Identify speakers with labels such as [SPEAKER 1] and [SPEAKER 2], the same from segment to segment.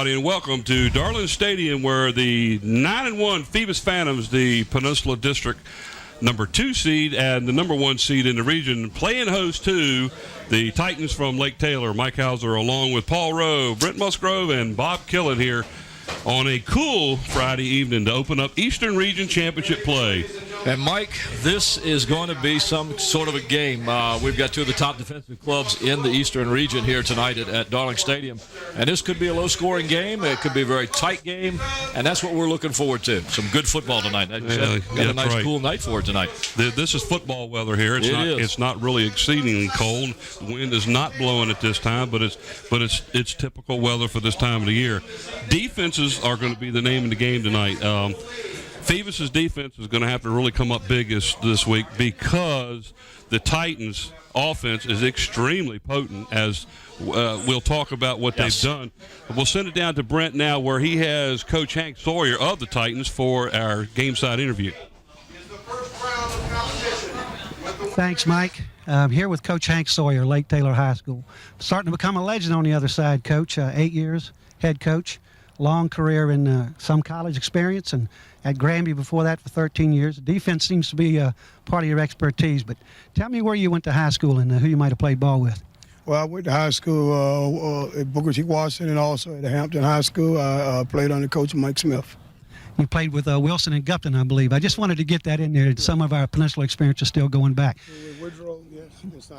[SPEAKER 1] everybody, and welcome to Darling Stadium, where the 9-1 Phoebus Phantoms, the Peninsula District number 2 seed and the number 1 seed in the region, playing host to the Titans from Lake Taylor. Mike Hauser along with Paul Rowe, Brent Musgrove, and Bob Killen here on a cool Friday evening to open up Eastern Region Championship play.
[SPEAKER 2] And, Mike, this is going to be some sort of a game. We've got two of the top defensive clubs in the Eastern Region here tonight at Darling Stadium. And this could be a low-scoring game. It could be a very tight game. And that's what we're looking forward to. Some good football tonight. Got a nice, cool night for it tonight.
[SPEAKER 1] This is football weather here. It's not really exceedingly cold. The wind is not blowing at this time, but it's typical weather for this time of the year. Defenses are going to be the name of the game tonight. Phoebus's defense is going to have to really come up big this week because the Titans' offense is extremely potent, as we'll talk about what they've done. We'll send it down to Brent now, where he has Coach Hank Sawyer of the Titans for our game side interview.
[SPEAKER 3] Thanks, Mike. I'm here with Coach Hank Sawyer, Lake Taylor High School. Starting to become a legend on the other side, Coach. 8 years, head coach. Long career in some college experience, and at Granby before that for 13 years. Defense seems to be part of your expertise, but tell me where you went to high school and who you might have played ball with.
[SPEAKER 4] Well, I went to high school at Booker T. Washington and also at Hampton High School. I played under Coach Mike Smith.
[SPEAKER 3] You played with Wilson and Gupton, I believe. I just wanted to get that in there. Some of our Peninsula experience is still going back.
[SPEAKER 4] Woodrow, yes.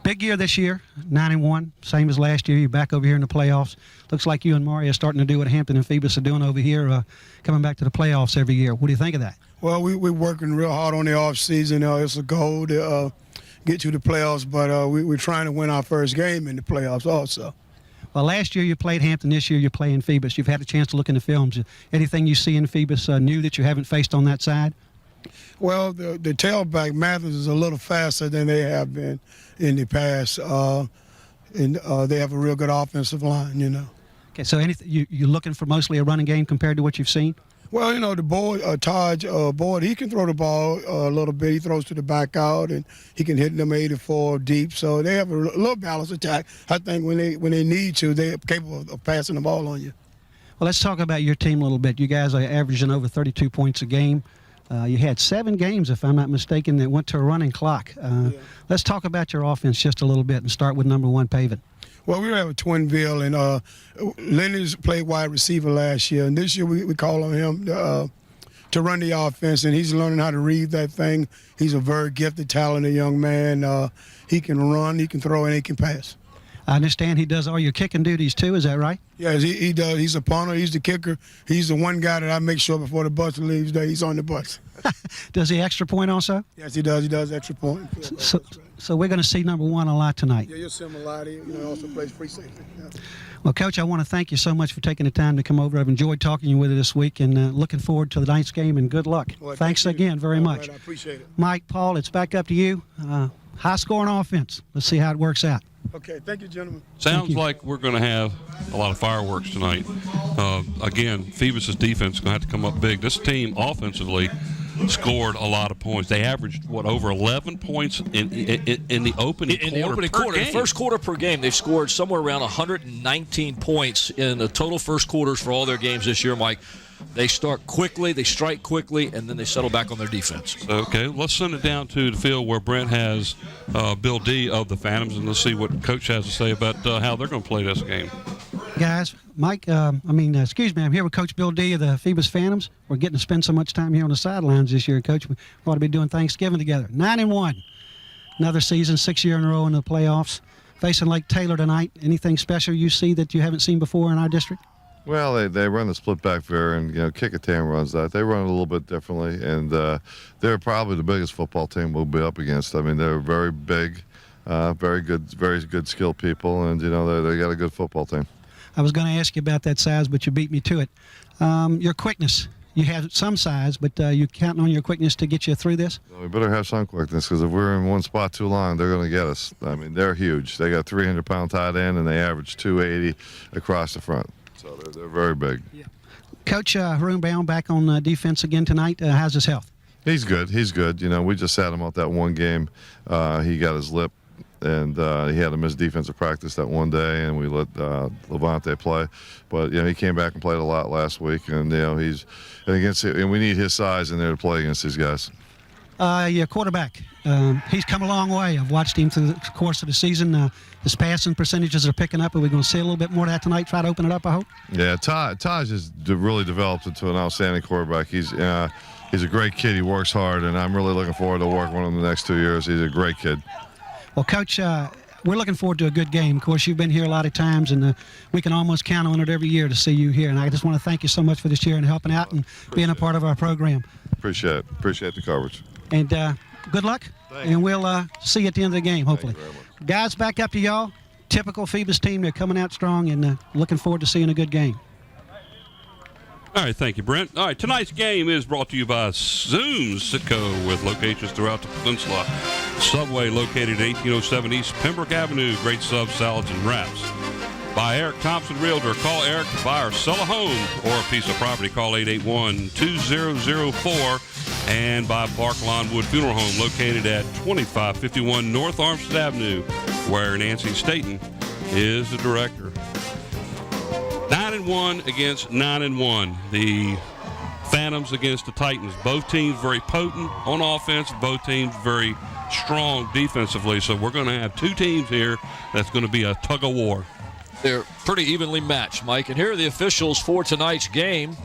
[SPEAKER 3] Big year this year, 9-1, same as last year. You're back over here in the playoffs. Looks like you and Mario are starting to do what Hampton and Phoebus are doing over here, coming back to the playoffs every year. What do you think of that?
[SPEAKER 4] Well, we're working real hard on the off season. It's a goal to get to the playoffs, but we're trying to win our first game in the playoffs also.
[SPEAKER 3] Well, last year you played Hampton. This year you're playing Phoebus. You've had a chance to look in the films. Anything you see in Phoebus new that you haven't faced on that side?
[SPEAKER 4] Well, the tailback, Mathis, is a little faster than they have been in the past. And they have a real good offensive line, you know.
[SPEAKER 3] Okay, so you're looking for mostly a running game compared to what you've seen?
[SPEAKER 4] Well, you know, the boy, Taj Boyd, he can throw the ball a little bit. He throws to the back out, and he can hit them 84 deep. So they have a little balanced attack. I think when they need to, they're capable of passing the ball on you.
[SPEAKER 3] Well, let's talk about your team a little bit. You guys are averaging over 32 points a game. You had 7 games, if I'm not mistaken, that went to a running clock. Let's talk about your offense just a little bit and start with number 1, Pavin.
[SPEAKER 4] Well, we have a Twinville, and Lenny's played wide receiver last year, and this year we call on him to run the offense, and he's learning how to read that thing. He's a very gifted, talented young man. He can run, he can throw, and he can pass.
[SPEAKER 3] I understand he does all your kicking duties too, is that right?
[SPEAKER 4] Yes, he does. He's a punter, he's the kicker. He's the one guy that I make sure before the bus leaves that he's on the bus.
[SPEAKER 3] Does he extra point also?
[SPEAKER 4] Yes, he does. He does extra point.
[SPEAKER 3] So we're going to see number 1 a lot tonight.
[SPEAKER 4] Yeah, you'll see him a lot. He also plays free safety. Yeah.
[SPEAKER 3] Well, Coach, I want to thank you so much for taking the time to come over. I've enjoyed talking to you with you this week, and looking forward to the night's game, and good luck.
[SPEAKER 4] Well,
[SPEAKER 3] Thanks again very much.
[SPEAKER 4] Right, I appreciate it.
[SPEAKER 3] Mike, Paul, it's back up to you. High-scoring offense. Let's see how it works out.
[SPEAKER 4] Okay, thank you, gentlemen.
[SPEAKER 1] Sounds like we're going to have a lot of fireworks tonight. Again, Phoebus's defense is going to have to come up big. This team offensively scored a lot of points. They averaged, over 11 points in the opening quarter.
[SPEAKER 2] The first quarter per game, they've scored somewhere around 119 points in the total first quarters for all their games this year, Mike. They start quickly, they strike quickly, and then they settle back on their defense.
[SPEAKER 1] Okay, let's send it down to the field where Brent has Bill D of the Phantoms, and let's see what Coach has to say about how they're going to play this game.
[SPEAKER 3] Guys, Mike, excuse me, I'm here with Coach Bill D of the Phoebus Phantoms. We're getting to spend so much time here on the sidelines this year, Coach. We ought to be doing Thanksgiving together. 9-1. Another season, 6th year in a row in the playoffs. Facing Lake Taylor tonight. Anything special you see that you haven't seen before in our district?
[SPEAKER 5] Well, they run the split back fair, and Kickoff runs that. They run it a little bit differently, and they're probably the biggest football team we'll be up against. I mean, they're very big, very good skilled people, and they got a good football team.
[SPEAKER 3] I was going to ask you about that size, but you beat me to it. Your quickness. You have some size, but you counting on your quickness to get you through this?
[SPEAKER 5] Well, we better have some quickness, because if we're in one spot too long, they're going to get us. I mean, they're huge. They got 300-pound tight end, and they average 280 across the front. So they're very big.
[SPEAKER 3] Yeah. Coach Haroon back on defense again tonight. How's his health?
[SPEAKER 5] He's good. We just sat him out that one game. He got his lip and he had to miss defensive practice that one day, and we let Levante play. But he came back and played a lot last week, and and we need his size in there to play against these guys.
[SPEAKER 3] Yeah, quarterback. He's come a long way. I've watched him through the course of the season. His passing percentages are picking up. Are we going to see a little bit more of that tonight? Try to open it up, I hope.
[SPEAKER 5] Yeah, Taj has really developed into an outstanding quarterback. He's a great kid. He works hard, and I'm really looking forward to working with him the next 2 years. He's a great kid.
[SPEAKER 3] Well, Coach, we're looking forward to a good game. Of course, you've been here a lot of times, and we can almost count on it every year to see you here. And I just want to thank you so much for this year and helping out and being a part of our program.
[SPEAKER 5] Appreciate it. Appreciate the coverage.
[SPEAKER 3] And good luck, and we'll see you at the end of the game, hopefully. Guys, back up to y'all. Typical Phoebus team. They're coming out strong and looking forward to seeing a good game.
[SPEAKER 1] All right, thank you, Brent. All right, tonight's game is brought to you by Zoom Sitco with locations throughout the peninsula. Subway located at 1807 East Pembroke Avenue. Great subs, salads, and wraps. By Eric Thompson Realtor. Call Eric to buy or sell a home or a piece of property. Call 881-2004. And by Park Lawnwood Funeral Home located at 2551 North Armstead Avenue, where Nancy Staten is the director. 9-1 against 9-1. The Phantoms against the Titans. Both teams very potent on offense. Both teams very strong defensively. So we're going to have two teams here that's going to be a tug of war.
[SPEAKER 2] They're pretty evenly matched, Mike. And here are the officials for tonight's game.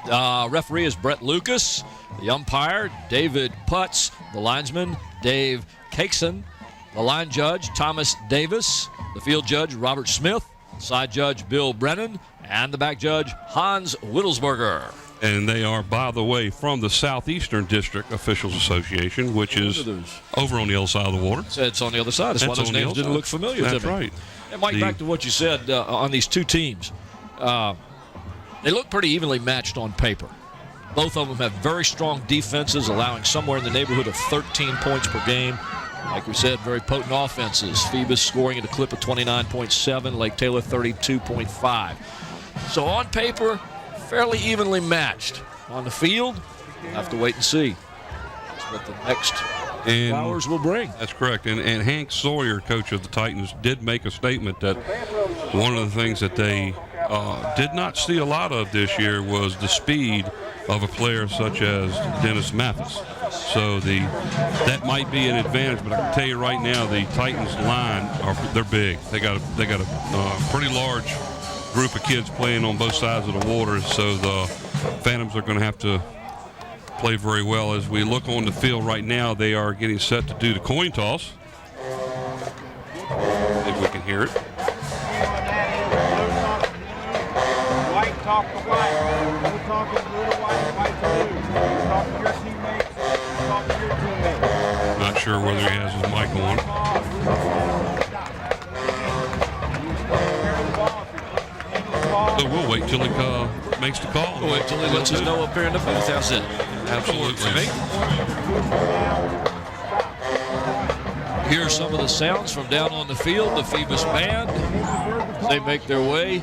[SPEAKER 2] Referee is Brett Lucas. The umpire, David Putz. The linesman, Dave Cakeson. The line judge, Thomas Davis. The field judge, Robert Smith. Side judge, Bill Brennan. And the back judge, Hans Wittelsberger.
[SPEAKER 1] And they are, by the way, from the Southeastern District Officials Association, which is over on the other side of the water.
[SPEAKER 2] It's on the other side. That's why those names didn't look familiar to me.
[SPEAKER 1] That's right.
[SPEAKER 2] And Mike, back to what you said on these two teams. They look pretty evenly matched on paper. Both of them have very strong defenses, allowing somewhere in the neighborhood of 13 points per game. Like we said, very potent offenses. Phoebus scoring at a clip of 29.7, Lake Taylor 32.5. So on paper, fairly evenly matched. On the field, we'll have to wait and see. That's what the next hours will bring.
[SPEAKER 1] That's correct. And Hank Sawyer, coach of the Titans, did make a statement that one of the things that they did not see a lot of this year was the speed of a player such as Dennis Mathis. So that might be an advantage, but I can tell you right now, the Titans line they're big. They got a pretty large group of kids playing on both sides of the water. So the Phantoms are going to have to play very well. As we look on the field right now, they are getting set to do the coin toss. If we can hear it.
[SPEAKER 6] White talk to white. No talking blue to white, white to blue. Talk to your teammates. Talk to your teammates.
[SPEAKER 1] Not sure whether he has his mic on. So we'll wait till he makes the call.
[SPEAKER 2] We'll wait till he lets us know up here in the booth. That's it.
[SPEAKER 1] Absolutely.
[SPEAKER 2] Here's some of the sounds from down on the field. The Phoebus band. They make their way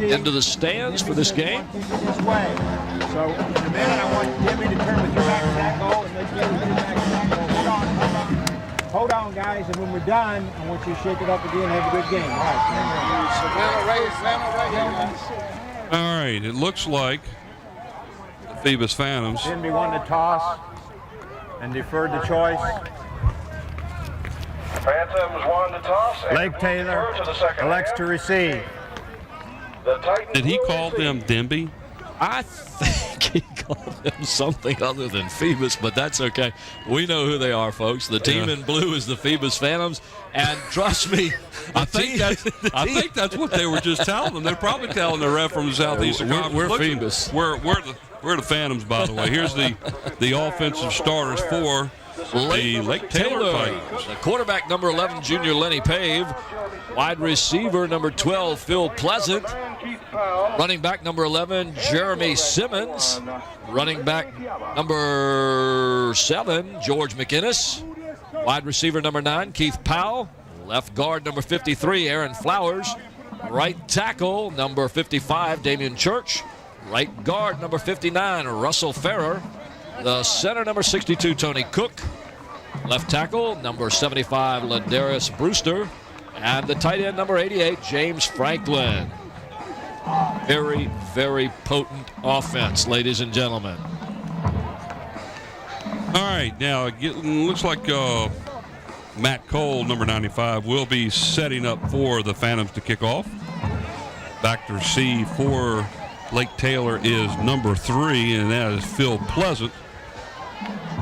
[SPEAKER 2] into the stands for this game.
[SPEAKER 6] So in a minute, I want Jimmy to turn with your back to that goal and Lake Taylor to your back to that goal. Hold on, guys, and when we're done, I want you to shake it up again and have a good game. All right.
[SPEAKER 1] All right, it looks like the Phoebus Phantoms.
[SPEAKER 6] Denby won the toss and deferred the choice.
[SPEAKER 7] Phantoms won the toss.
[SPEAKER 6] Lake Taylor elects to receive.
[SPEAKER 1] Did he call them Denby?
[SPEAKER 2] I think he called them something other than Phoebus, but that's okay. We know who they are, folks. The team in blue is the Phoebus Phantoms, and trust me,
[SPEAKER 1] I think that's what they were just telling them. They're probably telling the ref from the Southeastern Conference.
[SPEAKER 2] We're Phoebus.
[SPEAKER 1] We're the Phantoms, by the way. Here's the offensive starters for the Lake Taylor Titans.
[SPEAKER 2] The quarterback, number 11, junior Lenny Pave. Wide receiver, number 12, Phil Pleasant. Running back, number 11, Jeremy Simmons. Running back, number 7, George McInnes. Wide receiver, number 9, Keith Powell. Left guard, number 53, Aaron Flowers. Right tackle, number 55, Damian Church. Right guard, number 59, Russell Ferrer. The center, number 62, Tony Cook. Left tackle, number 75, Ladarius Brewster. And the tight end, number 88, James Franklin. Very, very potent offense, ladies and gentlemen.
[SPEAKER 1] All right, now it looks like Matt Cole, number 95, will be setting up for the Phantoms to kick off. Back to receive for Lake Taylor is number 3, and that is Phil Pleasant,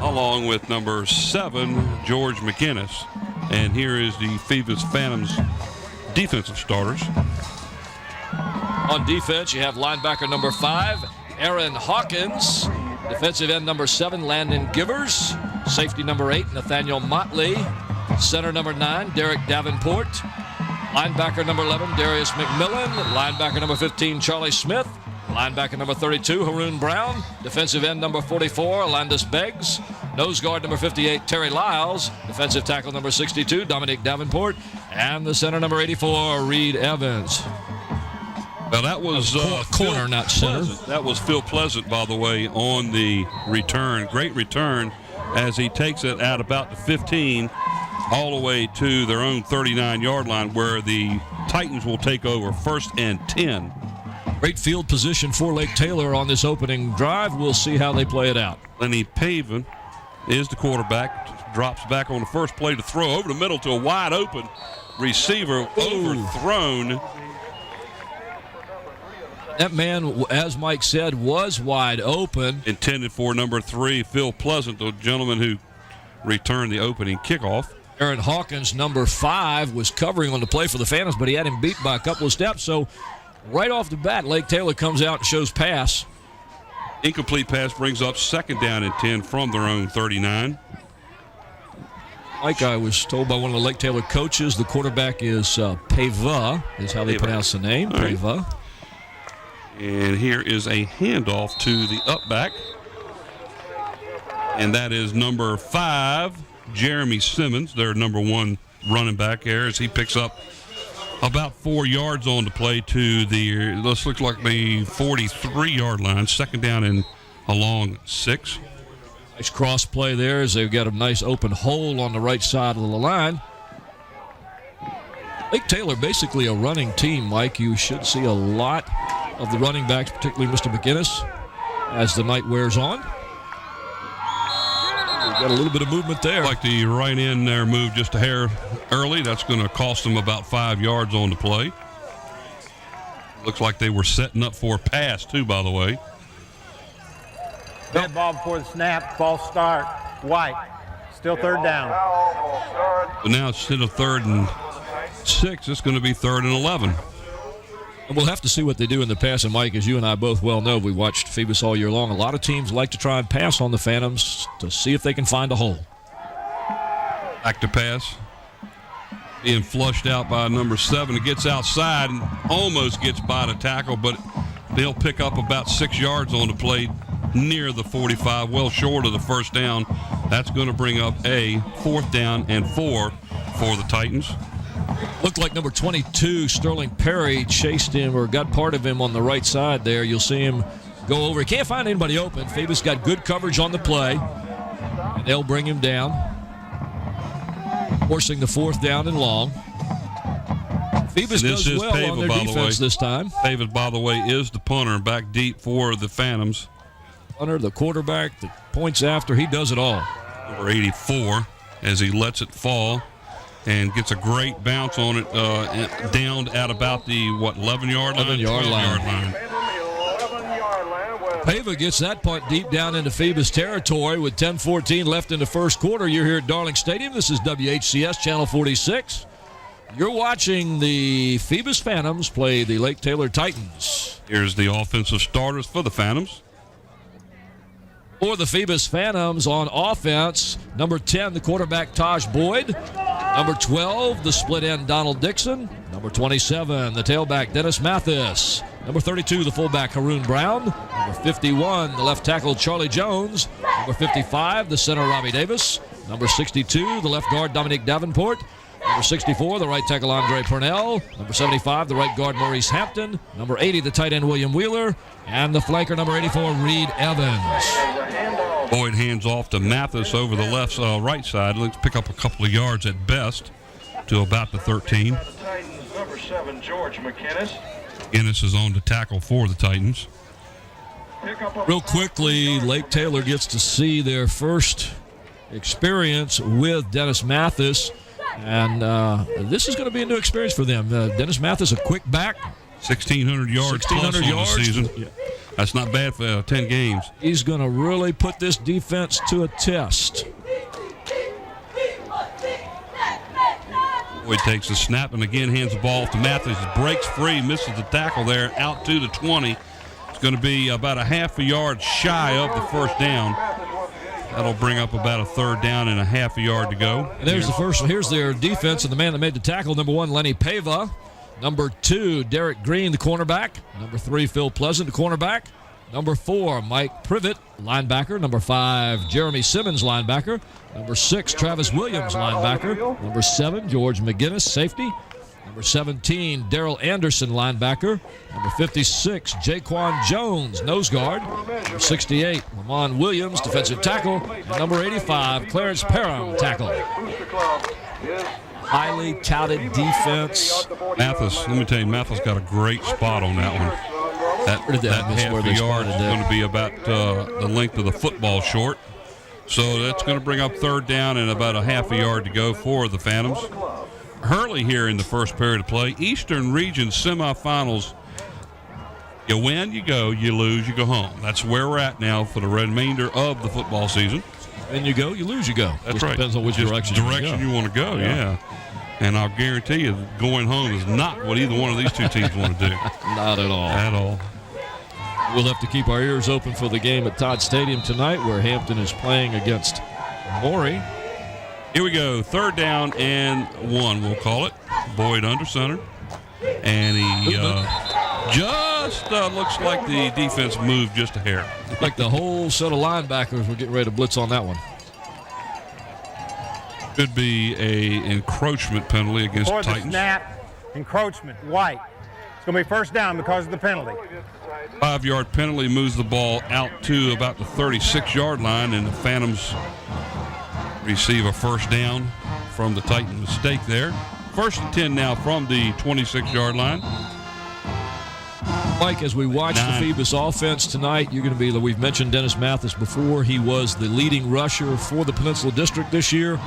[SPEAKER 1] along with number 7, George McInnes. And here is the Phoebus Phantoms defensive starters.
[SPEAKER 2] On defense, you have linebacker number 5, Aaron Hawkins. Defensive end number 7, Landon Givers. Safety number 8, Nathaniel Motley. Center number 9, Derek Davenport. Linebacker number 11, Darius McMillan. Linebacker number 15, Charlie Smith. Linebacker number 32, Haroon Brown. Defensive end number 44, Alandis Beggs. Nose guard number 58, Terry Lyles. Defensive tackle number 62, Dominic Davenport. And the center number 84, Reed Evans.
[SPEAKER 1] Well, that was
[SPEAKER 2] corner, not center.
[SPEAKER 1] That was Phil Pleasant, by the way, on the return. Great return as he takes it at about the 15 all the way to their own 39-yard line, where the Titans will take over 1st and 10.
[SPEAKER 2] Great field position for Lake Taylor on this opening drive. We'll see how they play it out.
[SPEAKER 1] Lenny Pavin is the quarterback. Drops back on the first play to throw over the middle to a wide open receiver. Overthrown.
[SPEAKER 2] That man, as Mike said, was wide open.
[SPEAKER 1] Intended for number 3, Phil Pleasant, the gentleman who returned the opening kickoff.
[SPEAKER 2] Aaron Hawkins, number 5, was covering on the play for the Phantoms, but he had him beat by a couple of steps. So right off the bat, Lake Taylor comes out and shows pass.
[SPEAKER 1] Incomplete pass brings up 2nd down and 10 from their own 39.
[SPEAKER 2] Like I was told by one of the Lake Taylor coaches, the quarterback is Pava, is how they pronounce the name, Pava.
[SPEAKER 1] And here is a handoff to the up back. And that is number 5, Jeremy Simmons, their number 1 running back here, as he picks up about 4 yards on the play to the, this looks like the 43-yard line, 2nd down and a long 6.
[SPEAKER 2] Nice cross play there as they've got a nice open hole on the right side of the line. Lake Taylor basically a running team, Mike. You should see a lot of the running backs, particularly Mr. McInnes, as the night wears on. We've got a little bit of movement there.
[SPEAKER 1] Like the right end there moved just a hair early. That's going to cost them about 5 yards on the play. Looks like they were setting up for a pass, too, by the way.
[SPEAKER 6] Dead ball before the snap, false start, White. Still 3rd down.
[SPEAKER 1] But now instead of 3rd and 6, it's going to be 3rd and 11.
[SPEAKER 2] And we'll have to see what they do in the pass. And, Mike, as you and I both well know, we watched Phoebus all year long. A lot of teams like to try and pass on the Phantoms to see if they can find a hole.
[SPEAKER 1] Back to pass. Being flushed out by number 7. It gets outside and almost gets by the tackle, but they'll pick up about 6 yards on the play near the 45, well short of the 1st down. That's going to bring up a 4th down and 4 for the Titans.
[SPEAKER 2] Looked like number 22, Sterling Perry, chased him or got part of him on the right side there. You'll see him go over. He can't find anybody open. Phoebus got good coverage on the play, and they'll bring him down, forcing the 4th down and long. Phoebus does well
[SPEAKER 1] Pava,
[SPEAKER 2] on their defense this time.
[SPEAKER 1] David, by the way, is the punter back deep for the Phantoms.
[SPEAKER 2] Punter, the quarterback, the points after, he does it all.
[SPEAKER 1] Number 84 as he lets it fall and gets a great bounce on it, down at about the, 11-yard line?
[SPEAKER 2] 11-yard line. Pava gets that punt deep down into Phoebus territory with 10:14 left in the 1st quarter. You're here at Darling Stadium. This is WHCS Channel 46. You're watching the Phoebus Phantoms play the Lake Taylor Titans.
[SPEAKER 1] Here's the offensive starters for the Phantoms.
[SPEAKER 2] For the Phoebus Phantoms on offense, number 10, the quarterback Taj Boyd. Number 12, the split end Donald Dixon. Number 27, the tailback Dennis Mathis. Number 32, the fullback Haroon Brown. Number 51, the left tackle Charlie Jones. Number 55, the center Robbie Davis. Number 62, the left guard Dominic Davenport. Number 64, the right tackle Andre Purnell. Number 75, the right guard Maurice Hampton. Number 80, the tight end William Wheeler. And the flanker number 84, Reed Evans.
[SPEAKER 1] Boyd hands off to Mathis over the right side. Let's pick up a couple of yards at best to about the 13.
[SPEAKER 7] Number 7, George McInnes.
[SPEAKER 1] Guinness is on to tackle for the Titans.
[SPEAKER 2] Real quickly, Lake Taylor gets to see their first experience with Dennis Mathis, and this is going to be a new experience for them. Dennis Mathis, a quick back.
[SPEAKER 1] 1,600 yards plus on the season. Yeah. That's not bad for 10 games.
[SPEAKER 2] He's going to really put this defense to a test.
[SPEAKER 1] Boyd takes the snap and again hands the ball to Mathis. Breaks free, misses the tackle there, out to the 20. It's going to be about a half a yard shy of the first down. That'll bring up about a third down and a half a yard to go.
[SPEAKER 2] And there's the first one. Here's their defense and the man that made the tackle. Number 1, Lenny Pava. Number 2, Derek Green, the cornerback. Number 3, Phil Pleasant, the cornerback. Number 4, Mike Privet, linebacker. Number 5, Jeremy Simmons, linebacker. Number 6, Travis Williams, linebacker. Number 7, George McGinnis, safety. Number 17, Daryl Anderson, linebacker. Number 56, Jaquan Jones, nose guard. Number 68, Lamont Williams, defensive tackle. And number 85, Clarence Parham, tackle. Highly touted defense.
[SPEAKER 1] Mathis, let me tell you, Mathis got a great spot on that one. That half a yard is going to be about the length of the football short. So that's going to bring up third down and about a half a yard to go for the Phantoms. Hurley here in the first period of play. Eastern Region semifinals. You win, you go. You lose, you go home. That's where we're at now for the remainder of the football season.
[SPEAKER 2] And you go, you lose, you go.
[SPEAKER 1] That's right.
[SPEAKER 2] Depends on which direction
[SPEAKER 1] you want to go. Yeah. And I'll guarantee you, going home is not what either one of these two teams want to do.
[SPEAKER 2] Not at all.
[SPEAKER 1] At all.
[SPEAKER 2] We'll have to keep our ears open for the game at Todd Stadium tonight, where Hampton is playing against Maury.
[SPEAKER 1] Here we go. Third down and 1, we'll call it. Boyd under center. And he just looks like the defense moved just a hair.
[SPEAKER 2] Like the whole set of linebackers were getting ready to blitz on that one.
[SPEAKER 1] Could be a encroachment penalty against the Titans.
[SPEAKER 6] Snap, encroachment, white. It's going to be first down because of the penalty.
[SPEAKER 1] 5-yard penalty moves the ball out to about the 36-yard line, and the Phantoms receive a first down from the Titan mistake there. First and 10 now from the 26-yard line.
[SPEAKER 2] Mike, as we watch the Phoebus offense tonight, you're going to be, we've mentioned Dennis Mathis before. He was the leading rusher for the Peninsula District this year.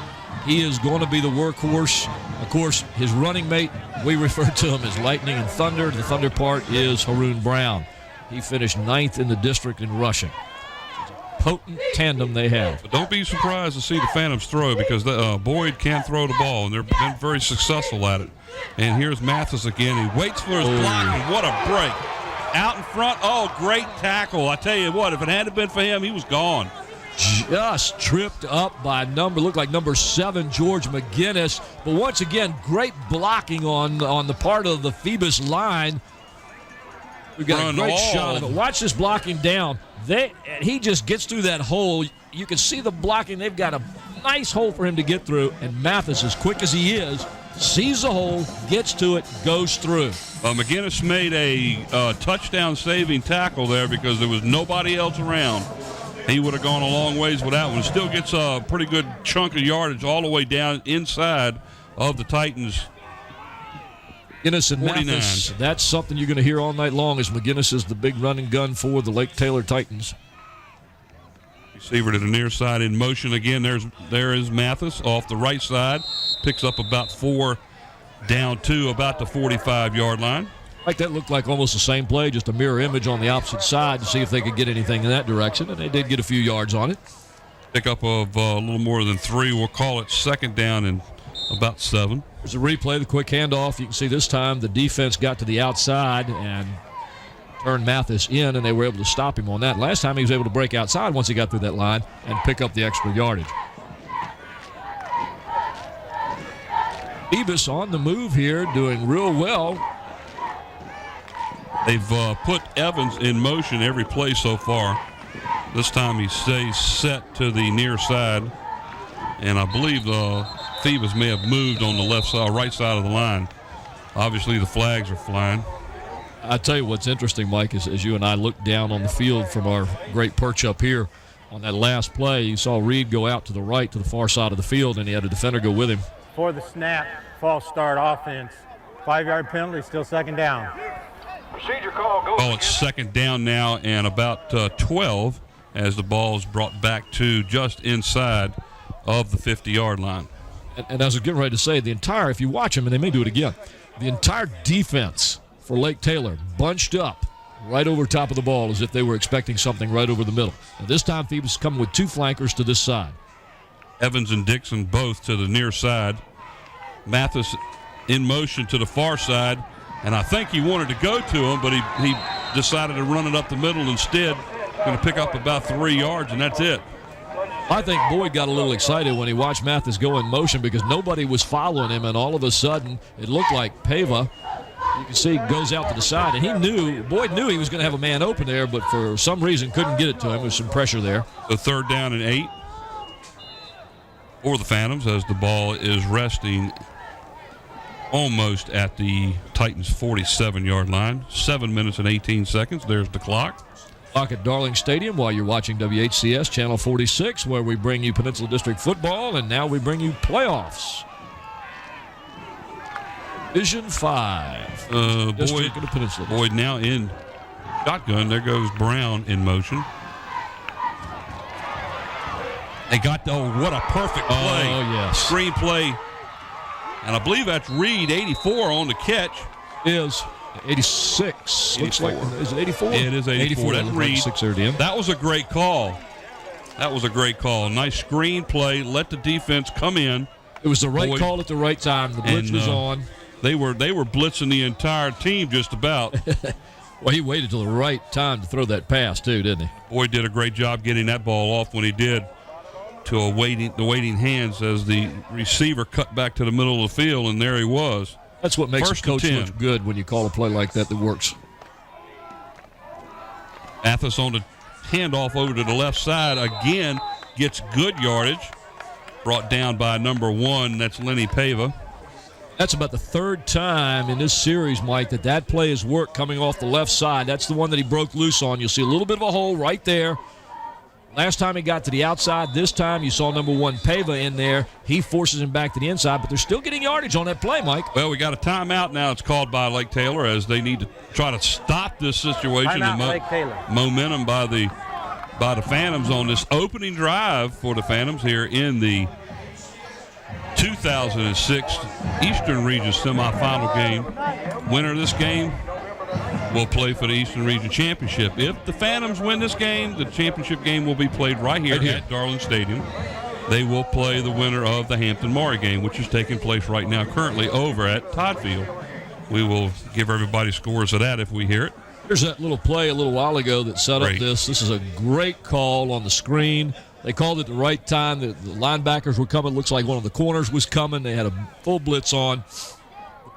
[SPEAKER 2] He is going to be the workhorse. Of course, his running mate, we refer to him as Lightning and Thunder. The Thunder part is Haroon Brown. He finished 9th in the district in rushing. It's a potent tandem they have.
[SPEAKER 1] But don't be surprised to see the Phantoms throw, because Boyd can't throw the ball, and they've been very successful at it. And here's Mathis again. He waits for his block, and what a break. Out in front. Oh, great tackle. I tell you what, if it hadn't been for him, he was gone.
[SPEAKER 2] Just tripped up by looked like number 7, George McGinnis. But once again, great blocking on the part of the Phoebus line. We got a great shot of it. Watch this blocking down. He just gets through that hole. You can see the blocking. They've got a nice hole for him to get through. And Mathis, as quick as he is, sees the hole, gets to it, goes through.
[SPEAKER 1] McGinnis made a touchdown-saving tackle there because there was nobody else around. He would have gone a long ways with that one. Still gets a pretty good chunk of yardage all the way down inside of the Titans.
[SPEAKER 2] McGinnis and
[SPEAKER 1] 49.
[SPEAKER 2] Mathis, that's something you're going to hear all night long, as McGinnis is the big running gun for the Lake Taylor Titans.
[SPEAKER 1] Receiver to the near side in motion again. There is Mathis off the right side. Picks up about 4 down to about the 45-yard line.
[SPEAKER 2] Like that looked like almost the same play, just a mirror image on the opposite side to see if they could get anything in that direction, and they did get a few yards on it.
[SPEAKER 1] Pickup of a little more than 3. We'll call it second down and about 7.
[SPEAKER 2] There's a replay, the quick handoff. You can see this time the defense got to the outside and turned Mathis in, and they were able to stop him on that. Last time he was able to break outside once he got through that line and pick up the extra yardage. Phoebus on the move here, doing real well.
[SPEAKER 1] They've put Evans in motion every play so far. This time he stays set to the near side, and I believe Phoebus may have moved on the right side of the line. Obviously, the flags are flying.
[SPEAKER 2] I tell you what's interesting, Mike, is as you and I look down on the field from our great perch up here, On that last play, you saw Reed go out to the right to the far side of the field, and he had a defender go with him.
[SPEAKER 6] For the snap, false start offense. 5-yard penalty, still second down.
[SPEAKER 7] Procedure call goes.
[SPEAKER 1] Oh, it's second down now and about 12 as the ball is brought back to just inside of the 50-yard line.
[SPEAKER 2] And as I was getting ready to say, the entire, if you watch them, and they may do it again, the entire defense for Lake Taylor bunched up right over top of the ball as if they were expecting something right over the middle. Now, this time, Phoebus is coming with 2 flankers to this side.
[SPEAKER 1] Evans and Dixon both to the near side. Mathis in motion to the far side, and I think he wanted to go to him, but he decided to run it up the middle instead. Going to pick up about 3 yards, and that's it.
[SPEAKER 2] I think Boyd got a little excited when he watched Mathis go in motion because nobody was following him, and all of a sudden it looked like Pava, you can see, goes out to the side, and Boyd knew he was going to have a man open there, but for some reason couldn't get it to him. There's some pressure there.
[SPEAKER 1] The 3rd down and 8 for the Phantoms as the ball is resting almost at the Titans' 47-yard line. 7 minutes and 18 seconds. There's the clock.
[SPEAKER 2] Clock at Darling Stadium while you're watching WHCS Channel 46, where we bring you Peninsula District football, and now we bring you playoffs. Division 5. District of the Peninsula.
[SPEAKER 1] Boyd now in shotgun. There goes Brown in motion. They got what a perfect play.
[SPEAKER 2] Oh, yes.
[SPEAKER 1] Screen play. And I believe that's Reed, 84 on the catch.
[SPEAKER 2] Is 86.
[SPEAKER 1] 84.
[SPEAKER 2] Looks like, is it 84?
[SPEAKER 1] It is 84. That's Reed.
[SPEAKER 2] 6 there, DM.
[SPEAKER 1] That was a great call. Nice screen play. Let the defense come in.
[SPEAKER 2] It was the right call at the right time. The blitz was on.
[SPEAKER 1] They were blitzing the entire team just about.
[SPEAKER 2] Well, he waited till the right time to throw that pass, too, didn't he?
[SPEAKER 1] Boyd did a great job getting that ball off when he did to the waiting hands as the receiver cut back to the middle of the field, and there he was.
[SPEAKER 2] That's what makes a coach look good when you call a play like that works.
[SPEAKER 1] Mathis on the handoff over to the left side again, gets good yardage. Brought down by number 1, that's Lenny Pava.
[SPEAKER 2] That's about the 3rd time in this series, Mike, that play has worked coming off the left side. That's the one that he broke loose on. You'll see a little bit of a hole right there. Last time he got to the outside. This time you saw number 1 Pava in there. He forces him back to the inside, but they're still getting yardage on that play, Mike.
[SPEAKER 1] Well, we got a timeout now. It's called by Lake Taylor as they need to try to stop this situation.
[SPEAKER 6] Timeout, Lake Taylor.
[SPEAKER 1] Momentum by the Phantoms on this opening drive for the Phantoms here in the 2006 Eastern Region semifinal game. Winner of this game will play for the Eastern Region Championship. If the Phantoms win this game, the championship game will be played right here at Darling Stadium. They will play the winner of the Hampton-Maury game, which is taking place right now currently over at Todd Field. We will give everybody scores of that if we hear it.
[SPEAKER 2] Here's that little play a little while ago that set up this. This is a great call on the screen. They called it the right time. The linebackers were coming. Looks like one of the corners was coming. They had a full blitz on.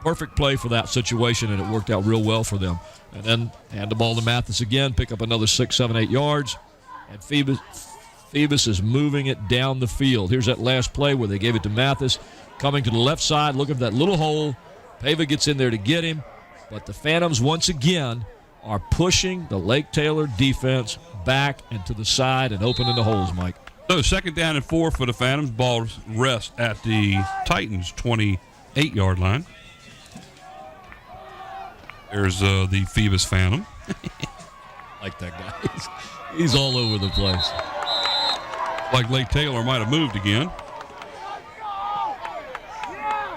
[SPEAKER 2] Perfect play for that situation, and it worked out real well for them. And then hand the ball to Mathis again, pick up another 6, 7, 8 yards. And Phoebus is moving it down the field. Here's that last play where they gave it to Mathis. Coming to the left side, looking for that little hole. Pava gets in there to get him. But the Phantoms, once again, are pushing the Lake Taylor defense back and to the side and opening the holes, Mike.
[SPEAKER 1] So 2nd down and 4 for the Phantoms. Ball rests at the Titans' 28-yard line. There's the Phoebus Phantom.
[SPEAKER 2] Like that guy. He's all over the place.
[SPEAKER 1] Like Lake Taylor might have moved again.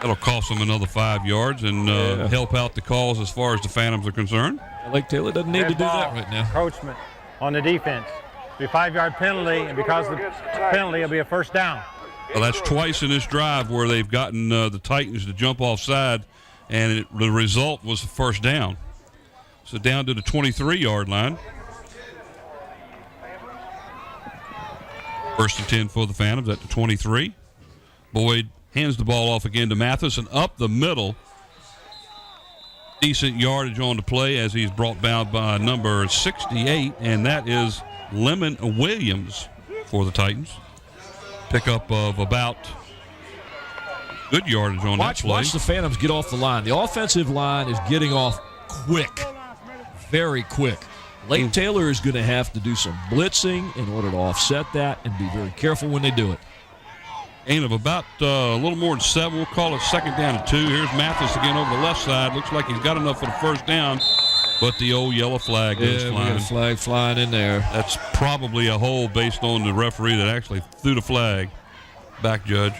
[SPEAKER 1] That'll cost them another 5 yards and help out the cause as far as the Phantoms are concerned.
[SPEAKER 2] Lake Taylor doesn't need to do that right now.
[SPEAKER 6] Encroachment on the defense. It'll be a 5-yard penalty, and because of the penalty, it'll be a first down.
[SPEAKER 1] Well, that's twice in this drive where they've gotten the Titans to jump offside, and the result was a first down. So down to the 23-yard line. 1st and 10 for the Phantoms at the 23. Boyd hands the ball off again to Mathis and up the middle. Decent yardage on the play as he's brought down by number 68, and that is Lemon Williams for the Titans. Pickup of about good yardage on that play.
[SPEAKER 2] Watch the Phantoms get off the line. The offensive line is getting off quick, very quick. Lake Taylor is going to have to do some blitzing in order to offset that and be very careful when they do it.
[SPEAKER 1] Gain of about a little more than 7. We'll call it 2nd down and 2. Here's Mathis again over the left side. Looks like he's got enough for the first down, but the old yellow flag goes
[SPEAKER 2] Yeah,
[SPEAKER 1] flying.
[SPEAKER 2] we got a flag flying in there.
[SPEAKER 1] That's probably a hold based on the referee that actually threw the flag. Back judge.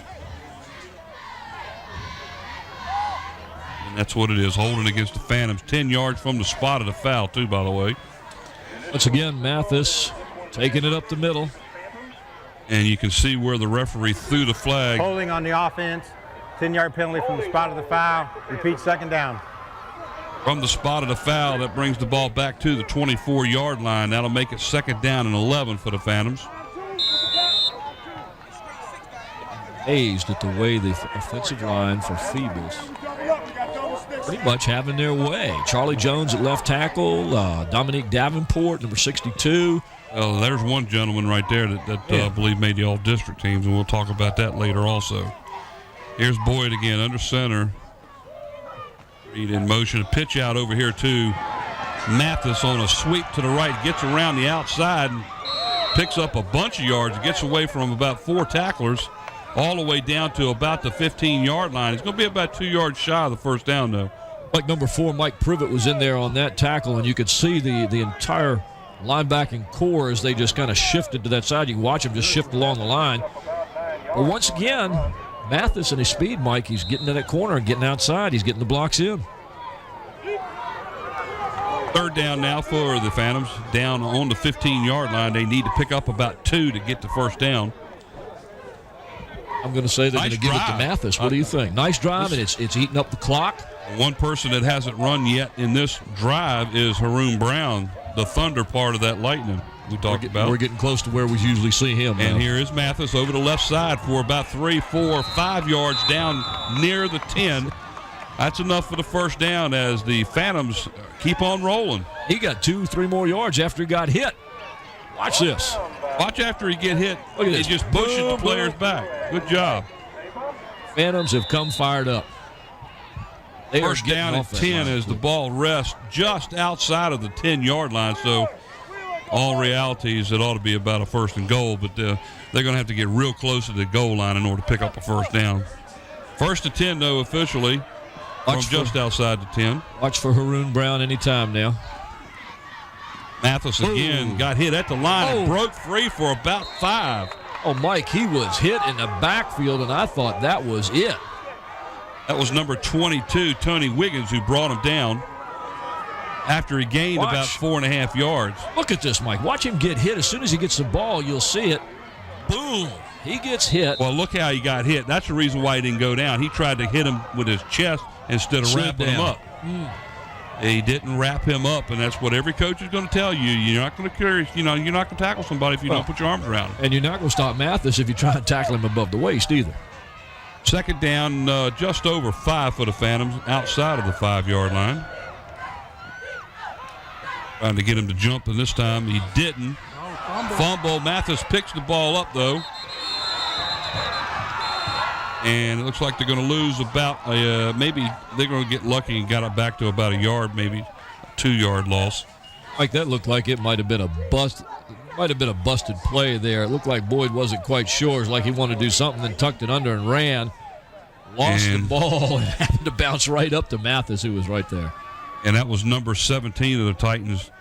[SPEAKER 1] And that's what it is, holding against the Phantoms. 10 yards from the spot of the foul, too, by the way.
[SPEAKER 2] Once again, Mathis taking it up the middle.
[SPEAKER 1] And you can see where the referee threw the flag.
[SPEAKER 6] Holding on the offense. 10-yard penalty from the spot of the foul. Repeat 2nd down.
[SPEAKER 1] From the spot of the foul, that brings the ball back to the 24-yard line. That'll make it 2nd down and 11 for the Phantoms.
[SPEAKER 2] Amazed at the way the offensive line for Phoebus pretty much having their way. Charlie Jones at left tackle, Dominique Davenport, number 62.
[SPEAKER 1] Well, there's one gentleman right there that I believe made the all-district teams, and we'll talk about that later also. Here's Boyd again under center. Reed in motion. A pitch out over here to Mathis on a sweep to the right. Gets around the outside and picks up a bunch of yards. Gets away from about 4 tacklers all the way down to about the 15-yard line. He's going to be about 2 yards shy of the first down, though.
[SPEAKER 2] Like number 4, Mike Privet was in there on that tackle, and you could see the entire linebacking core as they just kind of shifted to that side. You can watch them just shift along the line. But once again, Mathis and his speed, Mike, he's getting to that corner and getting outside. He's getting the blocks in.
[SPEAKER 1] 3rd down now for the Phantoms. Down on the 15-yard line. They need to pick up about 2 to get the first down.
[SPEAKER 2] I'm going to say they're going to give it to Mathis. What do you think? Nice drive, and it's eating up the clock.
[SPEAKER 1] One person that hasn't run yet in this drive is Haroon Brown, the thunder part of that lightning we talked about.
[SPEAKER 2] We're getting close to where we usually see him.
[SPEAKER 1] And
[SPEAKER 2] now.
[SPEAKER 1] here is Mathis over the left side for about 3, 4, 5 yards down near the 10. That's enough for the first down as the Phantoms keep on rolling.
[SPEAKER 2] He got 2, 3 more yards after he got hit. Watch this.
[SPEAKER 1] Watch after he get hit.
[SPEAKER 2] Look at
[SPEAKER 1] He
[SPEAKER 2] this.
[SPEAKER 1] just pushes the players back. Good job.
[SPEAKER 2] Phantoms have come fired up. They
[SPEAKER 1] First down and 10 as the ball rests just outside of the 10-yard line. So all realities, it ought to be about a 1st and goal, but they're going to have to get real close to the goal line in order to pick up a first down. 1st and 10, though, officially from just outside the 10.
[SPEAKER 2] Watch for Haroon Brown anytime now.
[SPEAKER 1] Mathis again got hit at the line and broke free for about 5.
[SPEAKER 2] Oh, Mike, he was hit in the backfield, and I thought that was it.
[SPEAKER 1] That was number 22, Tony Wiggins, who brought him down after he gained about 4.5 yards.
[SPEAKER 2] Look at this, Mike. Watch him get hit. As soon as he gets the ball, you'll see it. Boom. He gets hit.
[SPEAKER 1] Well, look how he got hit. That's the reason why he didn't go down. He tried to hit him with his chest instead of wrapping him up. He didn't wrap him up, and that's what every coach is going to tell you. You're not going to carry, you're not going to tackle somebody if you don't put your arms around him.
[SPEAKER 2] And you're not going to stop Mathis if you try and tackle him above the waist either.
[SPEAKER 1] 2nd down, just over 5 for the Phantoms, outside of the 5-yard line. Trying to get him to jump, and this time he didn't. Fumble. Mathis picks the ball up, though. And it looks like they're going to lose about maybe they're going to get lucky and got it back to about a yard, maybe a 2-yard loss.
[SPEAKER 2] Like that looked like it might have been a bust. Might have been a busted play there. It looked like Boyd wasn't quite sure. It's like he wanted to do something, then tucked it under and ran. Lost the ball and happened to bounce right up to Mathis, who was right there.
[SPEAKER 1] And that was number 17 of the Titans,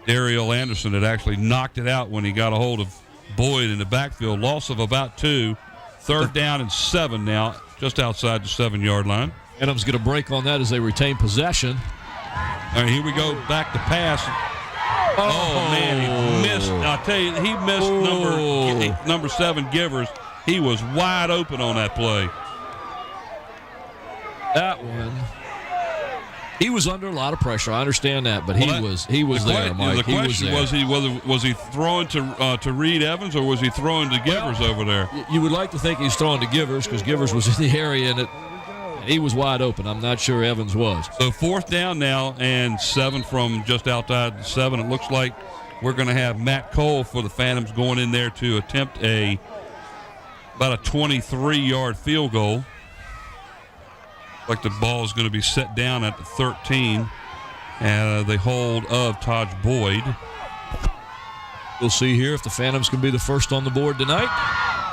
[SPEAKER 1] Dariel Anderson, that actually knocked it out when he got a hold of Boyd in the backfield. Loss of about 2. 3rd down and 7 now, just outside the 7-yard line.
[SPEAKER 2] Adams get a break on that as they retain possession.
[SPEAKER 1] All right, here we go, back to pass. Oh, man, he missed. I'll tell you, he missed number 7, Givers. He was wide open on that play.
[SPEAKER 2] That one. He was under a lot of pressure. I understand that, but he was there, Mike.
[SPEAKER 1] The question was he throwing to Reed Evans or was he throwing to Givers over there?
[SPEAKER 2] You would like to think he's throwing to Givers because Givers was in the area and he was wide open. I'm not sure Evans was.
[SPEAKER 1] So 4th down now and 7 from just outside the 7. It looks like we're going to have Matt Cole for the Phantoms going in there to attempt about a 23-yard field goal. Like the ball is going to be set down at the 13. and the hold of Taj Boyd.
[SPEAKER 2] We'll see here if the Phantoms can be the first on the board tonight.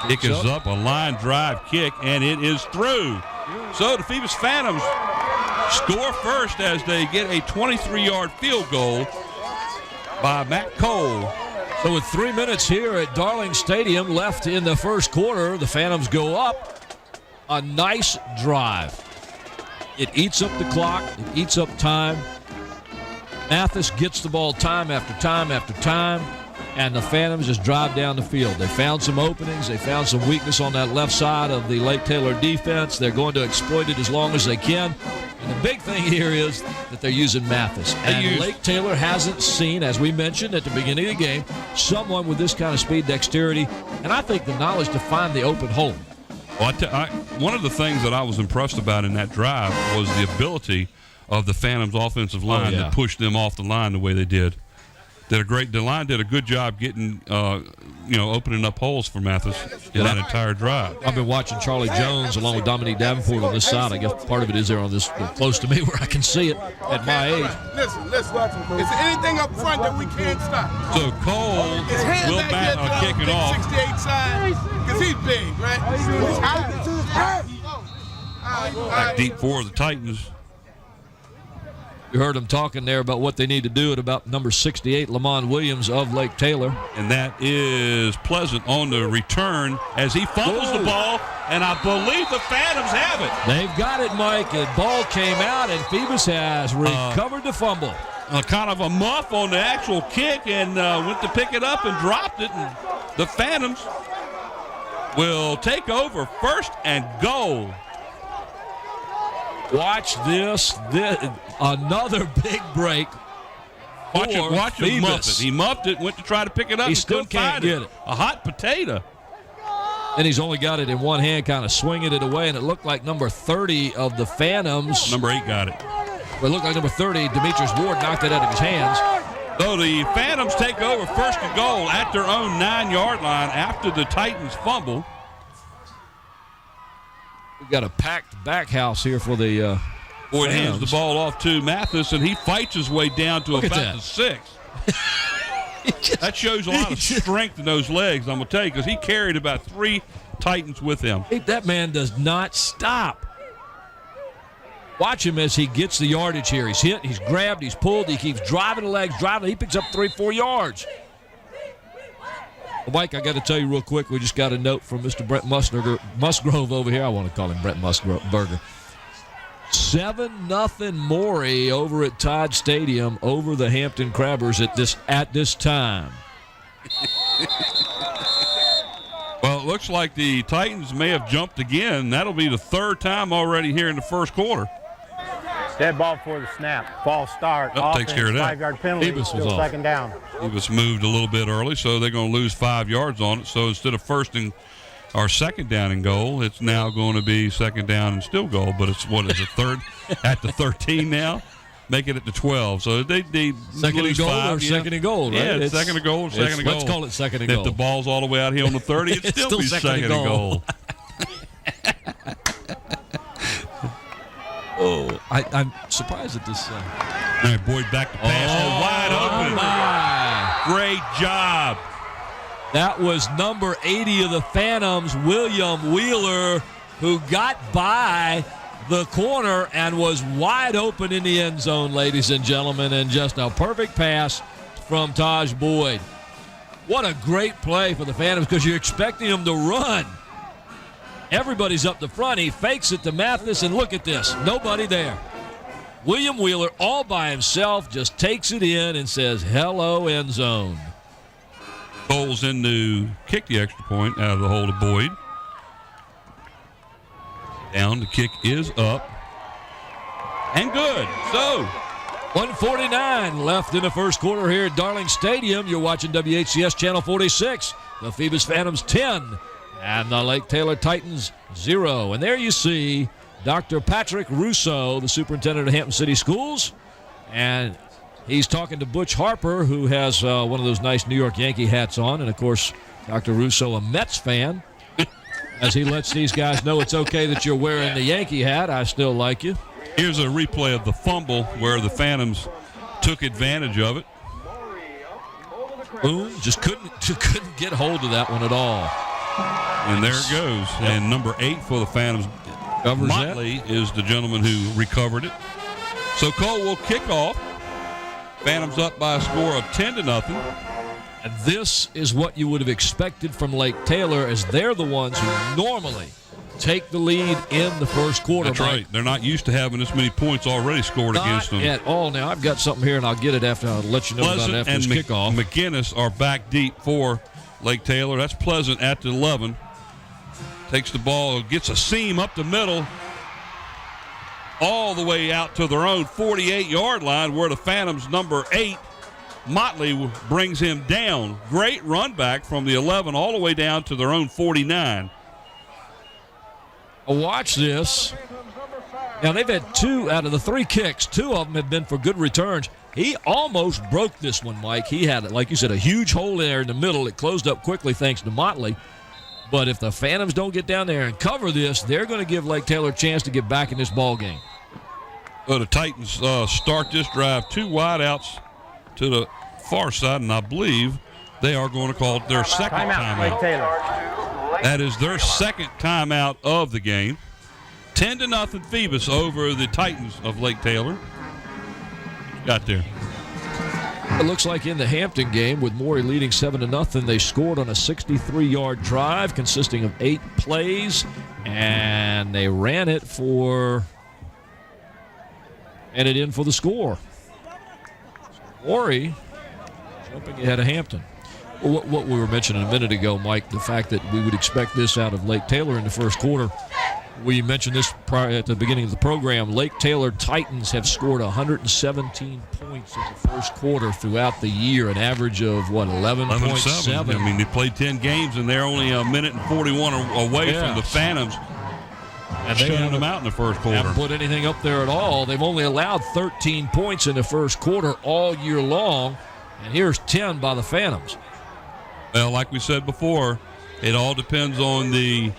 [SPEAKER 1] Kick is up, a line drive kick, and it is through. So the Phoebus Phantoms score first as they get a 23-yard field goal by Matt Cole.
[SPEAKER 2] So with 3 minutes here at Darling Stadium left in the first quarter, the Phantoms go up. A nice drive. It eats up the clock. It eats up time. Mathis gets the ball time after time after time, and the Phantoms just drive down the field. They found some openings. They found some weakness on that left side of the Lake Taylor defense. They're going to exploit it as long as they can. And the big thing here is that they're using Mathis. And Lake Taylor hasn't seen, as we mentioned at the beginning of the game, someone with this kind of speed, dexterity, and I think the knowledge to find the open hole.
[SPEAKER 1] Well, one of the things that I was impressed about in that drive was the ability of the Phantoms' offensive line to push them off the line the way they did. The line did a good job getting, opening up holes for Mathis in that entire drive.
[SPEAKER 2] I've been watching Charlie Jones along with Dominique Davenport on this side. I guess part of it is there on this close to me where I can see it at my age.
[SPEAKER 8] Listen. Is there anything up front that we can't stop?
[SPEAKER 1] So Cole will kick it off.
[SPEAKER 8] 68 side, because he's big, right?
[SPEAKER 1] Back deep for the Titans.
[SPEAKER 2] You heard them talking there about what they need to do at about number 68, Lamont Williams of Lake Taylor.
[SPEAKER 1] And that is Pleasant on the return as he fumbles the ball, and I believe the Phantoms have it.
[SPEAKER 2] They've got it, Mike. The ball came out, and Phoebus has recovered the fumble.
[SPEAKER 1] Kind of a muff on the actual kick, and went to pick it up and dropped it. And the Phantoms will take over first and goal.
[SPEAKER 2] Watch this. Another big break.
[SPEAKER 1] Watch him muff it. He muffed it, went to try to pick it up.
[SPEAKER 2] He still can't get it.
[SPEAKER 1] A hot potato.
[SPEAKER 2] And he's only got it in one hand, kind of swinging it away, and it looked like number 30 of the Phantoms.
[SPEAKER 1] Number 8 got it.
[SPEAKER 2] It looked like number 30, Demetrius Ward, knocked it out of his hands.
[SPEAKER 1] So the Phantoms take over first and goal at their own 9-yard line after the Titans fumble.
[SPEAKER 2] We've got a packed back house here for the
[SPEAKER 1] Boyd hands the ball off to Mathis, and he fights his way down to about the 6. That shows a lot of strength in those legs, I'm going to tell you, because he carried about 3 Titans with him.
[SPEAKER 2] That man does not stop. Watch him as he gets the yardage here. He's hit, he's grabbed, he's pulled, he keeps driving the legs, he picks up 3-4 yards. Well, Mike, I got to tell you real quick, we just got a note from Mr. Brent Musgrove over here. I want to call him Brent Musburger. 7-0 Maury over at Todd Stadium over the Hampton Crabbers at this time.
[SPEAKER 1] Well, it looks like the Titans may have jumped again. That'll be the 3rd time already here in the first quarter.
[SPEAKER 6] Dead ball before the snap. False start.
[SPEAKER 1] Takes care of that.
[SPEAKER 6] 5-yard penalty. Still second down.
[SPEAKER 1] Phoebus moved a little bit early, so they're going to lose 5 yards on it. So instead of second down and goal, it's now going to be second down and still goal. But it's third at the 13 now, make it at the 12. So they
[SPEAKER 2] second
[SPEAKER 1] lose
[SPEAKER 2] and goal
[SPEAKER 1] 5,
[SPEAKER 2] or second and goal, right?
[SPEAKER 1] Yeah, it's second and goal.
[SPEAKER 2] Let's call it second and goal.
[SPEAKER 1] If the ball's all the way out here on the 30, it'd still be second and goal.
[SPEAKER 2] Oh, I'm surprised at this.
[SPEAKER 1] All right, Boyd back to pass. Wide open. Great job.
[SPEAKER 2] That was number 80 of the Phantoms, William Wheeler, who got by the corner and was wide open in the end zone, ladies and gentlemen, and just a perfect pass from Taj Boyd. What a great play for the Phantoms, because you're expecting them to run. Everybody's up the front. He fakes it to Mathis, and look at this. Nobody there. William Wheeler, all by himself, just takes it in and says, hello, end zone.
[SPEAKER 1] Cole's in to kick the extra point out of the hold of Boyd. Down, the kick is up. And good. So,
[SPEAKER 2] 1:49 left in the first quarter here at Darling Stadium. You're watching WHCS Channel 46. The Phoebus Phantoms 10 and the Lake Taylor Titans 0. And there you see Dr. Patrick Russo, the superintendent of Hampton City Schools. And he's talking to Butch Harper, who has one of those nice New York Yankee hats on. And, of course, Dr. Russo, a Mets fan, as he lets these guys know it's okay that you're wearing the Yankee hat. I still like you.
[SPEAKER 1] Here's a replay of the fumble where the Phantoms took advantage of it.
[SPEAKER 2] Boom, just couldn't get hold of that one at all.
[SPEAKER 1] And there it goes.
[SPEAKER 2] Yep.
[SPEAKER 1] And number 8 for the Phantoms,
[SPEAKER 2] Covers
[SPEAKER 1] Motley, is the gentleman who recovered it. So Cole will kick off. Phantoms up by a score of 10-0.
[SPEAKER 2] And this is what you would have expected from Lake Taylor, as they're the ones who normally take the lead in the first quarter.
[SPEAKER 1] That's right. They're not used to having this many points already scored against them.
[SPEAKER 2] Not at all. Now, I've got something here, and I'll get it after. I'll let you know
[SPEAKER 1] Pleasant
[SPEAKER 2] about it after
[SPEAKER 1] and
[SPEAKER 2] this kickoff.
[SPEAKER 1] McGinnis are back deep for Lake Taylor. That's Pleasant at the 11. Takes the ball, gets a seam up the middle, all the way out to their own 48-yard line, where the Phantoms, number 8, Motley, brings him down. Great run back from the 11 all the way down to their own 49.
[SPEAKER 2] Watch this. Now, they've had 2 out of the 3 kicks. 2 of them have been for good returns. He almost broke this one, Mike. He had, like you said, a huge hole there in the middle. It closed up quickly thanks to Motley. But if the Phantoms don't get down there and cover this, they're going to give Lake Taylor a chance to get back in this ball game.
[SPEAKER 1] So the Titans start this drive, 2 wideouts to the far side, and I believe they are going to call their second timeout. That is their second timeout of the game. 10-0 Phoebus over the Titans of Lake Taylor. Got there.
[SPEAKER 2] It looks like in the Hampton game, with Morey leading 7-0, they scored on a 63-yard drive consisting of 8 plays, and they ran it in for the score. Morey jumping ahead of Hampton. Well, what we were mentioning a minute ago, Mike, the fact that we would expect this out of Lake Taylor in the first quarter. We mentioned this prior at the beginning of the program. Lake Taylor Titans have scored 117 points in the first quarter throughout the year, an average of, 11.7.
[SPEAKER 1] I mean, they played 10 games, and they're only a minute and 41 away from the Phantoms. And they shutting them out in the first quarter.
[SPEAKER 2] Haven't put anything up there at all. They've only allowed 13 points in the first quarter all year long, and here's 10 by the Phantoms.
[SPEAKER 1] Well, like we said before, it all depends on the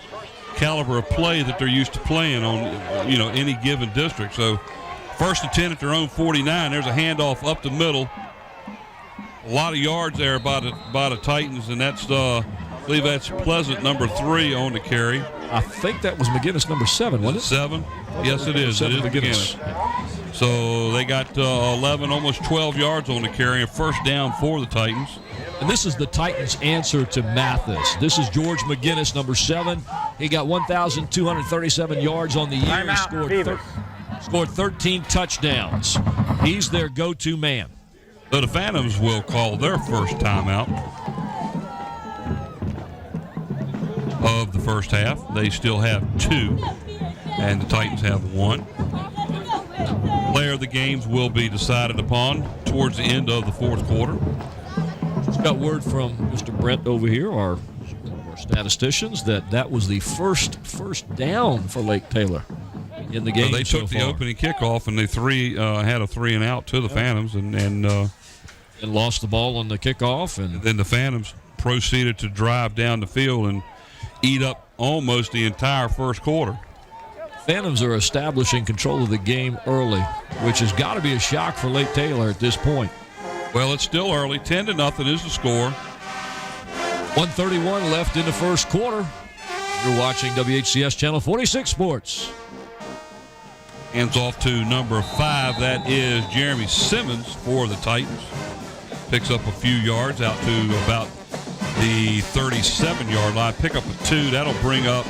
[SPEAKER 1] caliber of play that they're used to playing on, any given district. So, 1st and 10 at their own 49. There's a handoff up the middle. A lot of yards there by the Titans, and that's I believe that's Pleasant, number 3, on the carry.
[SPEAKER 2] I think that was McGinnis, number 7, wasn't it?
[SPEAKER 1] 7? Yes, it is. It is McGinnis. So they got 11, almost 12 yards on the carry, and first down for the Titans.
[SPEAKER 2] And this is the Titans' answer to Mathis. This is George McGinnis, number 7. He got 1,237 yards on the year. He scored 13 touchdowns. He's their go-to man.
[SPEAKER 1] So the Phantoms will call their first timeout of the first half. They still have 2, and the Titans have 1. Player of the games will be decided upon towards the end of the fourth quarter.
[SPEAKER 2] Just got word from Mr. Brent over here, our statisticians, that was the first down for Lake Taylor in the game.
[SPEAKER 1] They took the opening kickoff, and they had a 3-and-out to the Phantoms, and
[SPEAKER 2] lost the ball on the kickoff, and
[SPEAKER 1] then the Phantoms proceeded to drive down the field and eat up almost the entire first quarter.
[SPEAKER 2] Phantoms are establishing control of the game early, which has got to be a shock for Lake Taylor at this point.
[SPEAKER 1] Well, it's still early. 10-0 is the score.
[SPEAKER 2] 1:31 left in the first quarter. You're watching WHCS Channel 46 Sports.
[SPEAKER 1] Hands off to number 5. That is Jeremy Simmons for the Titans. Picks up a few yards out to about the 37-yard line. Pick up a 2. That'll bring up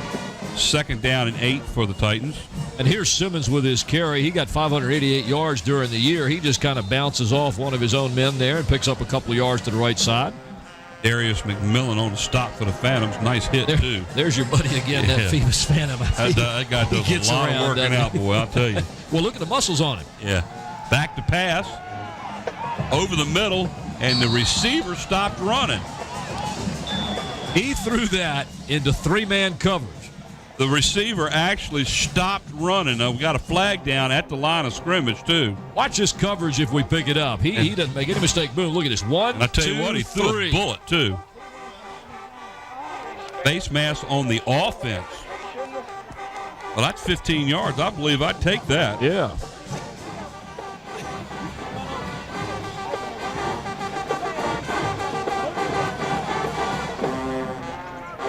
[SPEAKER 1] 2nd down and 8 for the Titans.
[SPEAKER 2] And here's Simmons with his carry. He got 588 yards during the year. He just kind of bounces off one of his own men there and picks up a couple of yards to the right side.
[SPEAKER 1] Darius McMillan on the stop for the Phantoms. Nice hit, too.
[SPEAKER 2] There's your buddy again, that Phoebus Phantom.
[SPEAKER 1] That guy does a lot of working out, boy, I'll tell you.
[SPEAKER 2] Well, look at the muscles on him.
[SPEAKER 1] Yeah. Back to pass. Over the middle, and the receiver stopped running.
[SPEAKER 2] He threw that into 3-man coverage.
[SPEAKER 1] The receiver actually stopped running. Now, we got a flag down at the line of scrimmage, too.
[SPEAKER 2] Watch this coverage if we pick it up. He doesn't make any mistake. Boom, look at this. 1,
[SPEAKER 1] and I tell you what, he threw a bullet, too. Face mask on the offense. Well, that's 15 yards. I believe I'd take that.
[SPEAKER 2] Yeah.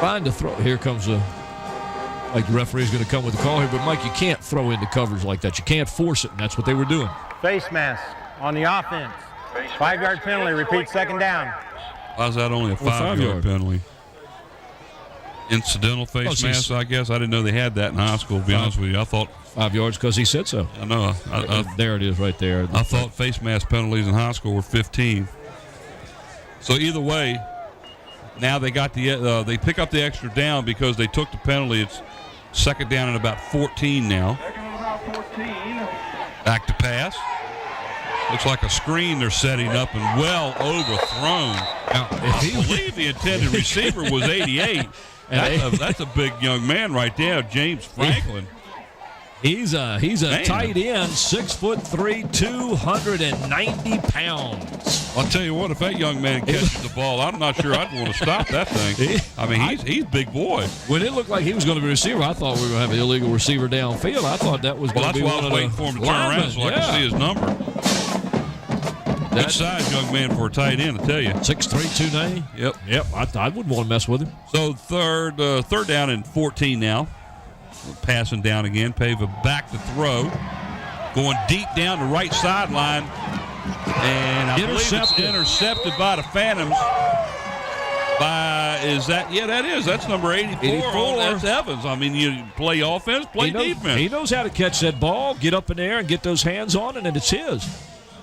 [SPEAKER 2] Trying to throw. Here comes like the referee's going to come with the call here, but Mike, you can't throw into coverage like that. You can't force it, and that's what they were doing.
[SPEAKER 6] Face mask on the offense. 5-yard penalty. Repeat, second down.
[SPEAKER 1] Why is that only a 5-yard penalty? Incidental face mask, I guess. I didn't know they had that in high school, to be honest with you. I thought
[SPEAKER 2] 5 yards because he said so.
[SPEAKER 1] I know.
[SPEAKER 2] There it is right there.
[SPEAKER 1] I thought face mask penalties in high school were 15. So either way, now they got they pick up the extra down because they took the penalty. It's second down and about 14 now. Back to pass. Looks like a screen they're setting up and well overthrown. Now, I believe the intended receiver was 88. That's a big young man right there, James Franklin.
[SPEAKER 2] He's a tight end, 6'3", 290 pounds.
[SPEAKER 1] I'll tell you what, if that young man catches the ball, I'm not sure I'd want to stop that thing. I mean, he's a big boy.
[SPEAKER 2] When it looked like he was going to be a receiver, I thought we were going to have an illegal receiver downfield. I thought that was going to be one of the
[SPEAKER 1] that's why I was waiting for him to turn around so I could see his number. Good size young man for a tight end, I tell you.
[SPEAKER 2] 6'3", 290? Yep. I wouldn't want to mess with him.
[SPEAKER 1] So third down and 14 now. Passing down again. Pava back to throw. Going deep down the right sideline. And I believe it's intercepted by the Phantoms. That's number 84. That's Evans. I mean, you play offense, play defense.
[SPEAKER 2] He knows how to catch that ball, get up in there, and get those hands on it, and it's his.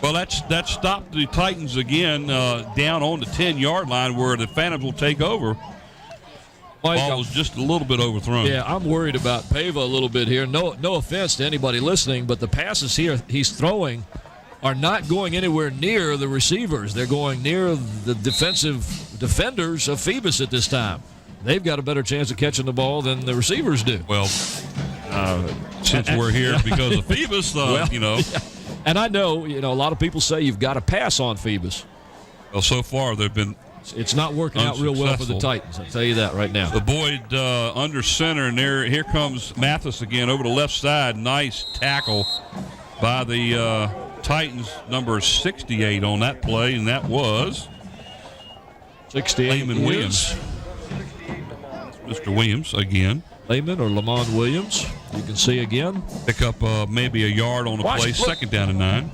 [SPEAKER 1] Well, that stopped the Titans again down on the 10-yard line where the Phantoms will take over. Ball was just a little bit overthrown.
[SPEAKER 2] Yeah, I'm worried about Pava a little bit here. No offense to anybody listening, but the passes here he's throwing are not going anywhere near the receivers. They're going near the defenders of Phoebus at this time. They've got a better chance of catching the ball than the receivers do.
[SPEAKER 1] Well, since we're here because of Phoebus, you know.
[SPEAKER 2] Yeah. And I know, a lot of people say you've got to pass on Phoebus.
[SPEAKER 1] Well, so far they've been
[SPEAKER 2] It's not working out real well for the Titans. I'll tell you that right now.
[SPEAKER 1] The Boyd under center, and here comes Mathis again over the left side. Nice tackle by the Titans, number 68 on that play, and that was
[SPEAKER 2] 68
[SPEAKER 1] Layman Williams. Mr. Williams again.
[SPEAKER 2] Layman or Lamont Williams. You can see again.
[SPEAKER 1] Pick up maybe a yard on the play. Second down and 9.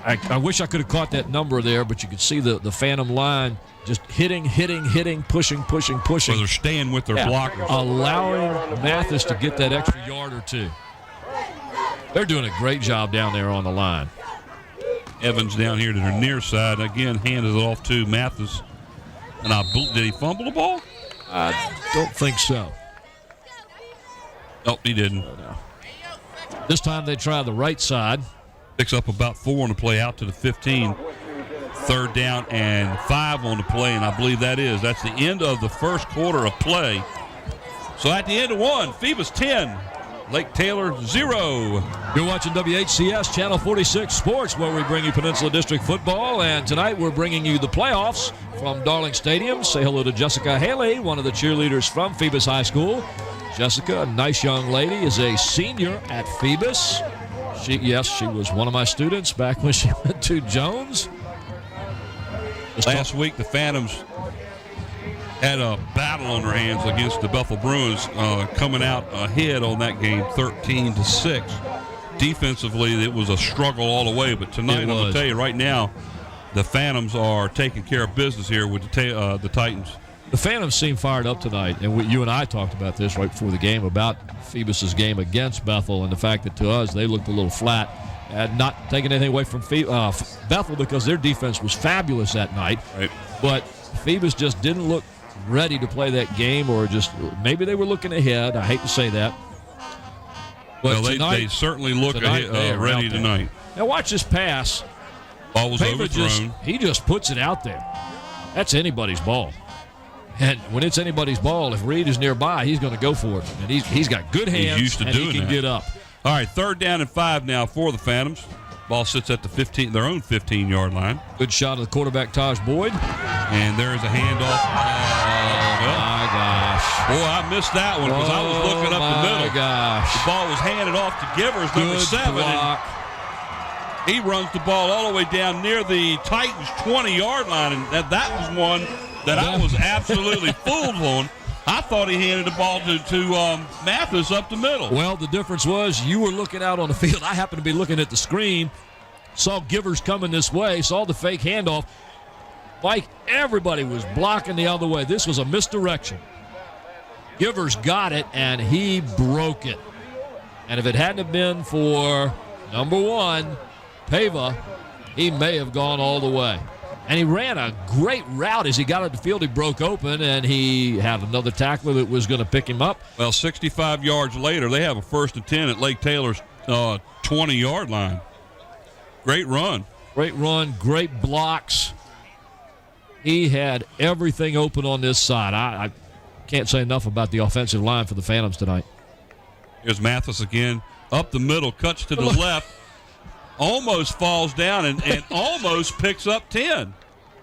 [SPEAKER 2] I wish I could have caught that number there, but you could see the Phantom line just hitting, pushing.
[SPEAKER 1] Well, they're staying with their blockers.
[SPEAKER 2] Allowing Mathis to get that extra yard or two. They're doing a great job down there on the line.
[SPEAKER 1] Evans down here to their near side. Again, handed it off to Mathis. And did he fumble the ball?
[SPEAKER 2] I don't think so.
[SPEAKER 1] Nope, he didn't.
[SPEAKER 2] No. This time they try the right side.
[SPEAKER 1] Picks up about 4 on the play out to the 15. Third down and 5 on the play, and I believe that's the end of the first quarter of play. So at the end of 1, Phoebus 10, Lake Taylor 0.
[SPEAKER 2] You're watching WHCS Channel 46 Sports, where we bring you Peninsula District football, and tonight we're bringing you the playoffs from Darling Stadium. Say hello to Jessica Haley, one of the cheerleaders from Phoebus High School. Jessica, a nice young lady, is a senior at Phoebus. She was one of my students back when she went to Jones.
[SPEAKER 1] Last week, the Phantoms had a battle on their hands against the Bethel Bruins, coming out ahead on that game 13-6. Defensively, it was a struggle all the way, but tonight, I'm going to tell you right now, the Phantoms are taking care of business here with the Titans.
[SPEAKER 2] The Phantoms seem fired up tonight, and you and I talked about this right before the game about Phoebus's game against Bethel and the fact that to us they looked a little flat. Not taking anything away from Bethel because their defense was fabulous that night.
[SPEAKER 1] Right.
[SPEAKER 2] But Phoebus just didn't look ready to play that game, or just maybe they were looking ahead. I hate to say that. But
[SPEAKER 1] well, they certainly look ready tonight.
[SPEAKER 2] Now watch this pass.
[SPEAKER 1] Ball was overthrown.
[SPEAKER 2] He just puts it out there. That's anybody's ball. And when it's anybody's ball, if Reed is nearby, he's going to go for it. And he's got good hands.
[SPEAKER 1] He's used to doing
[SPEAKER 2] he can
[SPEAKER 1] that.
[SPEAKER 2] Get up.
[SPEAKER 1] All right, third down and 5 now for the Phantoms. Ball sits at their own 15-yard line.
[SPEAKER 2] Good shot of the quarterback, Taj Boyd.
[SPEAKER 1] And there's a handoff.
[SPEAKER 2] My gosh.
[SPEAKER 1] Boy, I missed that one because I was looking up the middle.
[SPEAKER 2] My gosh.
[SPEAKER 1] The ball was handed off to Givers, number 7.
[SPEAKER 2] Block.
[SPEAKER 1] And he runs the ball all the way down near the Titans' 20-yard line. And that was one that I was absolutely fooled on. I thought he handed the ball to Mathis up the middle.
[SPEAKER 2] Well, the difference was you were looking out on the field. I happened to be looking at the screen, saw Givers coming this way, saw the fake handoff. Mike, everybody was blocking the other way. This was a misdirection. Givers got it, and he broke it. And if it hadn't have been for number 1, Pava, he may have gone all the way. And he ran a great route as he got at the field. He broke open, and he had another tackler that was going to pick him up.
[SPEAKER 1] Well, 65 yards later, they have a 1st and 10 at Lake Taylor's 20-yard line. Great run.
[SPEAKER 2] Great run, great blocks. He had everything open on this side. I can't say enough about the offensive line for the Phantoms tonight.
[SPEAKER 1] Here's Mathis again. Up the middle, cuts to the left. Almost falls down and almost picks up 10.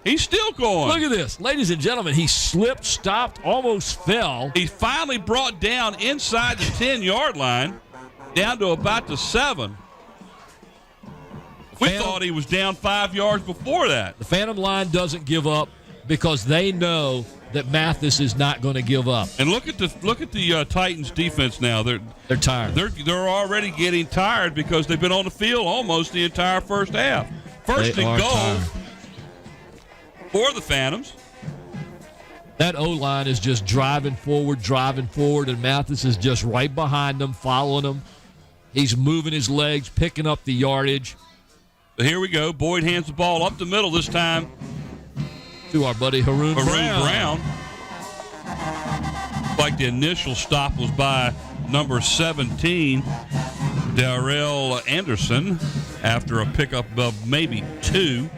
[SPEAKER 1] He's still going.
[SPEAKER 2] Look at this. Ladies and gentlemen, he slipped, stopped, almost fell.
[SPEAKER 1] He finally brought down inside the 10-yard line, down to about the 7. We thought he was down 5 yards before that.
[SPEAKER 2] The Phantom line doesn't give up because they know that Mathis is not going to give up.
[SPEAKER 1] And look at the Titans defense now. They're
[SPEAKER 2] tired.
[SPEAKER 1] They're already getting tired because they've been on the field almost the entire first half. First and goal for the Phantoms.
[SPEAKER 2] That O-line is just driving forward, and Mathis is just right behind them, following them. He's moving his legs, picking up the yardage.
[SPEAKER 1] But here we go. Boyd hands the ball up the middle this time
[SPEAKER 2] to our buddy Haroon Brown.
[SPEAKER 1] Like the initial stop was by number 17, Darrell Anderson, after a pickup of maybe 2.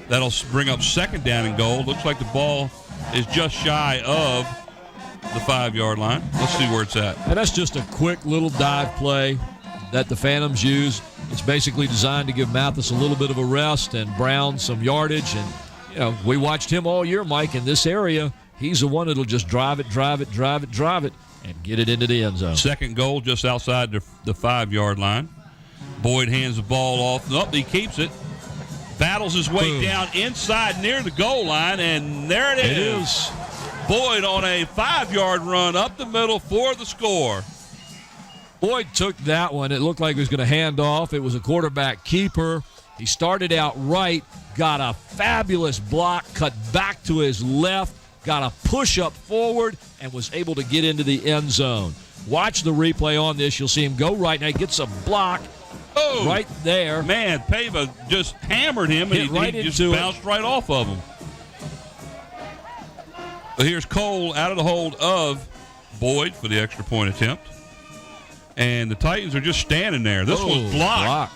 [SPEAKER 1] That'll bring up 2nd down and goal. Looks like the ball is just shy of the 5-yard line. Let's see where it's at.
[SPEAKER 2] And that's just a quick little dive play that the Phantoms use. It's basically designed to give Mathis a little bit of a rest and Brown some yardage. And, we watched him all year, Mike, in this area. He's the one that'll just drive it, and get it into the end zone.
[SPEAKER 1] 2nd goal just outside the 5-yard line. Boyd hands the ball off. Nope, he keeps it. Battles his way down inside near the goal line, and there it is. Boyd on a 5-yard run up the middle for the score.
[SPEAKER 2] Boyd took that one. It looked like he was going to hand off. It was a quarterback keeper. He started out right, got a fabulous block, cut back to his left, got a push-up forward, and was able to get into the end zone. Watch the replay on this. You'll see him go right. Now he gets a block right there.
[SPEAKER 1] Man, Pava just hammered him, and he just bounced right off of him. But here's Cole out of the hold of Boyd for the extra point attempt. And the Titans are just standing there. This was blocked.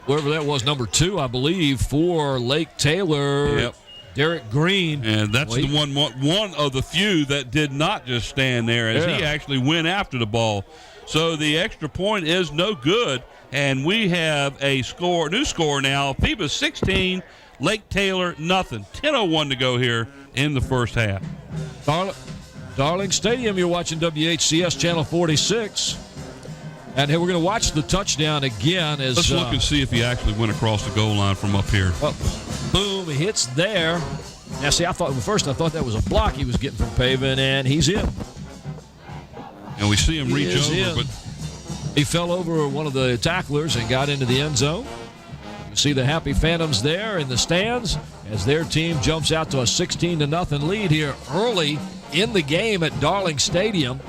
[SPEAKER 2] Whoever that was, number 2, I believe, for Lake Taylor.
[SPEAKER 1] Yep.
[SPEAKER 2] Derek Green.
[SPEAKER 1] And that's the one of the few that did not just stand there, as he actually went after the ball. So the extra point is no good, and we have a new score now. Phoebus 16, Lake Taylor nothing. 10:01 to go here in the first half.
[SPEAKER 2] Darling Stadium, you're watching WHCS Channel 46. And we're going to watch the touchdown again.
[SPEAKER 1] Let's look and see if he actually went across the goal line from up here.
[SPEAKER 2] Boom, he hits there. Now, see, I thought that was a block he was getting from Pavin, and he's in.
[SPEAKER 1] And we see him reach over, but
[SPEAKER 2] he fell over one of the tacklers and got into the end zone. You see the happy Phantoms there in the stands as their team jumps out to a 16-0 lead here early in the game at Darling Stadium,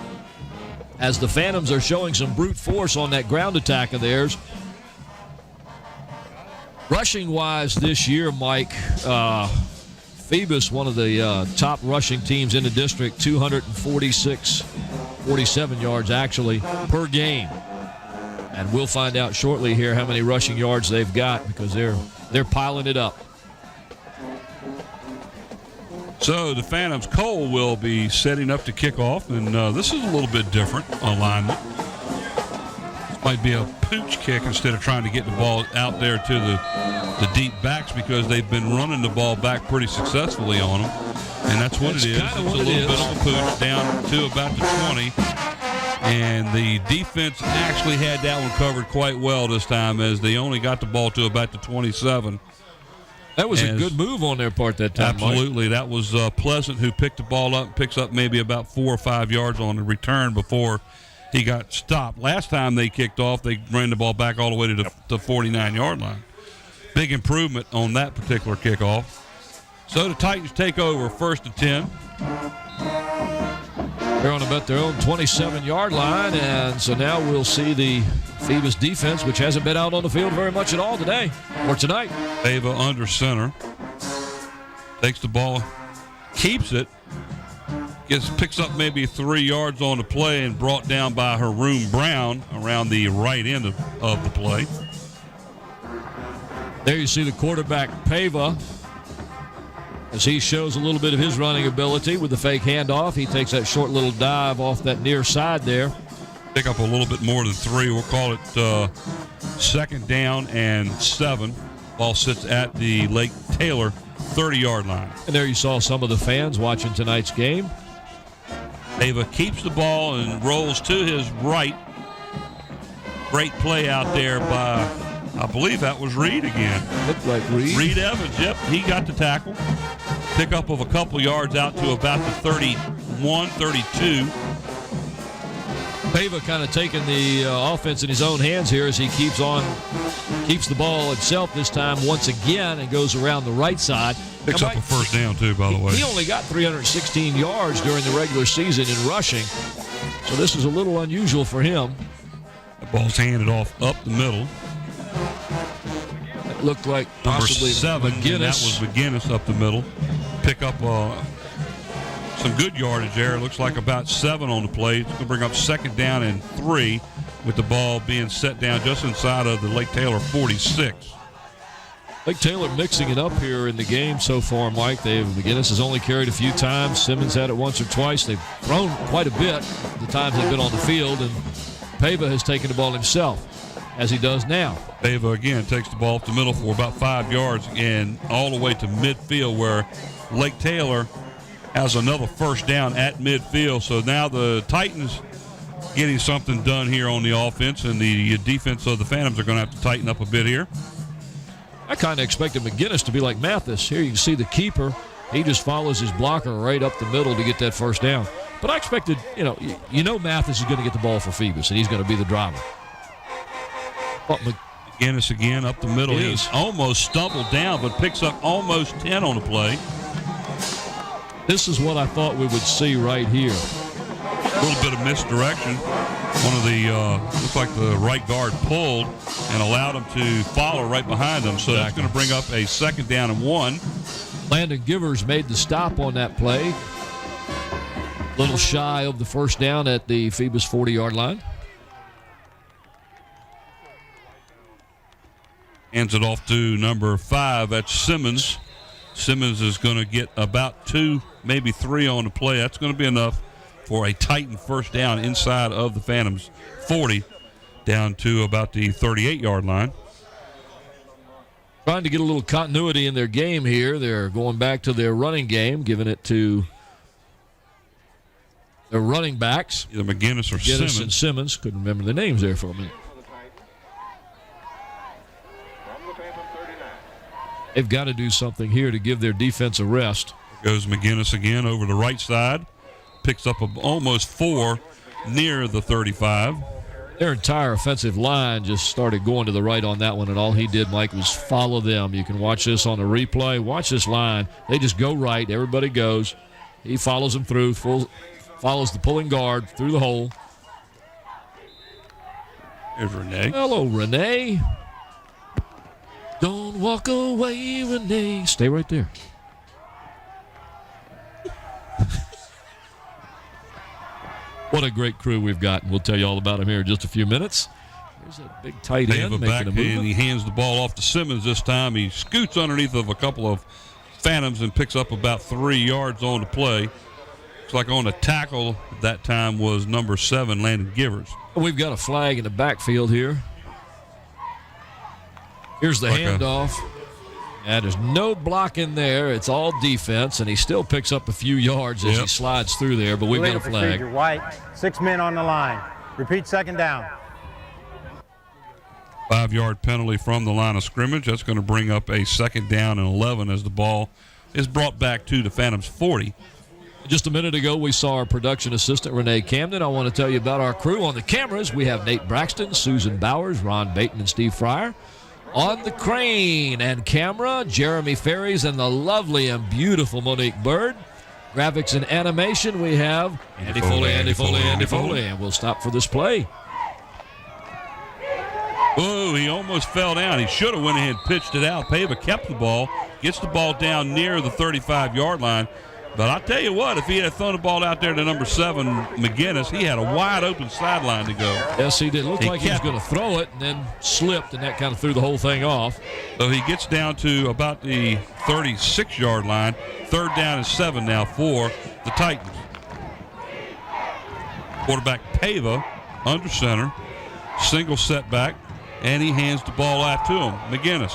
[SPEAKER 2] as the Phantoms are showing some brute force on that ground attack of theirs. Rushing-wise this year, Mike, Phoebus, one of the top rushing teams in the district, 47 yards actually per game. And we'll find out shortly here how many rushing yards they've got, because they're piling it up.
[SPEAKER 1] So the Phantoms, Cole will be setting up to kick off, and this is a little bit different alignment. This might be a pooch kick instead of trying to get the ball out there to the deep backs, because they've been running the ball back pretty successfully on them, and that's what it is. It's a little bit of a pooch down to about the 20, and the defense actually had that one covered quite well this time, as they only got the ball to about the 27.
[SPEAKER 2] That was a good move on their part that time.
[SPEAKER 1] Absolutely.
[SPEAKER 2] Mike.
[SPEAKER 1] That was Pleasant, who picked the ball up, picks up maybe about 4 or 5 yards on the return before he got stopped. Last time they kicked off, they ran the ball back all the way to the 49-yard line. Big improvement on that particular kickoff. So the Titans take over 1st and 10.
[SPEAKER 2] They're on about their own 27-yard line, and so now we'll see the Phoebus defense, which hasn't been out on the field very much at all today or tonight.
[SPEAKER 1] Ava under center. Takes the ball, keeps it, picks up maybe 3 yards on the play and brought down by Haroon Brown around the right end of the play.
[SPEAKER 2] There you see the quarterback, Pava, as he shows a little bit of his running ability with the fake handoff. He takes that short little dive off that near side there.
[SPEAKER 1] Pick up a little bit more than 3. We'll call it 2nd down and 7. Ball sits at the Lake Taylor 30-yard line.
[SPEAKER 2] And there you saw some of the fans watching tonight's game.
[SPEAKER 1] Ava keeps the ball and rolls to his right. Great play out there by, I believe that was Reed again.
[SPEAKER 2] Looked like Reed.
[SPEAKER 1] Reed Evans, yep, he got the tackle. Pick up of a couple yards out to about the 31, 32.
[SPEAKER 2] Pava kind of taking the offense in his own hands here as he keeps the ball himself this time once again and goes around the right side.
[SPEAKER 1] Picks up a 1st down, too, by the way.
[SPEAKER 2] He only got 316 yards during the regular season in rushing, so this is a little unusual for him.
[SPEAKER 1] The ball's handed off up the middle.
[SPEAKER 2] It looked like
[SPEAKER 1] Number
[SPEAKER 2] possibly
[SPEAKER 1] 7,
[SPEAKER 2] McGinnis.
[SPEAKER 1] and that was McGinnis up the middle. Pick up some good yardage there. It looks like about 7 on the play. It's going to bring up 2nd down and 3 with the ball being set down just inside of the Lake Taylor 46.
[SPEAKER 2] Lake Taylor mixing it up here in the game so far, Mike. McGinnis has only carried a few times. Simmons had it once or twice. They've thrown quite a bit the times they've been on the field, and Pava has taken the ball himself, as he does now.
[SPEAKER 1] Pava again takes the ball up the middle for about 5 yards and all the way to midfield, where Lake Taylor has another 1st down at midfield. So now the Titans getting something done here on the offense, and the defense of the Phantoms are going to have to tighten up a bit here.
[SPEAKER 2] I kind of expected McGinnis to be like Mathis. Here you can see the keeper. He just follows his blocker right up the middle to get that 1st down. But I expected, Mathis is going to get the ball for Phoebus, and he's going to be the driver. But
[SPEAKER 1] McGinnis again up the middle. He's almost stumbled down, but picks up almost 10 on the play.
[SPEAKER 2] This is what I thought we would see right here.
[SPEAKER 1] A little bit of misdirection. One of the, looks like the right guard pulled and allowed him to follow right behind him. So that's going to bring up a 2nd down and 1.
[SPEAKER 2] Landon Givers made the stop on that play. A little shy of the 1st down at the Phoebus 40-yard line.
[SPEAKER 1] Hands it off to number 5. That's Simmons. Simmons is going to get about 2, maybe 3 on the play. That's going to be enough for a Titan 1st down inside of the Phantoms 40 down to about the 38-yard line.
[SPEAKER 2] Trying to get a little continuity in their game here. They're going back to their running game, giving it to their running backs.
[SPEAKER 1] Either McGinnis or Simmons.
[SPEAKER 2] And Simmons. Couldn't remember the names there for a minute. They've got to do something here to give their defense a rest.
[SPEAKER 1] Goes McGinnis again over the right side. Picks up almost 4 near the 35.
[SPEAKER 2] Their entire offensive line just started going to the right on that one, and all he did, Mike, was follow them. You can watch this on the replay. Watch this line. They just go right. Everybody goes. He follows them through, follows the pulling guard through the hole.
[SPEAKER 1] There's Renee.
[SPEAKER 2] Hello, Renee. Don't walk away, Renee. Stay right there. What a great crew we've got. We'll tell you all about them here in just a few minutes. There's a big tight end making
[SPEAKER 1] back,
[SPEAKER 2] a movement.
[SPEAKER 1] and he hands the ball off to Simmons this time. He scoots underneath of a couple of Phantoms and picks up about 3 yards on the play. Looks like on the tackle that time was number 7, Landon Givers.
[SPEAKER 2] We've got a flag in the backfield here. Here's the handoff. And there's no block in there. It's all defense, and he still picks up a few yards as he slides through there, but we've got a flag.
[SPEAKER 6] White, 6 men on the line. Repeat 2nd down.
[SPEAKER 1] 5-yard penalty from the line of scrimmage. That's going to bring up a 2nd down and 11 as the ball is brought back to the Phantoms 40.
[SPEAKER 2] Just a minute ago, we saw our production assistant, Renee Camden. I want to tell you about our crew on the cameras. We have Nate Braxton, Susan Bowers, Ron Bateman, and Steve Fryer. On the crane and camera, Jeremy Ferries and the lovely and beautiful Monique Bird. Graphics and animation, we have Andy Foley. And we'll stop for this play.
[SPEAKER 1] Oh, he almost fell down. He should have went ahead and pitched it out. Pava kept the ball, gets the ball down near the 35-yard line. But I'll tell you what, if he had thrown the ball out there to number 7, McGinnis, he had a wide open sideline to go.
[SPEAKER 2] Yes, he did. Looked like he was going to throw it and then slipped, and that kind of threw the whole thing off.
[SPEAKER 1] So he gets down to about the 36-yard line. 3rd down and 7 now for the Titans. Quarterback Pava under center, single setback, and he hands the ball out to him. McGinnis.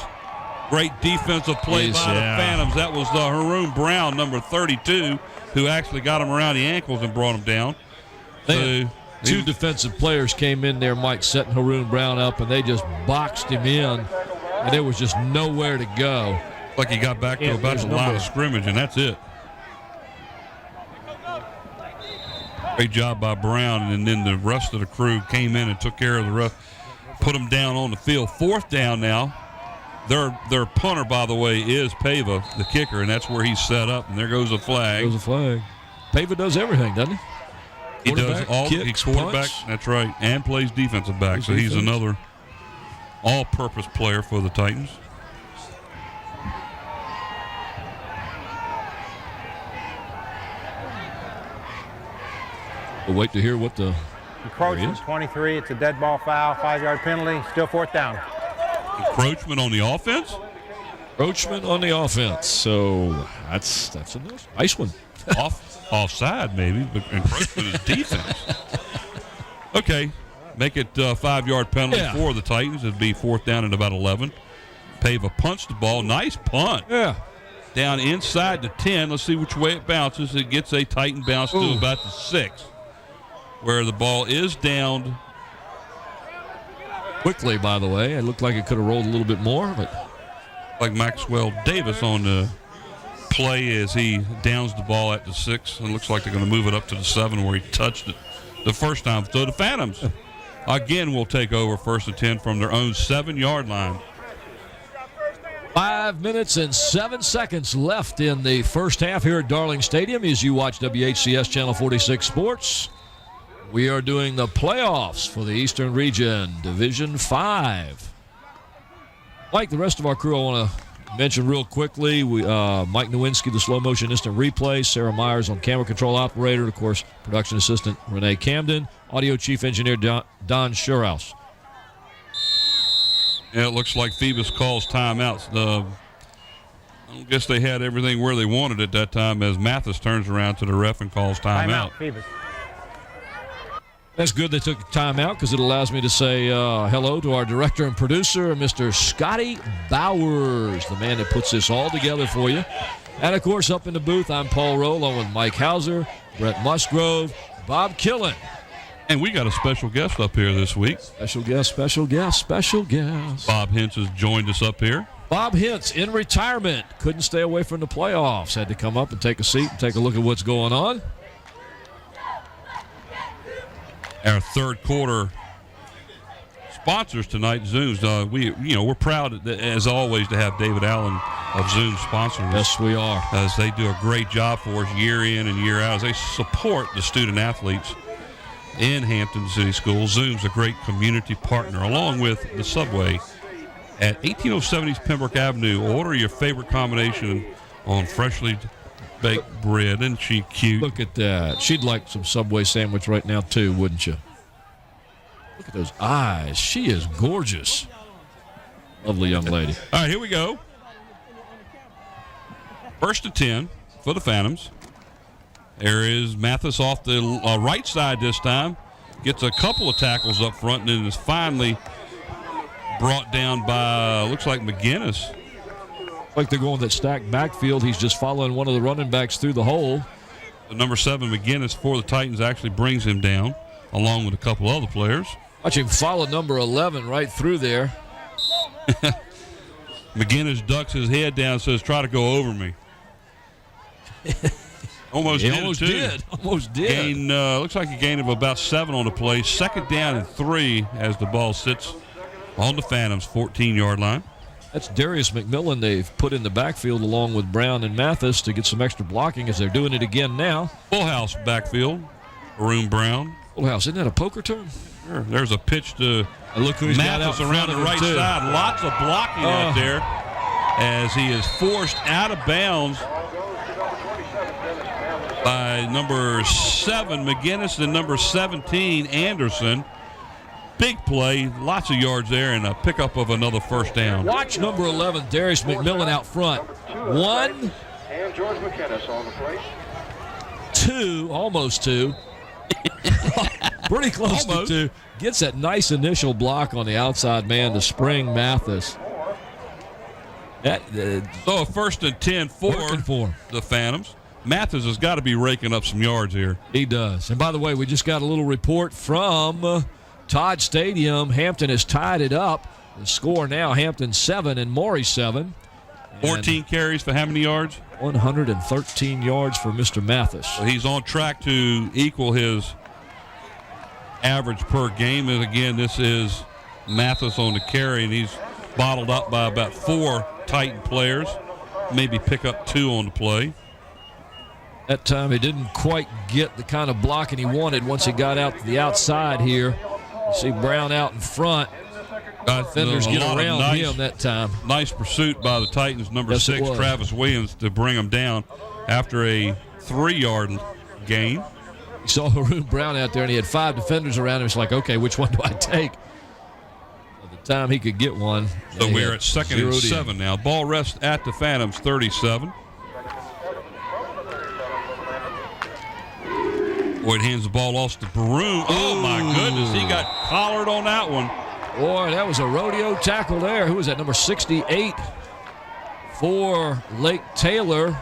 [SPEAKER 1] Great defensive play by the Phantoms. That was Haroon Brown, number 32, who actually got him around the ankles and brought him down.
[SPEAKER 2] So, 2 defensive players came in there, Mike, setting Haroon Brown up, and they just boxed him in, and there was just nowhere to go.
[SPEAKER 1] Like he got back to about the line of scrimmage, and that's it. Great job by Brown, and then the rest of the crew came in and took care of the rest, put him down on the field. 4th down now. Their punter, by the way, is Pava, the kicker, and that's where he's set up. And there goes a flag.
[SPEAKER 2] Pava does everything, doesn't he?
[SPEAKER 1] He does all. He's quarterback. That's right, and plays defensive back. So he's another all-purpose player for the Titans.
[SPEAKER 2] We'll wait to hear what the
[SPEAKER 6] encroachment 23. It's a dead ball foul, 5-yard penalty. Still 4th down.
[SPEAKER 1] Encroachment on the offense?
[SPEAKER 2] Encroachment on the offense. So that's a nice one.
[SPEAKER 1] Offside, maybe, but encroachment is defense. Okay, make it 5-yard penalty for the Titans. It'd be 4th down and about 11. Pava punched the ball. Nice punt.
[SPEAKER 2] Yeah.
[SPEAKER 1] Down inside the 10. Let's see which way it bounces. It gets a Titan bounce to about the 6, where the ball is downed.
[SPEAKER 2] Quickly, by the way. It looked like it could have rolled a little bit more, but
[SPEAKER 1] like Maxwell Davis on the play as he downs the ball at the 6, and looks like they're going to move it up to the 7 where he touched it the first time. So the Phantoms again will take over 1st and 10 from their own 7-yard line.
[SPEAKER 2] 5 minutes and 7 seconds left in the first half here at Darling Stadium as you watch WHCS Channel 46 Sports. We are doing the playoffs for the Eastern Region, Division 5. Like the rest of our crew, I want to mention real quickly, Mike Nowinski, the slow motion instant replay, Sarah Myers on camera control operator, of course, production assistant Renee Camden, audio chief engineer Don Schuerhaus.
[SPEAKER 1] Yeah, it looks like Phoebus calls timeouts. I guess they had everything where they wanted at that time as Mathis turns around to the ref and calls timeout.
[SPEAKER 6] Phoebus.
[SPEAKER 2] That's good they took the time out because it allows me to say hello to our director and producer, Mr. Scotty Bowers, the man that puts this all together for you. And, of course, up in the booth, I'm Paul Rowe, along with Mike Hauser, Brett Musgrove, Bob Killen.
[SPEAKER 1] And we got a special guest up here this week.
[SPEAKER 2] Special guest.
[SPEAKER 1] Bob Hintz has joined us up here.
[SPEAKER 2] Bob Hintz in retirement. Couldn't stay away from the playoffs. Had to come up and take a seat and take a look at what's going on.
[SPEAKER 1] Our third quarter sponsors tonight, Zooms. We're proud, as always, to have David Allen of Zoom sponsor us.
[SPEAKER 2] Yes, we are.
[SPEAKER 1] As they do a great job for us year in and year out. As they support the student athletes in Hampton City Schools. Zoom's a great community partner, along with the Subway at 1807 East Pembroke Avenue. Order your favorite combination on freshly baked bread. Isn't she cute?
[SPEAKER 2] Look at that. She'd like some Subway sandwich right now, too, wouldn't you? Look at those eyes. She is gorgeous. Lovely young lady.
[SPEAKER 1] All right, here we go. 1st and 10 for the Phantoms. There is Mathis off the right side this time. Gets a couple of tackles up front and then is finally brought down by, looks like McGinnis.
[SPEAKER 2] Like they're going that stacked backfield. He's just following one of the running backs through the hole.
[SPEAKER 1] The number 7, McGinnis, for the Titans actually brings him down, along with a couple other players.
[SPEAKER 2] Watch him follow number 11 right through there.
[SPEAKER 1] McGinnis ducks his head down and says, try to go over me. Almost did. Gain, looks like a gain of about 7 on the play. Second down and 3 as the ball sits on the Phantoms' 14-yard line.
[SPEAKER 2] That's Darius McMillan they've put in the backfield along with Brown and Mathis to get some extra blocking as they're doing it again now.
[SPEAKER 1] Full house backfield. Arun Brown.
[SPEAKER 2] Full house. Isn't that a poker term?
[SPEAKER 1] Sure. There's a pitch to
[SPEAKER 2] look who's
[SPEAKER 1] Mathis around the right side. Lots of blocking out there as he is forced out of bounds by number 7, McGinnis, and number 17, Anderson. Big play, lots of yards there, and a pickup of another first down.
[SPEAKER 2] Watch number 11, Darius McMillan out front. 1.
[SPEAKER 7] And George McKinnis on the plate.
[SPEAKER 2] 2, almost 2. Pretty close to 2. Gets that nice initial block on the outside man to spring Mathis.
[SPEAKER 1] So a 1st and 10 for the Phantoms. Mathis has got to be raking up some yards here.
[SPEAKER 2] He does. And by the way, we just got a little report from Todd Stadium. Hampton has tied it up. The score now, Hampton 7 and Maury 7.
[SPEAKER 1] 14 carries for how many yards?
[SPEAKER 2] 113 yards for Mr. Mathis.
[SPEAKER 1] So he's on track to equal his average per game. And again, this is Mathis on the carry, and he's bottled up by about 4 Titan players. Maybe pick up 2 on the play.
[SPEAKER 2] That time he didn't quite get the kind of blocking he wanted once he got out to the outside here. You see Brown out in front. Defenders get around him that time.
[SPEAKER 1] Nice pursuit by the Titans, number 6, Travis Williams, to bring him down after a 3-yard gain.
[SPEAKER 2] You saw Arun Brown out there, and he had 5 defenders around him. It's like, okay, which one do I take? By the time he could get one.
[SPEAKER 1] So we're at 2nd and 7 now. Ball rests at the Phantoms, 37. Boyd hands the ball off to Barone. Oh, my goodness. He got collared on that one.
[SPEAKER 2] Boy, that was a rodeo tackle there. Who was that, number 68 for Lake Taylor?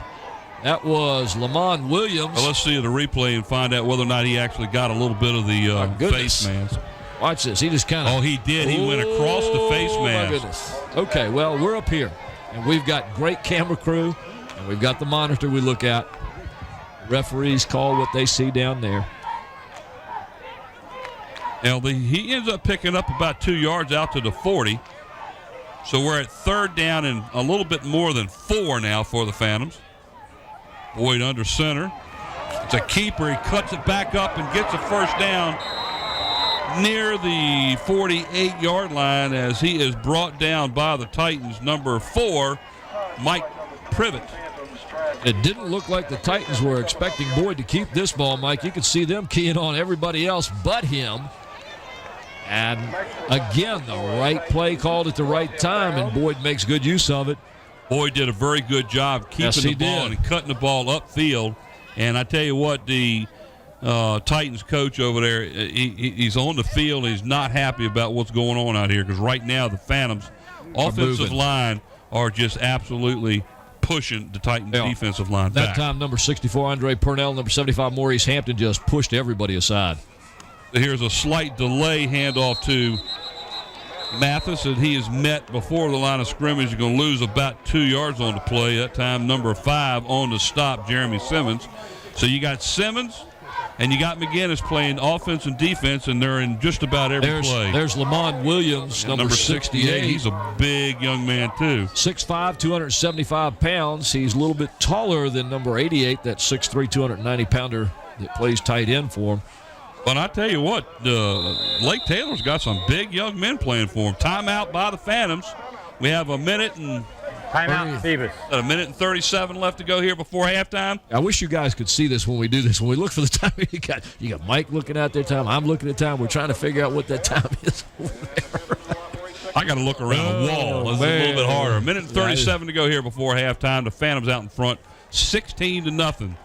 [SPEAKER 2] That was Lamont Williams.
[SPEAKER 1] Well, let's see the replay and find out whether or not he actually got a little bit of the face mask.
[SPEAKER 2] Watch this. He just kind of.
[SPEAKER 1] Oh, he did. He went across the face mask.
[SPEAKER 2] My goodness. Okay, well, we're up here, and we've got great camera crew, and we've got the monitor we look at. Referees call what they see down there.
[SPEAKER 1] Now, he ends up picking up about 2 yards out to the 40. So we're at 3rd down and a little bit more than 4 now for the Phantoms. Boyd under center. It's a keeper. He cuts it back up and gets a first down near the 48-yard line as he is brought down by the Titans, number 4, Mike Privet.
[SPEAKER 2] It didn't look like the Titans were expecting Boyd to keep this ball, Mike. You could see them keying on everybody else but him. And again, the right play called at the right time, and Boyd makes good use of it.
[SPEAKER 1] Boyd did a very good job keeping the ball and cutting the ball upfield. And I tell you what, the Titans coach over there, he's on the field. He's not happy about what's going on out here because right now the Phantoms' offensive line are just absolutely pushing the Titans' defensive line back.
[SPEAKER 2] That time, number 64, Andre Purnell, number 75, Maurice Hampton just pushed everybody aside.
[SPEAKER 1] Here's a slight delay handoff to Mathis, and he is met before the line of scrimmage. You're going to lose about 2 yards on the play. That time, number 5 on the stop, Jeremy Simmons. So you got Simmons and you got McGinnis playing offense and defense, and they're in just about every play.
[SPEAKER 2] There's Lamont Williams, number 68.
[SPEAKER 1] He's a big young man, too.
[SPEAKER 2] 6'5", 275 pounds. He's a little bit taller than number 88, that 6'3", 290-pounder that plays tight end for him.
[SPEAKER 1] But I tell you what, Lake Taylor's got some big young men playing for him. Timeout by the Phantoms. We have a minute and
[SPEAKER 6] timeout, Phoebus.
[SPEAKER 1] A minute and 37 left to go here before halftime.
[SPEAKER 2] I wish you guys could see this when we do this. When we look for the time, you got Mike looking at their time. I'm looking at time. We're trying to figure out what that time is over there.
[SPEAKER 1] I got to look around the wall. It's a little bit harder. A minute and 37 to go here before halftime. The Phantoms out in front, 16-0.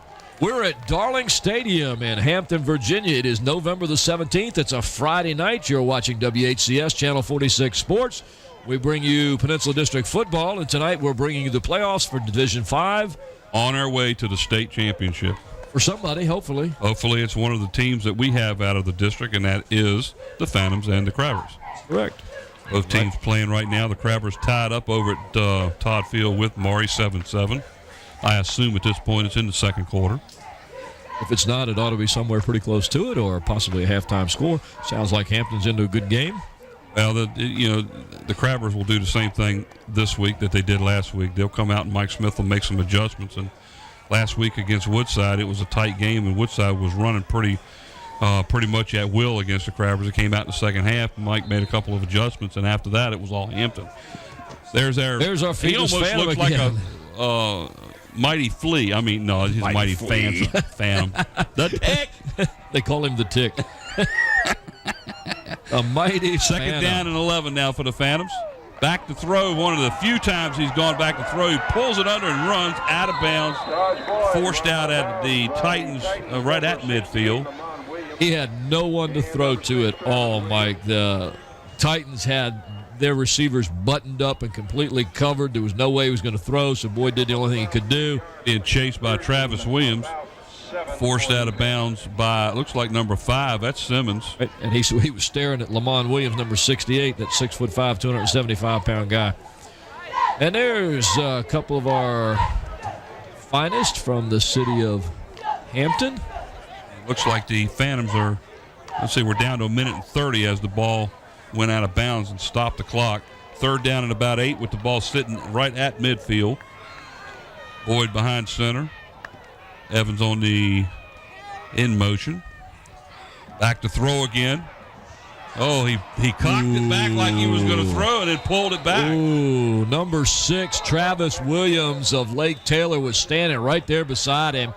[SPEAKER 2] We're at Darling Stadium in Hampton, Virginia. It is November the 17th. It's a Friday night. You're watching WHCS Channel 46 Sports. We bring you Peninsula District football, and tonight we're bringing you the playoffs for Division 5.
[SPEAKER 1] On our way to the state championship.
[SPEAKER 2] For somebody, hopefully.
[SPEAKER 1] Hopefully it's one of the teams that we have out of the district, and that is the Phantoms and the Crabbers.
[SPEAKER 2] Correct.
[SPEAKER 1] Both teams playing right now. The Crabbers tied up over at Todd Field with Maury 7-7. I assume at this point it's in the second quarter.
[SPEAKER 2] If it's not, it ought to be somewhere pretty close to it, or possibly a halftime score. Sounds like Hampton's into a good game.
[SPEAKER 1] Well, the Crabbers will do the same thing this week that they did last week. They'll come out and Mike Smith will make some adjustments. And last week against Woodside, it was a tight game, and Woodside was running pretty much at will against the Crabbers. It came out in the second half. Mike made a couple of adjustments, and after that, it was all Hampton. There's our
[SPEAKER 2] he
[SPEAKER 1] almost looks
[SPEAKER 2] again.
[SPEAKER 1] like a mighty flea. I mean, no, he's mighty phantom. The Tick.
[SPEAKER 2] They call him the Tick. A mighty
[SPEAKER 1] second
[SPEAKER 2] phantom.
[SPEAKER 1] down and 11 now for the Phantoms. Back to throw. One of the few times he's gone back to throw. He pulls it under and runs out of bounds. Forced out at the Titans right at midfield.
[SPEAKER 2] He had no one to throw to at all, Mike. The Titans had their receivers buttoned up and completely covered. There was no way he was going to throw, so Boyd did the only thing he could do.
[SPEAKER 1] Being chased by Travis Williams. Forced out of bounds by, looks like number 5. That's Simmons.
[SPEAKER 2] And he was staring at Lamont Williams, number 68, that 6'5", 275-pound guy. And there's a couple of our finest from the city of Hampton.
[SPEAKER 1] Looks like the Phantoms are, let's see, we're down to 1:30 as the ball went out of bounds and stopped the clock. Third down and about 8 with the ball sitting right at midfield. Boyd behind center. Evans on the in motion. Back to throw again. Oh, he cocked it back like he was going to throw and then pulled it back.
[SPEAKER 2] Ooh, number 6, Travis Williams of Lake Taylor was standing right there beside him.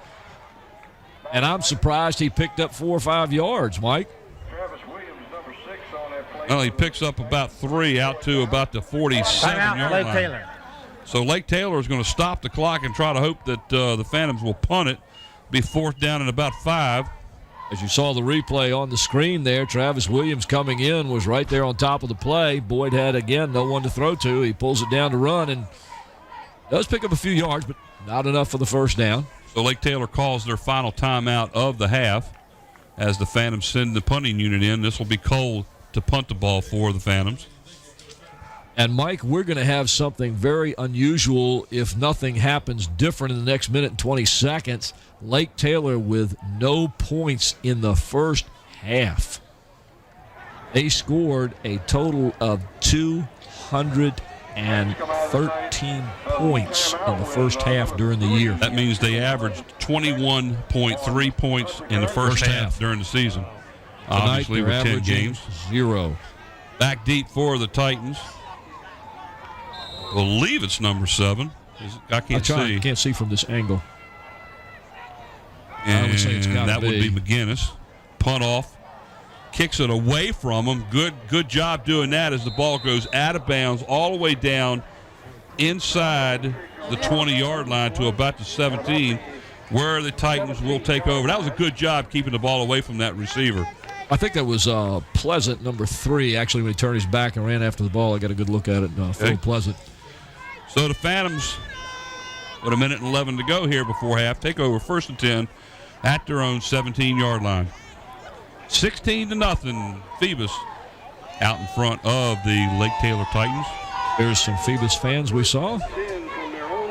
[SPEAKER 2] And I'm surprised he picked up 4 or 5 yards, Mike.
[SPEAKER 7] Travis Williams, number 6 on that play.
[SPEAKER 1] Well, he picks up about 3 out to about the 47-yard
[SPEAKER 6] Lake
[SPEAKER 1] line.
[SPEAKER 6] Taylor.
[SPEAKER 1] So Lake Taylor is going to stop the clock and try to hope that the Phantoms will punt it. Be fourth down and about 5.
[SPEAKER 2] As you saw the replay on the screen there, Travis Williams coming in was right there on top of the play. Boyd had, again, no one to throw to. He pulls it down to run and does pick up a few yards, but not enough for the first down.
[SPEAKER 1] So Lake Taylor calls their final timeout of the half as the Phantoms send the punting unit in. This will be Cole to punt the ball for the Phantoms.
[SPEAKER 2] And, Mike, we're going to have something very unusual if nothing happens different in the next minute and 20 seconds. Lake Taylor with no points in the first half. They scored a total of 213 points in the first half during the year.
[SPEAKER 1] That means they averaged 21.3 points in the first half during the season.
[SPEAKER 2] Tonight,
[SPEAKER 1] Obviously, with 10 games.
[SPEAKER 2] 0.
[SPEAKER 1] Back deep for the Titans. I believe it's number 7. I can't see.
[SPEAKER 2] I can't see from this angle.
[SPEAKER 1] And
[SPEAKER 2] I would say it's gotta
[SPEAKER 1] that would
[SPEAKER 2] be
[SPEAKER 1] be McGinnis. Punt off. Kicks it away from him. Good job doing that as the ball goes out of bounds all the way down inside the 20-yard line to about the 17, where the Titans will take over. That was a good job keeping the ball away from that receiver.
[SPEAKER 2] I think that was Pleasant, number 3, actually, when he turned his back and ran after the ball. I got a good look at it. Phil Pleasant.
[SPEAKER 1] So the Phantoms, with 1:11 to go here before half, take over 1st and 10 at their own 17-yard line. 16-0, Phoebus out in front of the Lake Taylor Titans.
[SPEAKER 2] There's some Phoebus fans we saw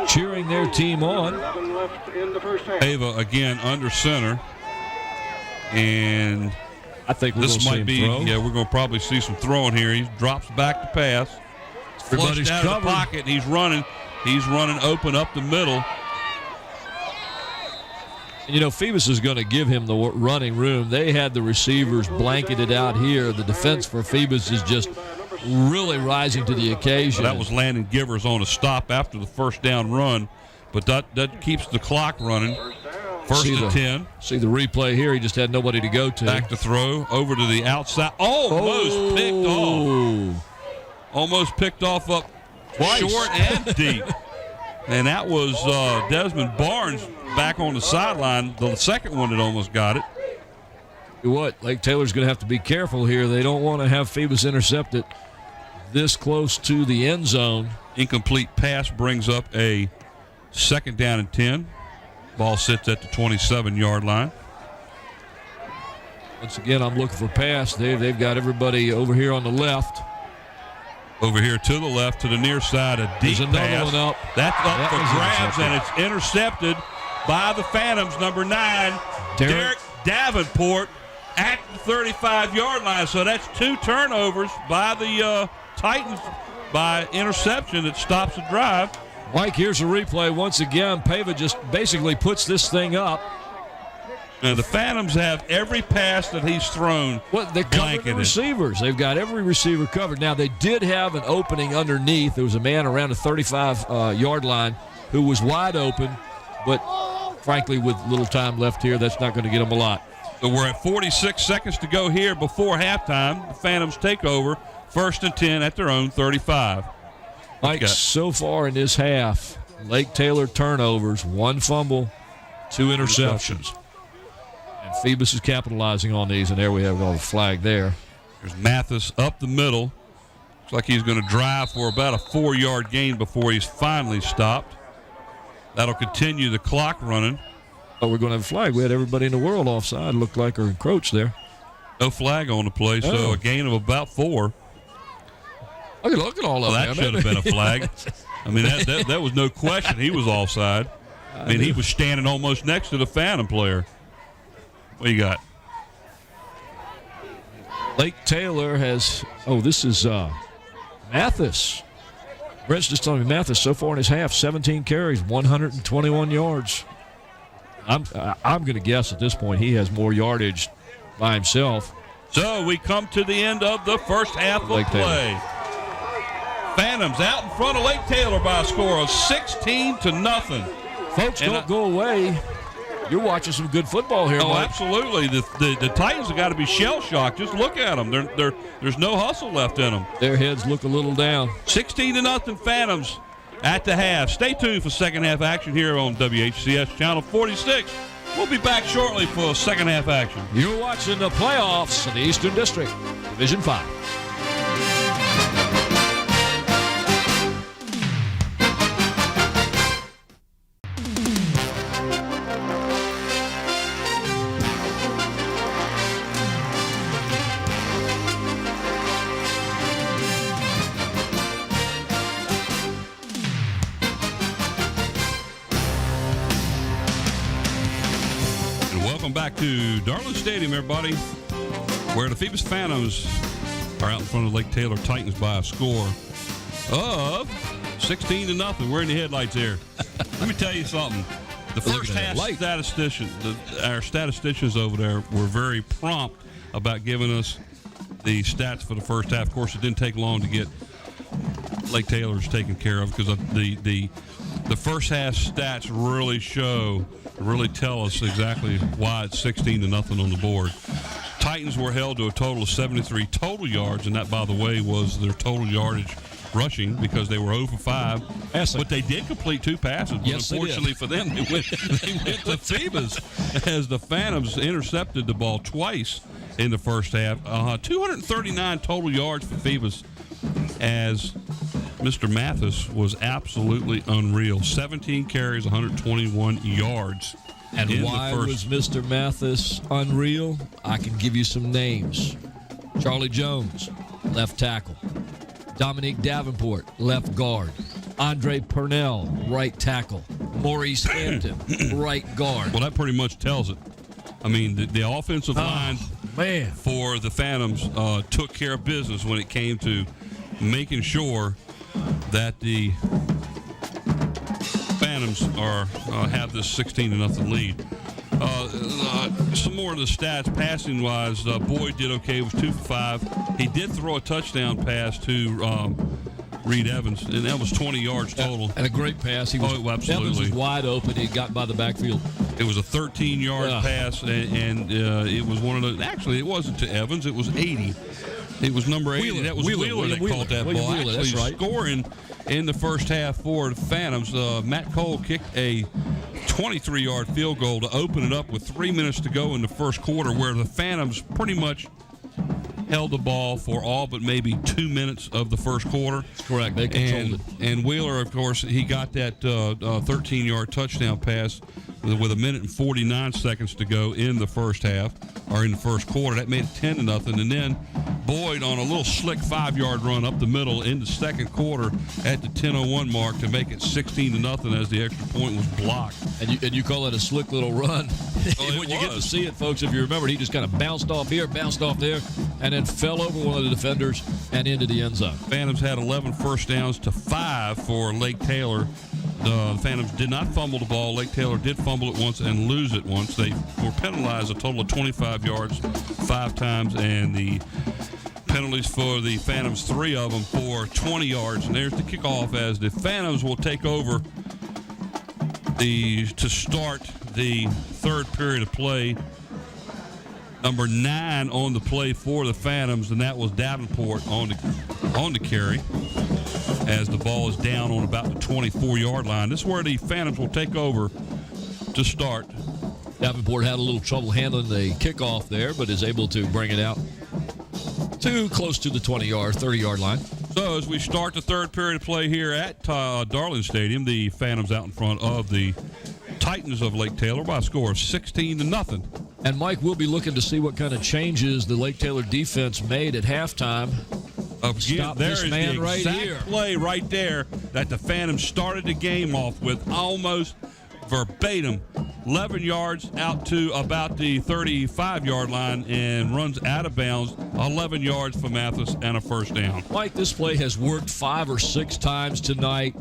[SPEAKER 2] cheering their team on.
[SPEAKER 1] Ava again under center. And
[SPEAKER 2] I think
[SPEAKER 1] this might be,
[SPEAKER 2] throw.
[SPEAKER 1] yeah, we're going to probably see some throwing here. He drops back to pass.
[SPEAKER 2] Everybody's
[SPEAKER 1] Flushed out of the pocket, and he's running. He's running open up the middle.
[SPEAKER 2] And, you know, Phoebus is going to give him the running room. They had the receivers blanketed out here. The defense for Phoebus is just really rising to the occasion.
[SPEAKER 1] Well, that was Landon Givers on a stop after the first down run, but that keeps the clock running. First and 10.
[SPEAKER 2] See the replay here. He just had nobody to go to.
[SPEAKER 1] Back to throw over to the outside. Almost picked off. Almost picked off up
[SPEAKER 2] twice.
[SPEAKER 1] Short and deep. And that was Desmond Barnes back on the sideline. The second one that almost got it.
[SPEAKER 2] What? Lake Taylor's going to have to be careful here. They don't want to have Phoebus intercept it this close to the end zone.
[SPEAKER 1] Incomplete pass brings up a 2nd down and 10. Ball sits at the 27-yard line.
[SPEAKER 2] Once again, I'm looking for pass. They've got everybody over here on the left.
[SPEAKER 1] Over here to the left, to the near side, a deep
[SPEAKER 2] There's another
[SPEAKER 1] pass.
[SPEAKER 2] one up.
[SPEAKER 1] That's up
[SPEAKER 2] That
[SPEAKER 1] for
[SPEAKER 2] was
[SPEAKER 1] grabs, and it's intercepted by the Phantoms, number 9, Derek Davenport, at the 35-yard line. So that's 2 turnovers by the Titans by interception that stops the drive.
[SPEAKER 2] Mike, here's a replay once again. Pava just basically puts this thing up.
[SPEAKER 1] Now, the Phantoms have every pass that he's thrown.
[SPEAKER 2] Well, they covered the
[SPEAKER 1] blanketed.
[SPEAKER 2] receivers. They've got every receiver covered. Now, they did have an opening underneath. There was a man around the 35-yard line who was wide open, but frankly, with little time left here, that's not going to get them a lot.
[SPEAKER 1] So we're at 46 seconds to go here before halftime. The Phantoms take over, 1st and 10 at their own 35.
[SPEAKER 2] Mike, so far in this half, Lake Taylor turnovers, 1 fumble, 2 interceptions. And Phoebus is capitalizing on these, and there we have all the flag there.
[SPEAKER 1] There's Mathis up the middle. Looks like he's going to drive for about a 4-yard gain before he's finally stopped. That'll continue the clock running.
[SPEAKER 2] Oh, we're going to have a flag. We had everybody in the world offside, looked like, or encroached there.
[SPEAKER 1] No flag on the play, so a gain of about 4.
[SPEAKER 2] Look at all of
[SPEAKER 1] that. Should have been a flag. I mean, that was no question. He was offside. I mean, he was standing almost next to the Phantom player. What do you got?
[SPEAKER 2] Lake Taylor has, this is Mathis. Brent's just telling me Mathis so far in his half, 17 carries, 121 yards. I'm going to guess at this point he has more yardage by himself.
[SPEAKER 1] So we come to the end of the first half of play.
[SPEAKER 2] Taylor.
[SPEAKER 1] Phantoms out in front of Lake Taylor by a score of 16-0.
[SPEAKER 2] Folks, don't go away. You're watching some good football here,
[SPEAKER 1] Oh,
[SPEAKER 2] Mike.
[SPEAKER 1] absolutely. The Titans have got to be shell-shocked. Just look at them. There's no hustle left in them.
[SPEAKER 2] Their heads look a little down.
[SPEAKER 1] 16-0 Phantoms at the half. Stay tuned for second half action here on WHCS Channel 46. We'll be back shortly for second half action.
[SPEAKER 2] You're watching the playoffs in the Eastern District, Division 5.
[SPEAKER 1] Back to Darling Stadium, everybody, where the Phoebus Phantoms are out in front of Lake Taylor Titans by a score of 16-0. We're in the headlights here. Let me tell you something. The first half our statisticians over there were very prompt about giving us the stats for the first half. Of course, it didn't take long to get Lake Taylor's taken care of because the first half stats really tell us exactly why it's 16-0 on the board. Titans were held to a total of 73 total yards, and that, by the way, was their total yardage rushing because they were 0 for 5. But they did complete 2 passes. But
[SPEAKER 2] yes,
[SPEAKER 1] unfortunately for them, they went to Phoebus as the Phantoms intercepted the ball twice in the first half. 239 total yards for Phoebus as Mr. Mathis was absolutely unreal. 17 carries, 121 yards.
[SPEAKER 2] And why was Mr. Mathis unreal? I can give you some names. Charlie Jones, left tackle. Dominique Davenport, left guard. Andre Purnell, right tackle. Maurice Hampton, right guard.
[SPEAKER 1] Well, that pretty much tells it. I mean, the offensive line for the Phantoms took care of business when it came to making sure that the Phantoms have this 16-0 lead. Some more of the stats, passing-wise, Boyd did okay. Was 2 for 5. He did throw a touchdown pass to Reed Evans, and that was 20 yards total.
[SPEAKER 2] And a great pass.
[SPEAKER 1] Absolutely.
[SPEAKER 2] Evans was wide open. He got by the backfield.
[SPEAKER 1] It was a 13-yard pass, and it was one of those. Actually, it wasn't to Evans. It was 80. It was number 80.
[SPEAKER 2] Wheeler.
[SPEAKER 1] That was Wheeler that caught that ball.
[SPEAKER 2] Wheeler,
[SPEAKER 1] actually,
[SPEAKER 2] that's right.
[SPEAKER 1] Scoring in the first half for the Phantoms. Matt Cole kicked a 23-yard field goal to open it up with 3 minutes to go in the first quarter, where the Phantoms pretty much held the ball for all but maybe 2 minutes of the first quarter.
[SPEAKER 2] That's correct. They controlled it.
[SPEAKER 1] And Wheeler, of course, he got that 13-yard touchdown pass with 1 minute and 49 seconds to go in the first half, or in the first quarter. That made it 10-0. And then Boyd on a little slick 5-yard run up the middle in the second quarter at the 10:01 mark to make it 16-0 as the extra point was blocked.
[SPEAKER 2] And you call it a slick little run. When you get to see it, folks, if you remember, he just kind of bounced off here, bounced off there, and then fell over one of the defenders and into the end zone.
[SPEAKER 1] Phantoms had 11 first downs to 5 for Lake Taylor. The Phantoms did not fumble the ball. Lake Taylor did fumble it once and lose it once. They were penalized a total of 25 yards 5 times, and the penalties for the Phantoms, 3 of them for 20 yards. And there's the kickoff as the Phantoms will take over to start the third period of play. Number 9 on the play for the Phantoms, and that was Davenport on the carry as the ball is down on about the 24-yard line. This is where the Phantoms will take over to start.
[SPEAKER 2] Davenport had a little trouble handling the kickoff there, but is able to bring it out too close to the 30-yard line.
[SPEAKER 1] So as we start the third period of play here at Darling Stadium, the Phantoms out in front of the Titans of Lake Taylor by a score of 16-0.
[SPEAKER 2] And Mike, we'll be looking to see what kind of changes the Lake Taylor defense made at halftime.
[SPEAKER 1] Again, there is the exact play right there that the Phantoms started the game off with, almost verbatim. 11 yards out to about the 35-yard line and runs out of bounds. 11 yards for Mathis and a first down.
[SPEAKER 2] Mike, this play has worked 5 or 6 times tonight.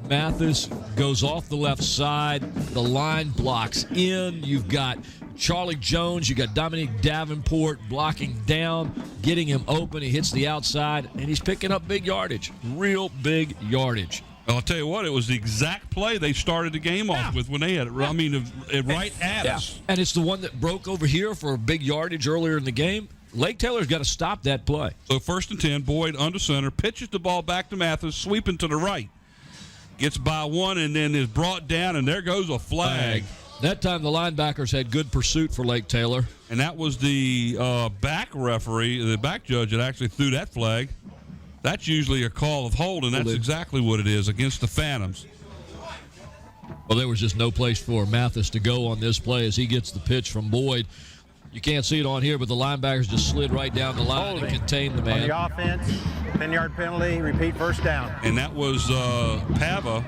[SPEAKER 2] Mathis goes off the left side. The line blocks in. You've got Charlie Jones. You got Dominique Davenport blocking down, getting him open. He hits the outside, and he's picking up big yardage, real big yardage.
[SPEAKER 1] Well, I'll tell you what, it was the exact play they started the game off with when they had it. I mean, right at us.
[SPEAKER 2] And it's the one that broke over here for big yardage earlier in the game. Lake Taylor's got to stop that play.
[SPEAKER 1] So 1st and 10, Boyd under center, pitches the ball back to Mathis, sweeping to the right. Gets by one and then is brought down, and there goes a flag.
[SPEAKER 2] That time the linebackers had good pursuit for Lake Taylor.
[SPEAKER 1] And that was the back referee, the back judge that actually threw that flag. That's usually a call of hold, and that's exactly what it is against the Phantoms.
[SPEAKER 2] Well, there was just no place for Mathis to go on this play as he gets the pitch from Boyd. You can't see it on here, but the linebackers just slid right down the line and contained the man.
[SPEAKER 6] On the offense, 10-yard penalty, repeat first down.
[SPEAKER 1] And that was Pava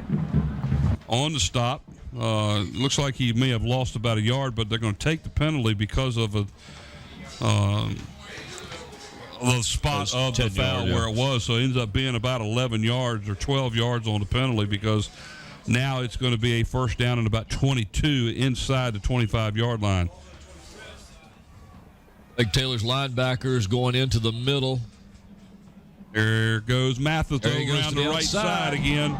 [SPEAKER 1] on the stop. Looks like he may have lost about a yard, but they're going to take the penalty because of the spot of the foul where it was. So it ends up being about 11 yards or 12 yards on the penalty, because now it's going to be a first down and about 22 inside the 25-yard line.
[SPEAKER 2] Lake Taylor's linebackers going into the middle.
[SPEAKER 1] There goes Mathis around the right side again.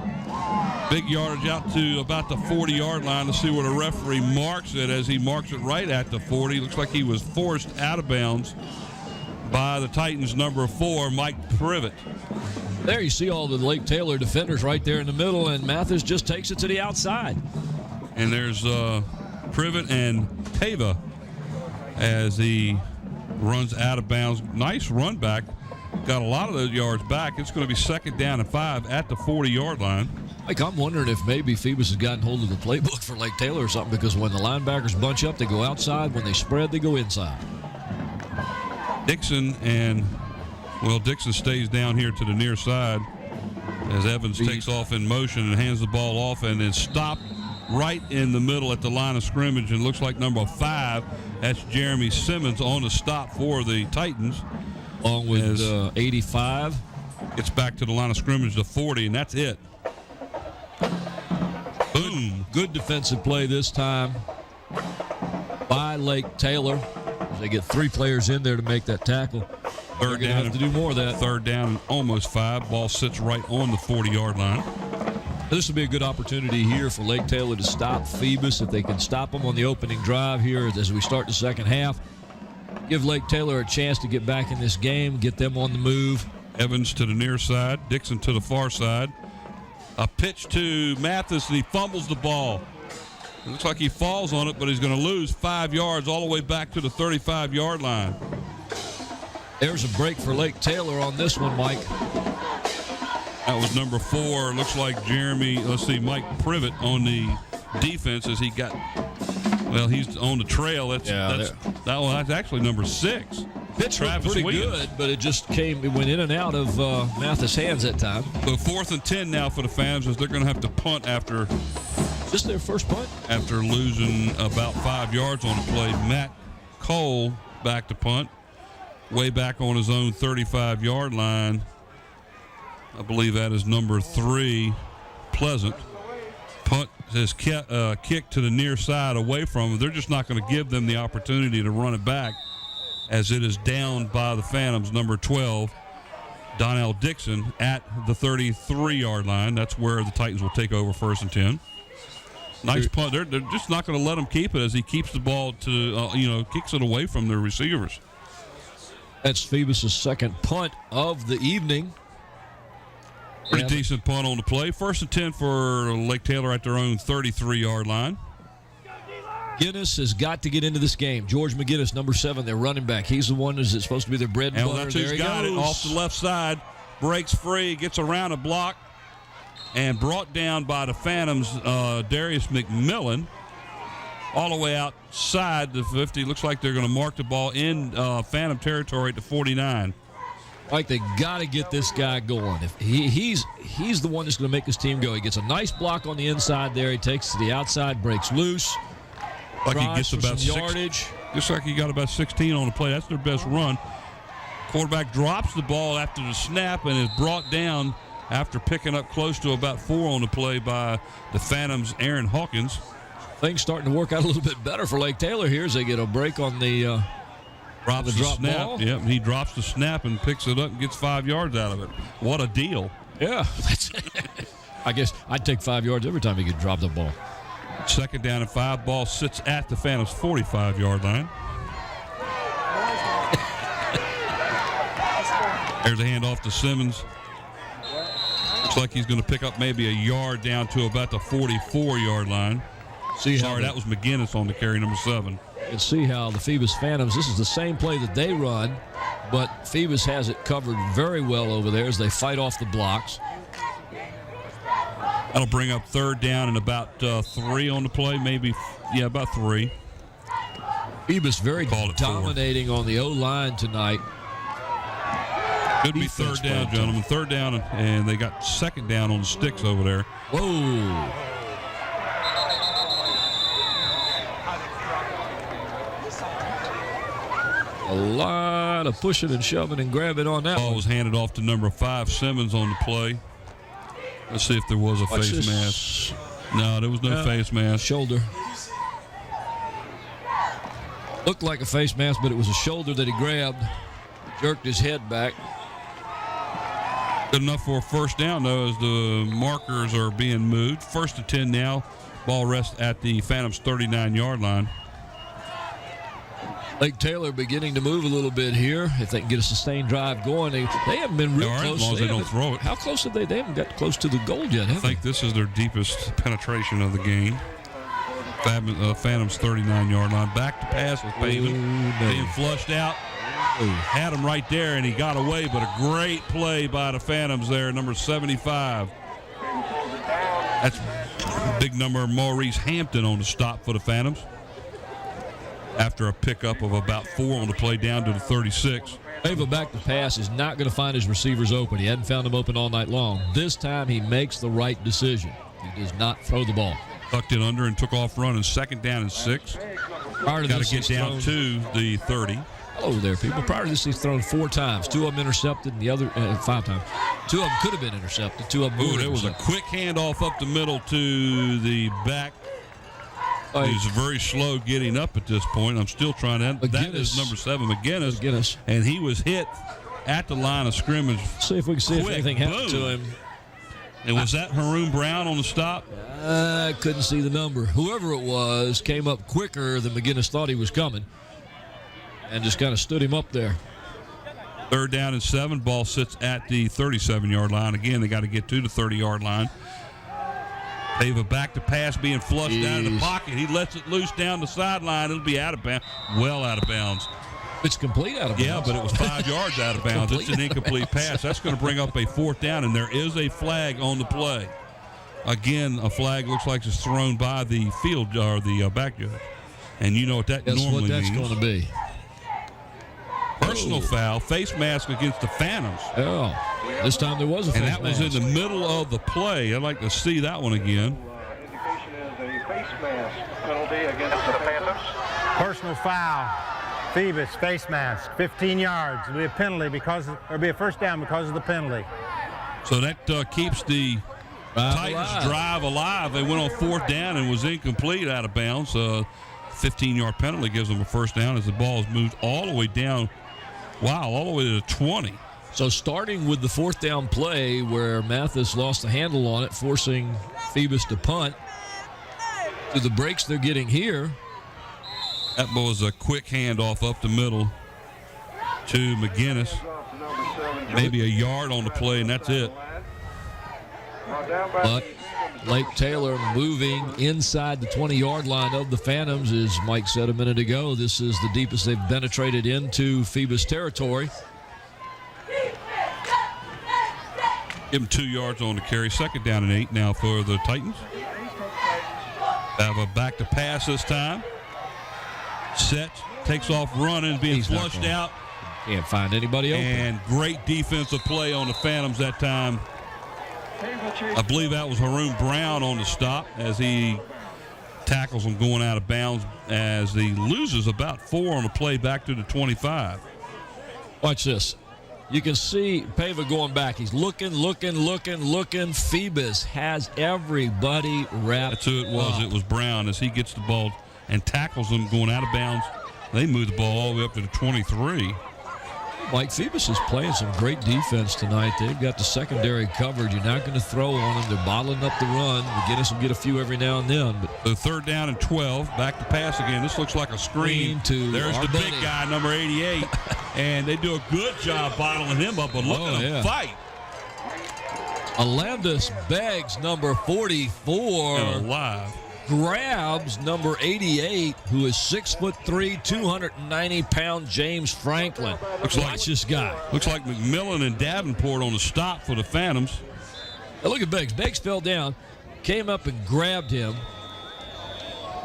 [SPEAKER 1] Big yardage out to about the 40-yard line to see where the referee marks it. As he marks it right at the 40, looks like he was forced out of bounds by the Titans' number 4, Mike Privet.
[SPEAKER 2] There you see all the Lake Taylor defenders right there in the middle, and Mathis just takes it to the outside.
[SPEAKER 1] And there's Privet and Pava as he runs out of bounds. Nice run back. Got a lot of those yards back. It's going to be 2nd down and 5 at the 40-yard line.
[SPEAKER 2] Mike, I'm wondering if maybe Phoebus has gotten hold of the playbook for Lake Taylor or something, because when the linebackers bunch up, they go outside. When they spread, they go inside.
[SPEAKER 1] Dixon stays down here to the near side as Evans takes off in motion and hands the ball off, and then stopped right in the middle at the line of scrimmage. And looks like number 5, that's Jeremy Simmons on the stop for the Titans.
[SPEAKER 2] Along with 85.
[SPEAKER 1] Gets back to the line of scrimmage to 40, and that's it. Boom.
[SPEAKER 2] Good defensive play this time by Lake Taylor. They get 3 players in there to make that tackle.
[SPEAKER 1] Third down,
[SPEAKER 2] have to do more of that.
[SPEAKER 1] 3rd down and almost 5. Ball sits right on the 40-yard line.
[SPEAKER 2] This will be a good opportunity here for Lake Taylor to stop Phoebus. If they can stop them on the opening drive here as we start the second half, give Lake Taylor a chance to get back in this game, get them on the move.
[SPEAKER 1] Evans to the near side, Dixon to the far side. A pitch to Mathis, and he fumbles the ball. It looks like he falls on it, but he's going to lose 5 yards all the way back to the 35-yard line.
[SPEAKER 2] There's a break for Lake Taylor on this one, Mike.
[SPEAKER 1] That was number 4. Looks like Mike Privet on the defense as he got, he's on the trail. That's actually number 6.
[SPEAKER 2] Pitch looked pretty good, but it went in and out of Mathis' hands at time.
[SPEAKER 1] So 4th and 10 now for the Phantoms, as they're going to have to punt after.
[SPEAKER 2] This their first punt?
[SPEAKER 1] After losing about 5 yards on the play. Matt Cole back to punt. Way back on his own 35-yard line. I believe that is number 3, Pleasant. Punt is kicked to the near side away from them. They're just not going to give them the opportunity to run it back, as it is down by the Phantoms, number 12, Donnell Dixon, at the 33-yard line. That's where the Titans will take over 1st and 10. Nice punt. They're just not going to let him keep it, as he keeps the ball to, kicks it away from their receivers.
[SPEAKER 2] That's Phoebus' second punt of the evening.
[SPEAKER 1] Pretty decent punt on the play. 1st and 10 for Lake Taylor at their own 33-yard line.
[SPEAKER 2] McGinnis has got to get into this game. George McGinnis, number 7, their running back. He's the one that's supposed to be their bread and butter.
[SPEAKER 1] That's who's got it off the left side. Breaks free, gets around a block, and brought down by the Phantoms, Darius McMillan, all the way outside the 50. Looks like they're going to mark the ball in Phantom territory at the 49.
[SPEAKER 2] Like, they got to get this guy going. If he's the one that's going to make his team go. He gets a nice block on the inside there. He takes to the outside, breaks loose.
[SPEAKER 1] Like he gets about
[SPEAKER 2] yardage.
[SPEAKER 1] Just like he got about 16 on the play. That's their best run. Quarterback drops the ball after the snap and is brought down after picking up close to about 4 on the play by the Phantoms' Aaron Hawkins.
[SPEAKER 2] Things starting to work out a little bit better for Lake Taylor here as they get a break on the
[SPEAKER 1] drop snap.
[SPEAKER 2] Ball.
[SPEAKER 1] Yep, he drops the snap and picks it up and gets 5 yards out of it. What a deal.
[SPEAKER 2] Yeah. I guess I'd take 5 yards every time he could drop the ball.
[SPEAKER 1] 2nd down and 5. Ball sits at the Phantoms' 45-yard line. There's a handoff to Simmons. Looks like he's going to pick up maybe a yard down to about the 44-yard line. Sorry, that was McGinnis on the carry, number 7.
[SPEAKER 2] You can see how the Phoebus Phantoms, this is the same play that they run, but Phoebus has it covered very well over there as they fight off the blocks.
[SPEAKER 1] That'll bring up 3rd down and about 3 on the play, maybe, about 3.
[SPEAKER 2] Phoebus very dominating on the O-line tonight.
[SPEAKER 1] Could be 3rd down, gentlemen. 3rd down, and they got 2nd down on the sticks over there.
[SPEAKER 2] Whoa. A lot of pushing and shoving and grabbing on that
[SPEAKER 1] ball
[SPEAKER 2] one.
[SPEAKER 1] Was handed off to number 5, Simmons, on the play. Let's see if there was a face mask. No, there was no face mask.
[SPEAKER 2] Shoulder. Looked like a face mask, but it was a shoulder that he grabbed. Jerked his head back.
[SPEAKER 1] Good enough for a 1st down, though, as the markers are being moved. 1st and 10 now. Ball rests at the Phantoms' 39-yard line.
[SPEAKER 2] Lake Taylor beginning to move a little bit here. If they can get a sustained drive going, they haven't been real close.
[SPEAKER 1] As long as they don't throw it.
[SPEAKER 2] How close have they? They haven't got close to the goal yet, have
[SPEAKER 1] I think this is their deepest penetration of the game. Phantom's 39-yard line. Back to pass with Pavin. Being flushed out. Had him right there, and he got away, but a great play by the Phantoms there, number 75. That's big number Maurice Hampton on the stop for the Phantoms. After a pickup of about 4 on the play down to the 36.
[SPEAKER 2] Ava back to pass is not going to find his receivers open. He hadn't found them open all night long. This time he makes the right decision. He does not throw the ball.
[SPEAKER 1] Tucked it under and took off running. 2nd down and 6. Got to get down to the 30.
[SPEAKER 2] Hello there, people. Prior to this, he's thrown 4 times. 2 of them intercepted, and the other 5 times. 2 of them could have been intercepted. 2 of them were
[SPEAKER 1] there was a quick handoff up the middle to the back. He's very slow getting up at this point. I'm still trying to. That is number 7, McGinnis. And he was hit at the line of scrimmage.
[SPEAKER 2] See if we can see if anything happened to him.
[SPEAKER 1] And was that Haroon Brown on the stop?
[SPEAKER 2] I couldn't see the number. Whoever it was came up quicker than McGinnis thought he was coming. And just kind of stood him up there.
[SPEAKER 1] 3rd down and 7. Ball sits at the 37-yard line. Again, they got to get to the 30-yard line. Pava back to pass, being flushed out of the pocket. He lets it loose down the sideline. It'll be out of bounds. Well out of bounds.
[SPEAKER 2] It's complete out of bounds.
[SPEAKER 1] Yeah, but it was 5 yards out of bounds. It's an incomplete pass. That's going to bring up a 4th down, and there is a flag on the play. Again, a flag looks like it's thrown by the field or the back judge. And you know what that normally means.
[SPEAKER 2] That's what that's going to be.
[SPEAKER 1] personal foul, face mask against the Phantoms.
[SPEAKER 2] Yeah. This time there was a face
[SPEAKER 1] mask. And that was in the middle of the play. I'd like to see that one again.
[SPEAKER 7] Indication is a face mask penalty against the Phantoms.
[SPEAKER 6] Personal foul. Phoebus, face mask, 15 yards. It'll be a penalty it'll be a first down because of the penalty.
[SPEAKER 1] So that keeps the Titans drive alive. They went on 4th down and was incomplete out of bounds. 15-yard penalty gives them a first down as the ball is moved all the way down. Wow, all the way to the 20.
[SPEAKER 2] So starting with the 4th down play where Mathis lost the handle on it, forcing Phoebus to punt, to the breaks they're getting here.
[SPEAKER 1] That was a quick handoff up the middle to McGinnis. Maybe a yard on the play, and that's it.
[SPEAKER 2] But Lake Taylor moving inside the 20-yard line of the Phantoms. As Mike said a minute ago, this is the deepest they've penetrated into Phoebus territory.
[SPEAKER 1] Give them 2 yards on the carry. 2nd down and 8 now for the Titans. Have a back to pass this time. Set, takes off running, being flushed out.
[SPEAKER 2] Can't find anybody open.
[SPEAKER 1] And great defensive play on the Phantoms that time. I believe that was Haroon Brown on the stop as he tackles him going out of bounds as he loses about 4 on the play back to the 25.
[SPEAKER 2] Watch this. You can see Pava going back. He's looking. Phoebus has everybody wrapped.
[SPEAKER 1] That's who it was.
[SPEAKER 2] Up.
[SPEAKER 1] It was Brown as he gets the ball and tackles them going out of bounds. They move the ball all the way up to the 23.
[SPEAKER 2] Mike, Phoebus is playing some great defense tonight. They've got the secondary covered. You're not going to throw on them. They're bottling up the run. McGinnis will get a few every now and then. But
[SPEAKER 1] the 3rd down and 12. Back to pass again. This looks like a screen. There's the big guy, number 88. And they do a good job bottling him up. But look at him fight.
[SPEAKER 2] Alandis Beggs, number 44.
[SPEAKER 1] Alive.
[SPEAKER 2] Grabs number 88, who is 6'3", 290-pound James Franklin. Watch this guy.
[SPEAKER 1] Looks like McMillan and Davenport on the stop for the Phantoms.
[SPEAKER 2] Now look at Beggs. Beggs fell down, came up and grabbed him.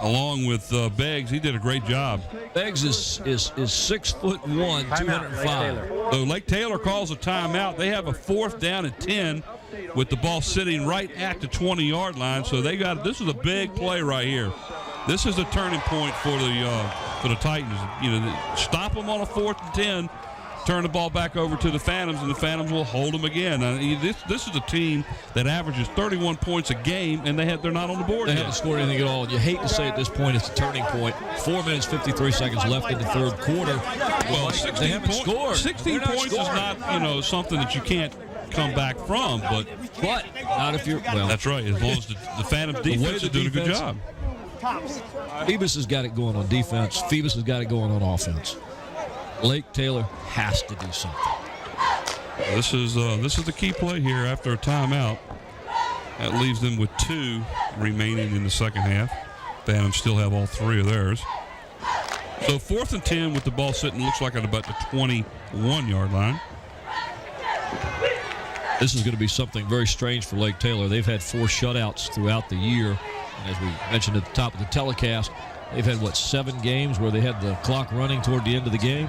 [SPEAKER 1] Along with Beggs, he did a great job.
[SPEAKER 2] Beggs is 6'1", 205.
[SPEAKER 1] So Lake Taylor calls a timeout. They have a 4th down and 10 with the ball sitting right at the 20-yard line. So this is a big play right here. This is a turning point for the Titans. Stop them on a 4th and 10. Turn the ball back over to the Phantoms, and the Phantoms will hold them again. This is a team that averages 31 points a game, and they're not on the board
[SPEAKER 2] They
[SPEAKER 1] yet.
[SPEAKER 2] haven't scored anything at all. You hate to say at this point it's a turning point. 4 minutes, 53 seconds left in the 3rd quarter.
[SPEAKER 1] Well,
[SPEAKER 2] they haven't scored.
[SPEAKER 1] 16 points is not something that you can't come back from, but
[SPEAKER 2] not if you're well.
[SPEAKER 1] That's right. As long as the Phantoms defense is doing a good job.
[SPEAKER 2] Phoebus has got it going on defense. Phoebus has got it going on offense. Lake Taylor has to do something.
[SPEAKER 1] This is the key play here after a timeout. That leaves them with 2 remaining in the 2nd half. Phantoms still have all 3 of theirs. So 4th and 10 with the ball sitting, looks like at about the 21-yard line.
[SPEAKER 2] This is going to be something very strange for Lake Taylor. They've had 4 shutouts throughout the year. And as we mentioned at the top of the telecast, they've had, 7 games where they had the clock running toward the end of the game?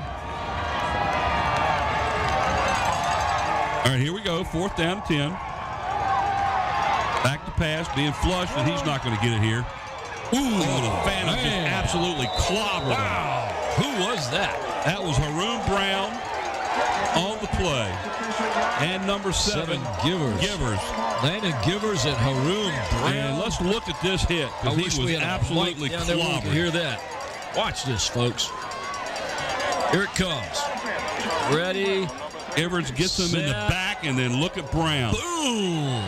[SPEAKER 1] All right, here we go. 4th down and 10. Back to pass, being flushed, and he's not going to get it here. Ooh, the Phantoms just absolutely clobbered him.
[SPEAKER 2] Who was that?
[SPEAKER 1] That was Haroon Brown on the play. And number 7, Givers.
[SPEAKER 2] Landon Givers and Haroon Brown.
[SPEAKER 1] And let's look at this hit, because he was absolutely clobbered.
[SPEAKER 2] Hear that. Watch this, folks. Here it comes. Ready.
[SPEAKER 1] Givers gets him in the back, and then look at Brown.
[SPEAKER 2] Boom.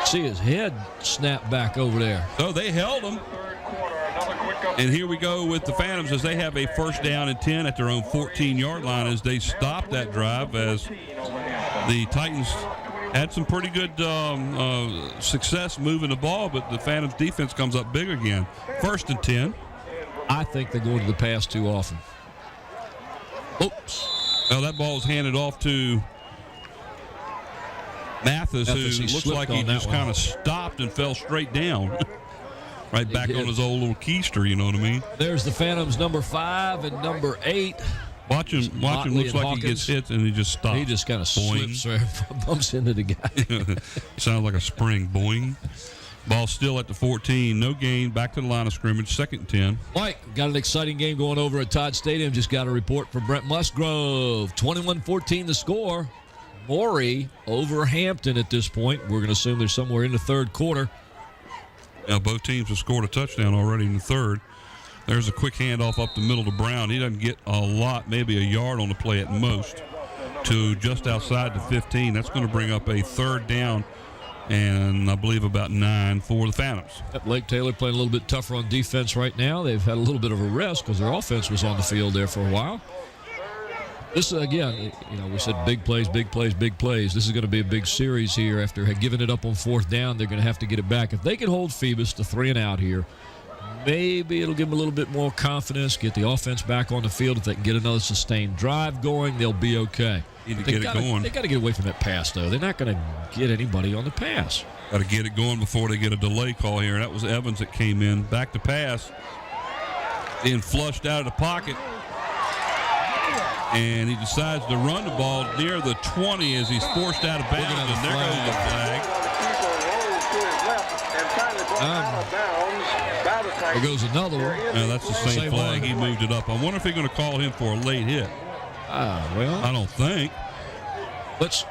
[SPEAKER 2] See his head snap back over there.
[SPEAKER 1] So they held him. And here we go with the Phantoms as they have a 1st down and 10 at their own 14-yard line as they stop that drive, as the Titans had some pretty good success moving the ball, but the Phantoms defense comes up big again. 1st and 10.
[SPEAKER 2] I think they go to the pass too often. Oops.
[SPEAKER 1] Well, that ball was handed off to Mathis, who looks like he just kind of stopped and fell straight down. Right back on his old little keister, you know what I mean?
[SPEAKER 2] There's the Phantoms, number 5 and number 8.
[SPEAKER 1] Watch him. Looks like he gets hit and he just stops.
[SPEAKER 2] He just kind of slips or bumps into the guy.
[SPEAKER 1] Sounds like a spring. Boing. Ball still at the 14. No gain. Back to the line of scrimmage. 2nd and 10.
[SPEAKER 2] Mike, got an exciting game going over at Todd Stadium. Just got a report from Brent Musgrove. 21-14 the score. Maury over Hampton at this point. We're going to assume they're somewhere in the 3rd quarter.
[SPEAKER 1] Now both teams have scored a touchdown already in the 3rd. There's a quick handoff up the middle to Brown. He doesn't get a lot, maybe a yard on the play at most, to just outside the 15. That's going to bring up a 3rd down, and I believe about 9 for the Phantoms.
[SPEAKER 2] Lake Taylor playing a little bit tougher on defense right now. They've had a little bit of a rest because their offense was on the field there for a while. This, again, we said big plays, big plays, big plays. This is going to be a big series here. After giving it up on 4th down, they're going to have to get it back. If they can hold Phoebus to 3 and out here, maybe it'll give them a little bit more confidence, get the offense back on the field. If they can get another sustained drive going, they'll be okay.
[SPEAKER 1] Need to get it going.
[SPEAKER 2] They got to get away from that pass, though. They're not going to get anybody on the pass.
[SPEAKER 1] Got to get it going before they get a delay call here. That was Evans that came in. Back to pass. Then flushed out of the pocket. And he decides to run the ball near the 20 as he's forced out of bounds. And there goes the flag.
[SPEAKER 2] There goes another one.
[SPEAKER 1] No, that's the same flag. One. He moved it up. I wonder if he's going to call him for a late hit.
[SPEAKER 2] Well,
[SPEAKER 1] I don't think.
[SPEAKER 2] Let's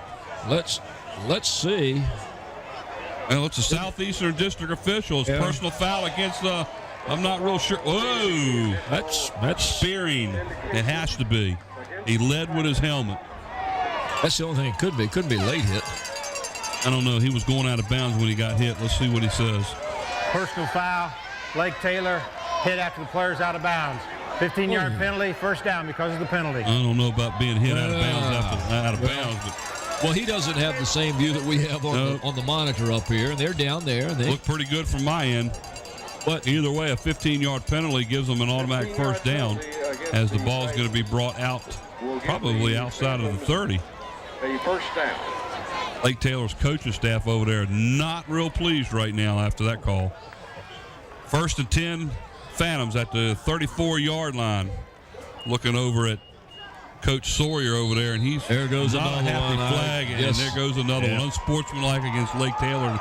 [SPEAKER 2] see.
[SPEAKER 1] Well, it's a Southeastern District official. It's personal foul against the. I'm not real sure. Whoa! That's spearing. It has to be. He led with his helmet.
[SPEAKER 2] That's the only thing it could be. It couldn't be late hit.
[SPEAKER 1] I don't know. He was going out of bounds when he got hit. Let's see what he says.
[SPEAKER 6] Personal foul. Lake Taylor hit after the player's out of bounds. 15-yard penalty, 1st down because of the penalty.
[SPEAKER 1] I don't know about being hit out of bounds. But
[SPEAKER 2] well, he doesn't have the same view that we have on the monitor up here, and they're down there. And they
[SPEAKER 1] look pretty good from my end. But either way, a 15-yard penalty gives them an automatic 1st down as the ball is going to be brought out probably outside of the 30.
[SPEAKER 7] A 1st down.
[SPEAKER 1] Lake Taylor's coaching staff over there not real pleased right now after that call. 1st and 10, Phantoms at the 34-yard line. Looking over at Coach Sawyer over there, and he's
[SPEAKER 2] there goes
[SPEAKER 1] not a happy flag, and there goes another one. Unsportsmanlike against Lake Taylor,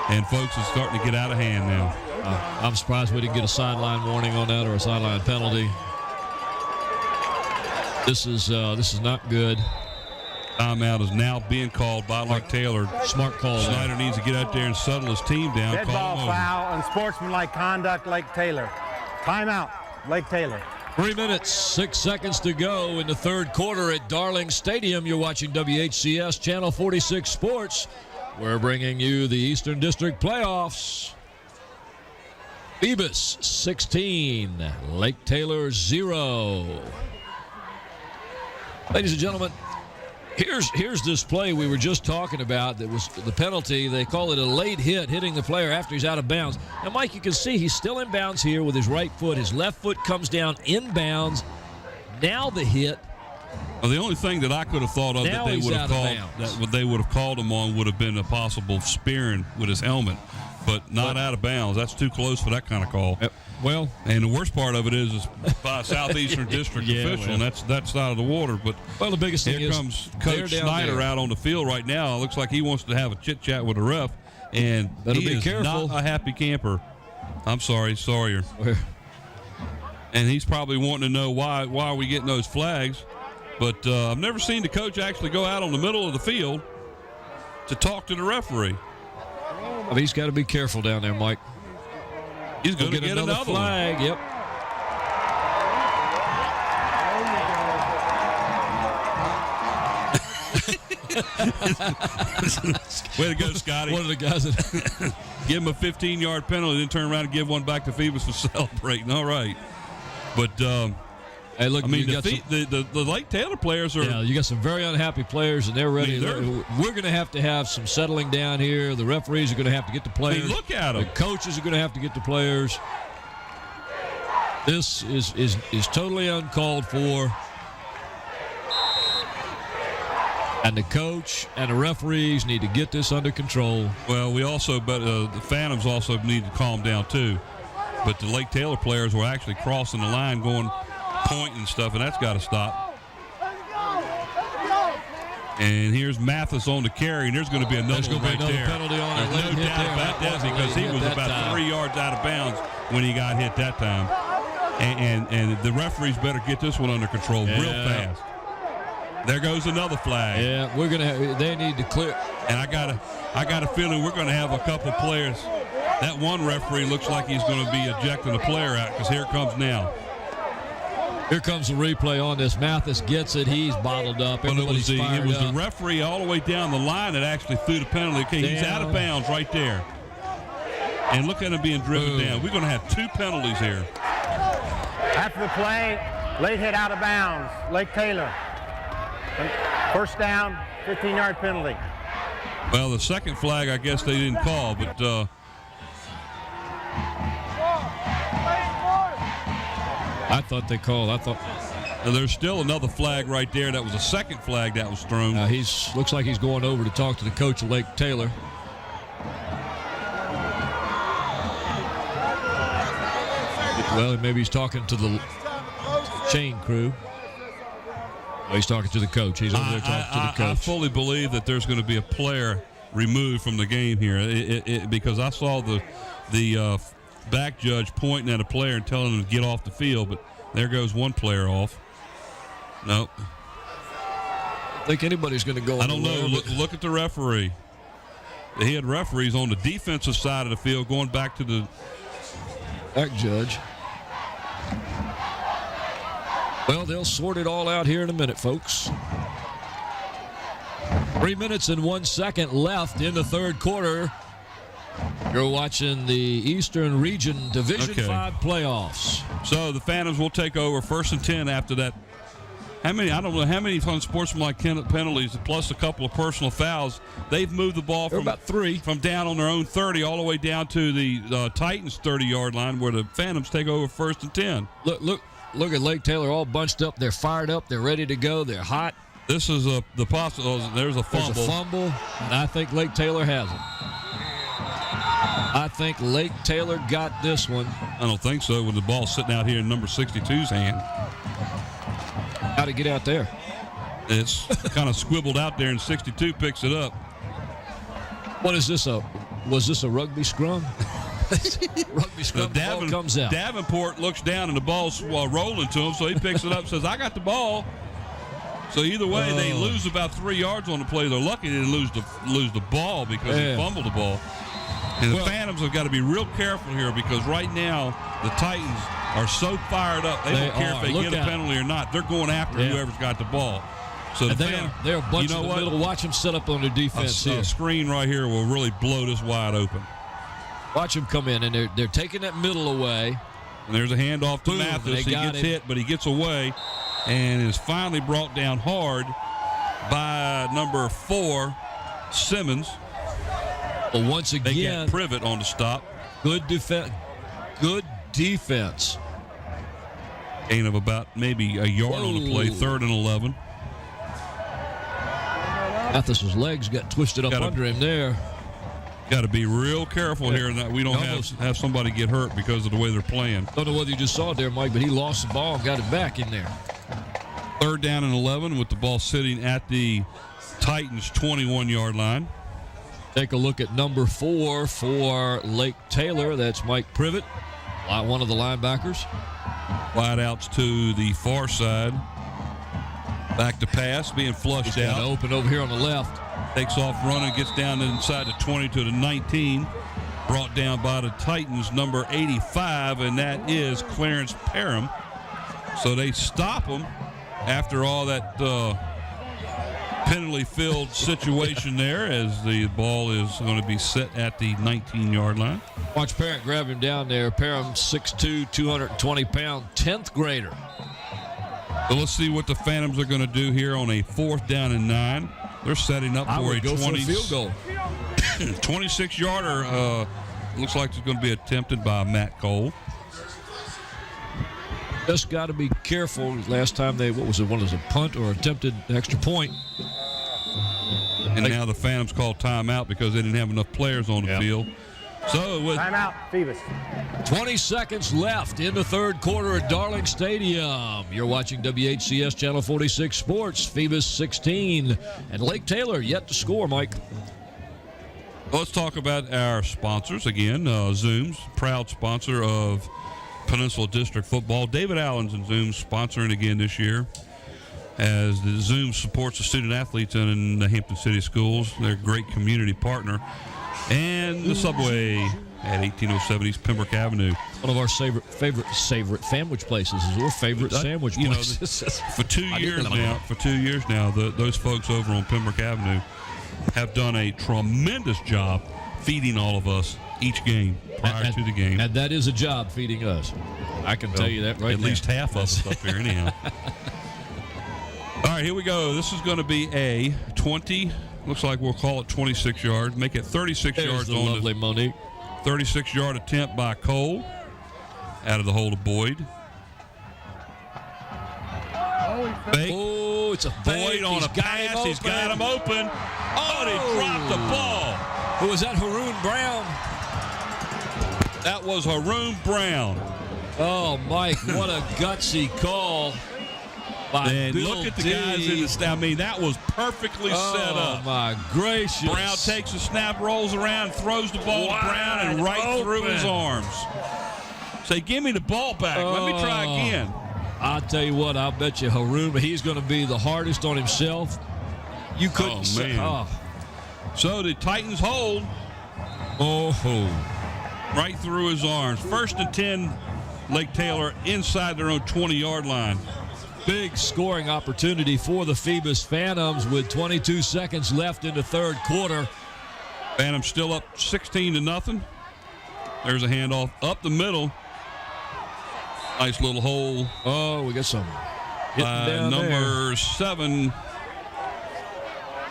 [SPEAKER 1] and folks, it's starting to get out of hand now.
[SPEAKER 2] I'm surprised we didn't get a sideline warning on that or a sideline penalty. This is not good.
[SPEAKER 1] Timeout is now being called by Lake Taylor.
[SPEAKER 2] Smart call.
[SPEAKER 1] Snyder needs to get out there and settle his team down.
[SPEAKER 6] Dead ball foul, unsportsmanlike conduct, Lake Taylor. Timeout, Lake Taylor.
[SPEAKER 2] 3 minutes, 6 seconds to go in the 3rd quarter at Darling Stadium. You're watching WHCS Channel 46 Sports. We're bringing you the Eastern District Playoffs. Phoebus 16, Lake Taylor 0. Ladies and gentlemen, here's this play we were just talking about that was the penalty. They call it a late hit, hitting the player after he's out of bounds. Now, Mike, you can see he's still in bounds here with his right foot. His left foot comes down in bounds. Now the hit.
[SPEAKER 1] Well, the only thing that I could have thought of that they would have called him on would have been a possible spearing with his helmet, but not out of bounds. That's too close for that kind of call.
[SPEAKER 2] Well,
[SPEAKER 1] and the worst part of it is by a Southeastern District official, and that's out of the water. But
[SPEAKER 2] the biggest thing
[SPEAKER 1] here comes Coach Snyder out on the field right now. It looks like he wants to have a chit chat with the ref, and he is not a happy camper. I'm sorry, Sawyer. And he's probably wanting to know why are we getting those flags. But I've never seen the coach actually go out on the middle of the field to talk to the referee.
[SPEAKER 2] I mean, he's got to be careful down there, Mike.
[SPEAKER 1] He's going to get another
[SPEAKER 2] flag.
[SPEAKER 1] One.
[SPEAKER 2] Yep.
[SPEAKER 1] Way to go, Scotty.
[SPEAKER 2] One of the guys that
[SPEAKER 1] give him a 15-yard penalty, then turn around and give one back to Phoebus for celebrating. All right. But,
[SPEAKER 2] hey, look,
[SPEAKER 1] I mean, the Lake Taylor players are.
[SPEAKER 2] Yeah, you got some very unhappy players, and they're ready. We're going to have some settling down here. The referees are going to have to get the players.
[SPEAKER 1] I mean, look at them.
[SPEAKER 2] The coaches are going to have to get the players. This is totally uncalled for. And the coach and the referees need to get this under control.
[SPEAKER 1] Well, the Phantoms also need to calm down too. But the Lake Taylor players were actually crossing the line, going point and stuff, and that's got to stop. And here's Mathis on the carry, and there's going to be another one right there.
[SPEAKER 2] Penalty on
[SPEAKER 1] There's no doubt about that because he was about 3 yards out of bounds when he got hit that time. And the referees better get this one under control real fast. There goes another flag.
[SPEAKER 2] Yeah, we're gonna. They need to clear.
[SPEAKER 1] And I got a feeling we're going to have a couple players. That one referee looks like he's going to be ejecting a player out because here it comes now.
[SPEAKER 2] Here comes the replay on this. Mathis gets it. He's bottled up.
[SPEAKER 1] But it was
[SPEAKER 2] Everybody's
[SPEAKER 1] the referee all the way down the line that actually threw the penalty. Okay, he's out of bounds right there. And look at him being driven down. We're going to have 2 penalties here.
[SPEAKER 6] After the play, late hit out of bounds. Lake Taylor. First down, 15-yard penalty.
[SPEAKER 1] Well, the second flag, I guess they didn't call, but
[SPEAKER 2] I thought they called.
[SPEAKER 1] there's still another flag right there. That was a second flag that was thrown.
[SPEAKER 2] Looks like he's going over to talk to the coach of Lake Taylor. Well, maybe he's talking to the chain crew. Oh, he's talking to the coach. He's over there talking to the coach.
[SPEAKER 1] I fully believe that there's going to be a player removed from the game here because I saw the back judge pointing at a player and telling him to get off the field, but there goes one player off. No.
[SPEAKER 2] I think anybody's going to go.
[SPEAKER 1] I don't know. Look at the referee. He had referees on the defensive side of the field going back to the
[SPEAKER 2] back judge. Well, they'll sort it all out here in a minute, folks. 3 minutes and 1 second left in the third quarter. You're watching the Eastern Region Division 5 playoffs.
[SPEAKER 1] So the Phantoms will take over 1st and 10 after that. I don't know how many unsportsmanlike penalties plus a couple of personal fouls. They've moved the ball from
[SPEAKER 2] about 3
[SPEAKER 1] from down on their own 30 all the way down to the Titans 30-yard line where the Phantoms take over 1st and 10.
[SPEAKER 2] Look at Lake Taylor all bunched up. They're fired up. They're ready to go. They're hot.
[SPEAKER 1] This is the possible. There's a fumble.
[SPEAKER 2] There's a fumble, and I think Lake Taylor has it. I think Lake Taylor got this one.
[SPEAKER 1] I don't think so with the ball sitting out here in number 62's hand.
[SPEAKER 2] How to get out there?
[SPEAKER 1] It's kind of squibbled out there, and 62 picks it up.
[SPEAKER 2] What is this? Was this a rugby scrum? Rugby scrum. The ball comes out.
[SPEAKER 1] Davenport looks down, and the ball's rolling to him, so he picks it up and says, I got the ball. So either way, they lose about 3 yards on the play. They're lucky they didn't lose the ball because he fumbled the ball. And the Phantoms have got to be real careful here because right now the Titans are so fired up. They don't care if they get a penalty or not. They're going after whoever's got the ball. So
[SPEAKER 2] they're a bunch in the middle. Watch them set up on their defense here.
[SPEAKER 1] A screen right here will really blow this wide open.
[SPEAKER 2] Watch them come in, and they're taking that middle away.
[SPEAKER 1] And there's a handoff to Mathis. He gets hit, but he gets away and is finally brought down hard by number 4, Simmons.
[SPEAKER 2] But once again,
[SPEAKER 1] they get Privet on the stop.
[SPEAKER 2] Good defense. Good defense.
[SPEAKER 1] Gain of about maybe a yard on the play. 3rd and 11.
[SPEAKER 2] Mathis's legs got twisted up under him there.
[SPEAKER 1] Got to be real careful here that we don't have somebody get hurt because of the way they're playing.
[SPEAKER 2] Don't know whether you just saw it there, Mike, but he lost the ball and got it back in there.
[SPEAKER 1] 3rd down and 11 with the ball sitting at the Titans' 21-yard line.
[SPEAKER 2] Take a look at number 4 for Lake Taylor. That's Mike Privet, one of the linebackers.
[SPEAKER 1] Wide outs to the far side. Back to pass, being flushed out.
[SPEAKER 2] Open over here on the left.
[SPEAKER 1] Takes off running, gets down inside the 20 to the 19. Brought down by the Titans, number 85, and that is Clarence Parham. So they stop him after all that penalty-filled situation there as the ball is going to be set at the 19-yard line.
[SPEAKER 2] Watch Parham grab him down there. Parham, 6'2", 220-pound, 10th grader.
[SPEAKER 1] So let's see what the Phantoms are going to do here on a 4th down and 9. They're setting up for a 20
[SPEAKER 2] field goal.
[SPEAKER 1] 26-yarder. Looks like it's going to be attempted by Matt Cole.
[SPEAKER 2] Just got to be careful. Last time a punt or attempted extra point.
[SPEAKER 1] And now the Phantoms call timeout because they didn't have enough players on the field. So with
[SPEAKER 6] Timeout, Phoebus.
[SPEAKER 2] 20 seconds left in the third quarter at Darling Stadium. You're watching WHCS Channel 46 Sports. Phoebus 16 and Lake Taylor yet to score, Mike.
[SPEAKER 1] let's talk about our sponsors again. Zoom's proud sponsor of Peninsula District football. David Allen's and Zoom's sponsoring again this year, as the Zoom supports the student athletes in the Hampton City Schools. They're a great community partner. And the Subway at 1807 East Pembroke Avenue.
[SPEAKER 2] One of our favorite sandwich places is our favorite sandwich places.
[SPEAKER 1] For 2 years now, those folks over on Pembroke Avenue have done a tremendous job feeding all of us each game prior to the game.
[SPEAKER 2] And that is a job, feeding us. I can tell you that right now.
[SPEAKER 1] At least half of us up here anyhow. All right, here we go. This is going to be a 20, looks like we'll call it 26 yards. Make it 36 yards
[SPEAKER 2] the
[SPEAKER 1] on
[SPEAKER 2] lovely
[SPEAKER 1] the
[SPEAKER 2] Monique.
[SPEAKER 1] 36-yard attempt by Cole out of the hole of Boyd. Fake.
[SPEAKER 2] Oh, it's a fake.
[SPEAKER 1] Boyd on a pass. He's got him open. Oh, and he dropped the ball.
[SPEAKER 2] Who was that? Haroon Brown.
[SPEAKER 1] That was Haroon Brown.
[SPEAKER 2] Oh, Mike, what a gutsy call.
[SPEAKER 1] And look at the guys in the snap. I mean, that was perfectly set up.
[SPEAKER 2] Oh, my gracious.
[SPEAKER 1] Brown takes the snap, rolls around, throws the ball to Brown, and right through his arms. Say, give me the ball back. Let me try again.
[SPEAKER 2] I'll tell you what, I'll bet you Haroon, he's going to be the hardest on himself. You couldn't say.
[SPEAKER 1] Oh. So the Titans hold. Right through his arms. 1st and 10, Lake Taylor inside their own 20-yard line.
[SPEAKER 2] Big scoring opportunity for the Phoebus Phantoms with 22 seconds left in the third quarter.
[SPEAKER 1] Phantoms still up 16-0. There's a handoff up the middle. Nice little hole.
[SPEAKER 2] Oh, we got some down
[SPEAKER 1] number 7.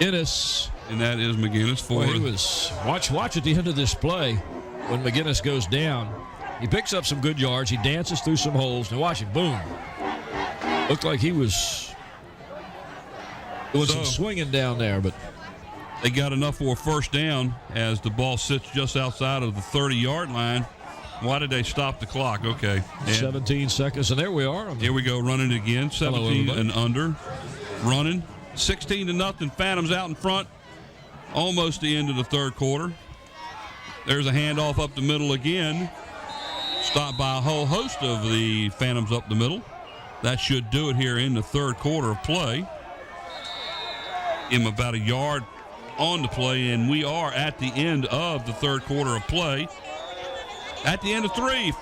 [SPEAKER 2] Ennis.
[SPEAKER 1] And that is McGinnis for
[SPEAKER 2] he was watch at the end of this play when McGinnis goes down. He picks up some good yards. He dances through some holes. Now watch it. Boom. Looked like he was doing some swinging down there, but
[SPEAKER 1] they got enough for a first down as the ball sits just outside of the 30-yard line. Why did they stop the clock? Okay. And
[SPEAKER 2] 17 seconds, and there we are.
[SPEAKER 1] Here we go, running it again. 17 and under. Running. 16-0. Phantoms out in front. Almost the end of the third quarter. There's a handoff up the middle again. Stopped by a whole host of the Phantoms up the middle. That should do it here in the third quarter of play. Give him about a yard on the play, and we are at the end of the third quarter of play. At the end of 3,